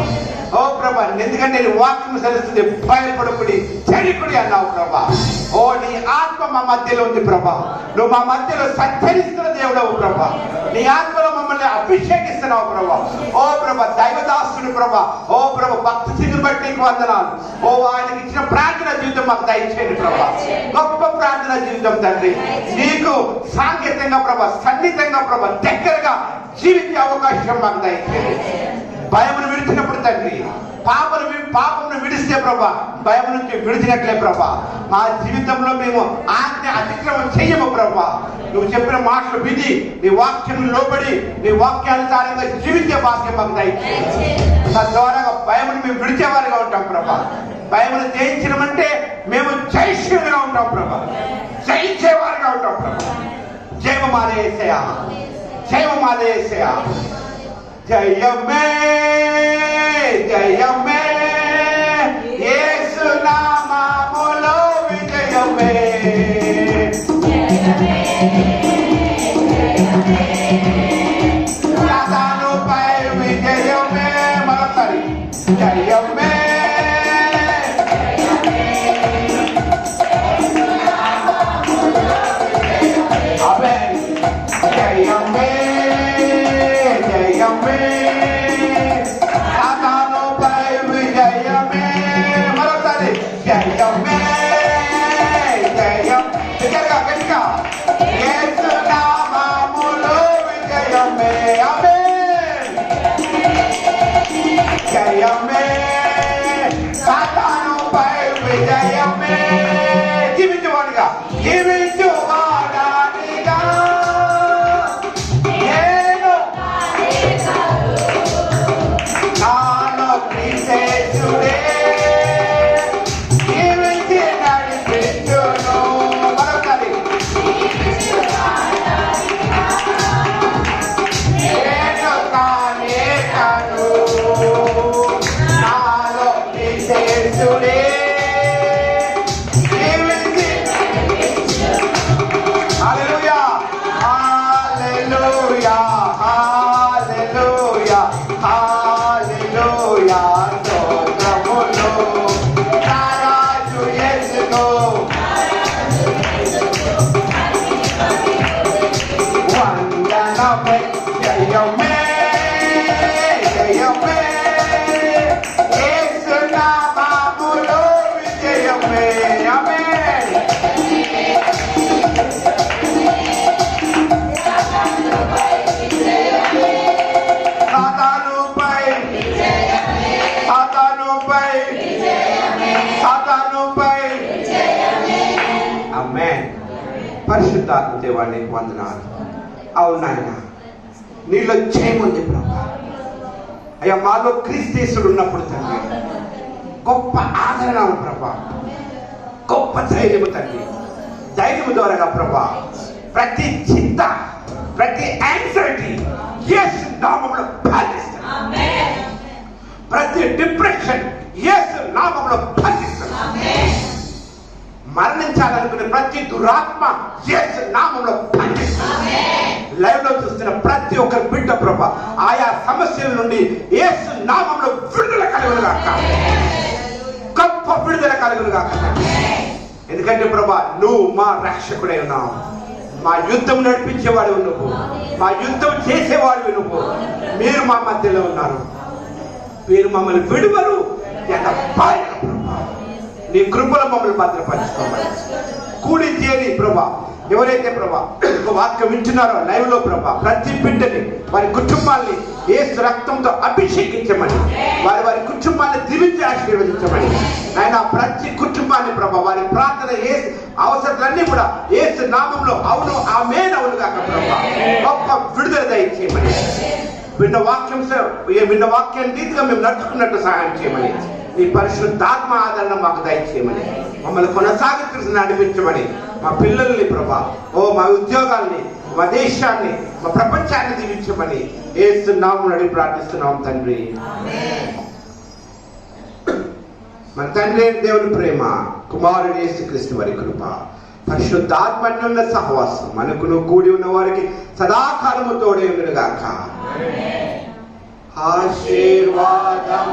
ఓ ప్రభా, ఎందుకంటే నీ వాక్యం సరిస్తుంది, భయపడుకుడి చెడికుడి అన్నావు ప్రభా. ఓ నీ ఆత్మ మా మధ్యలో ఉంది ప్రభా. నువ్వు మా మధ్యలో సంచరిస్తున్న దేవుడవు ప్రభా. నీ ఆత్మలో మమ్మల్ని అభిషేకిస్తున్నావు ప్రభా. ఓ ప్రభా, దైవదాసుని ప్రభా. ఓ ప్రభా, భక్తి స్థితిని బట్టి నీకు వందనాలు. ఓ ఆయనకి ఇచ్చిన ప్రార్థన జీవితం మాకు దయచేయండి ప్రభా. గొప్ప ప్రార్థన జీవితం తండ్రి. నీకు సాంకేతికంగా ప్రభా, సన్నిహితంగా ప్రభా, దగ్గరగా జీవించే అవకాశం మాకు దయచేయండి. భయమును విడిచినప్పుడు తండ్రి, పాపమును విడిస్తే ప్రభా, భయం నుంచి విడిచినట్లే ప్రభా. మా జీవితంలో మేము ఆజ్ఞ అతిక్రమం చెయ్యము ప్రభా. నువ్వు చెప్పిన మాటలు విని, నీ వాక్యం లోబడి, నీ వాక్యానుసారంగా జీవించే వాక్యం మాకు దయచేయండి. తద్వారా భయమును మేము విడిచేవారిగా ఉంటాం ప్రభా. భయమును జయించడమంటే మేము జయశీలుగా ఉంటాం ప్రభా, జయించేవారిగా ఉంటాం ప్రభా. జయమాలే యేసయ్యా, జయమాలే యేసయ్యా. జయమే జయమే యేసు నామములో విజయమే. సాతానుపై విజయమే. మరొకసారి జయమే. ఆమేన్. జయమే జయమే, సాతానుపై విజయమే. మరొకసారి జయమే జయం. గట్టిగా యేసు నామములో విజయమే. ఆమేన్. జయమే, సాతానుపై విజయమే. జీవించువాడిగా, జీవించువాడిగా నాలో క్రీస్తుడే జీవించి నడిపించును. మరొకసారి నేను కానే కాను, నాలో క్రీస్తుడే పరిశుద్ధాత్మ దేవా నీకు వందనాలు. అవును నాయన, నీలో జయముంది ప్రభా. అయ్యా మాలో క్రీస్తేశుడు ఉన్నప్పుడు తండ్రి గొప్ప ఆదరణ ప్రభా, గొప్ప ధైర్యము తండ్రి. ధైర్యము ద్వారా ప్రభా ప్రతి చింత, ప్రతి యాంగ్జైటీ యేసు నామములో బంధిస్తాను. ప్రతి డిప్రెషన్ యేసు నామములో బంధిస్తాను. మరణించాలనుకునే ప్రతి దురాత్మ యేసు నామములో బంధిస్తాను. లైవ్ లో చూస్తున్న ప్రతి ఒక్కరి బిడ్డ ప్రభా ఆయా సమస్యల నుండి యేసు నామములో విడుదల కలుగునుగాక, గొప్ప విడుదల కలుగునుగాక. ఎందుకంటే ప్రభా నువ్వు మా రక్షకుడై ఉన్నావు, మా యుద్ధం నడిపించేవాడు నువ్వు, మా యుద్ధం చేసేవాడు నువ్వు. మీరు మా మధ్యలో ఉన్నారు, మీరు మమ్మల్ని విడువరు. నీ కృపలో మమ్మల్ని భద్రపరచుకోమని కూడి చేరి ప్రభా ఎవరైతే ప్రభా వాక్యం వింటున్నారో లైవ్ లో ప్రభా ప్రతి బిడ్డని వారి కుటుంబాన్ని యేసు రక్తంతో అభిషేకించమని, వారి వారి కుటుంబాన్ని దీవించి ఆశీర్వదించమని ఆయన ప్రతి కుటుంబాన్ని ప్రభా వారి ప్రార్థన యేసు అవసరాలన్నీ కూడా యేసు నామంలో అవును ఆమేన్ అవును కాక ప్రభా గొప్ప విడుదల దయచేయమని, విన్న వాక్యాన్ని రీతిగా మేము నడుచుకున్నట్టు సహాయం చేయమని, నీ పరిశుద్ధాత్మ ఆదరణ మాకు దయచేయమని, మమ్మల్ని కొనసాగిస్తూ నడిపించమని, మా పిల్లల్ని ప్రభా మా ఉద్యోగాల్ని, మా దేశాన్ని, మా ప్రపంచాన్ని దీవించమని యేసు నామములో అడిగి ప్రార్థిస్తున్నాం తండ్రి. మన తండ్రి దేవుని ప్రేమ, కుమారుడు యేసుక్రీస్తు వారి కృప, పరిశుద్ధాత్మన్యున్న సహవాసం మనకును కూడి ఉన్న వారికి సదాకాలము తోడే ఉండుగాక. ఆశీర్వాదం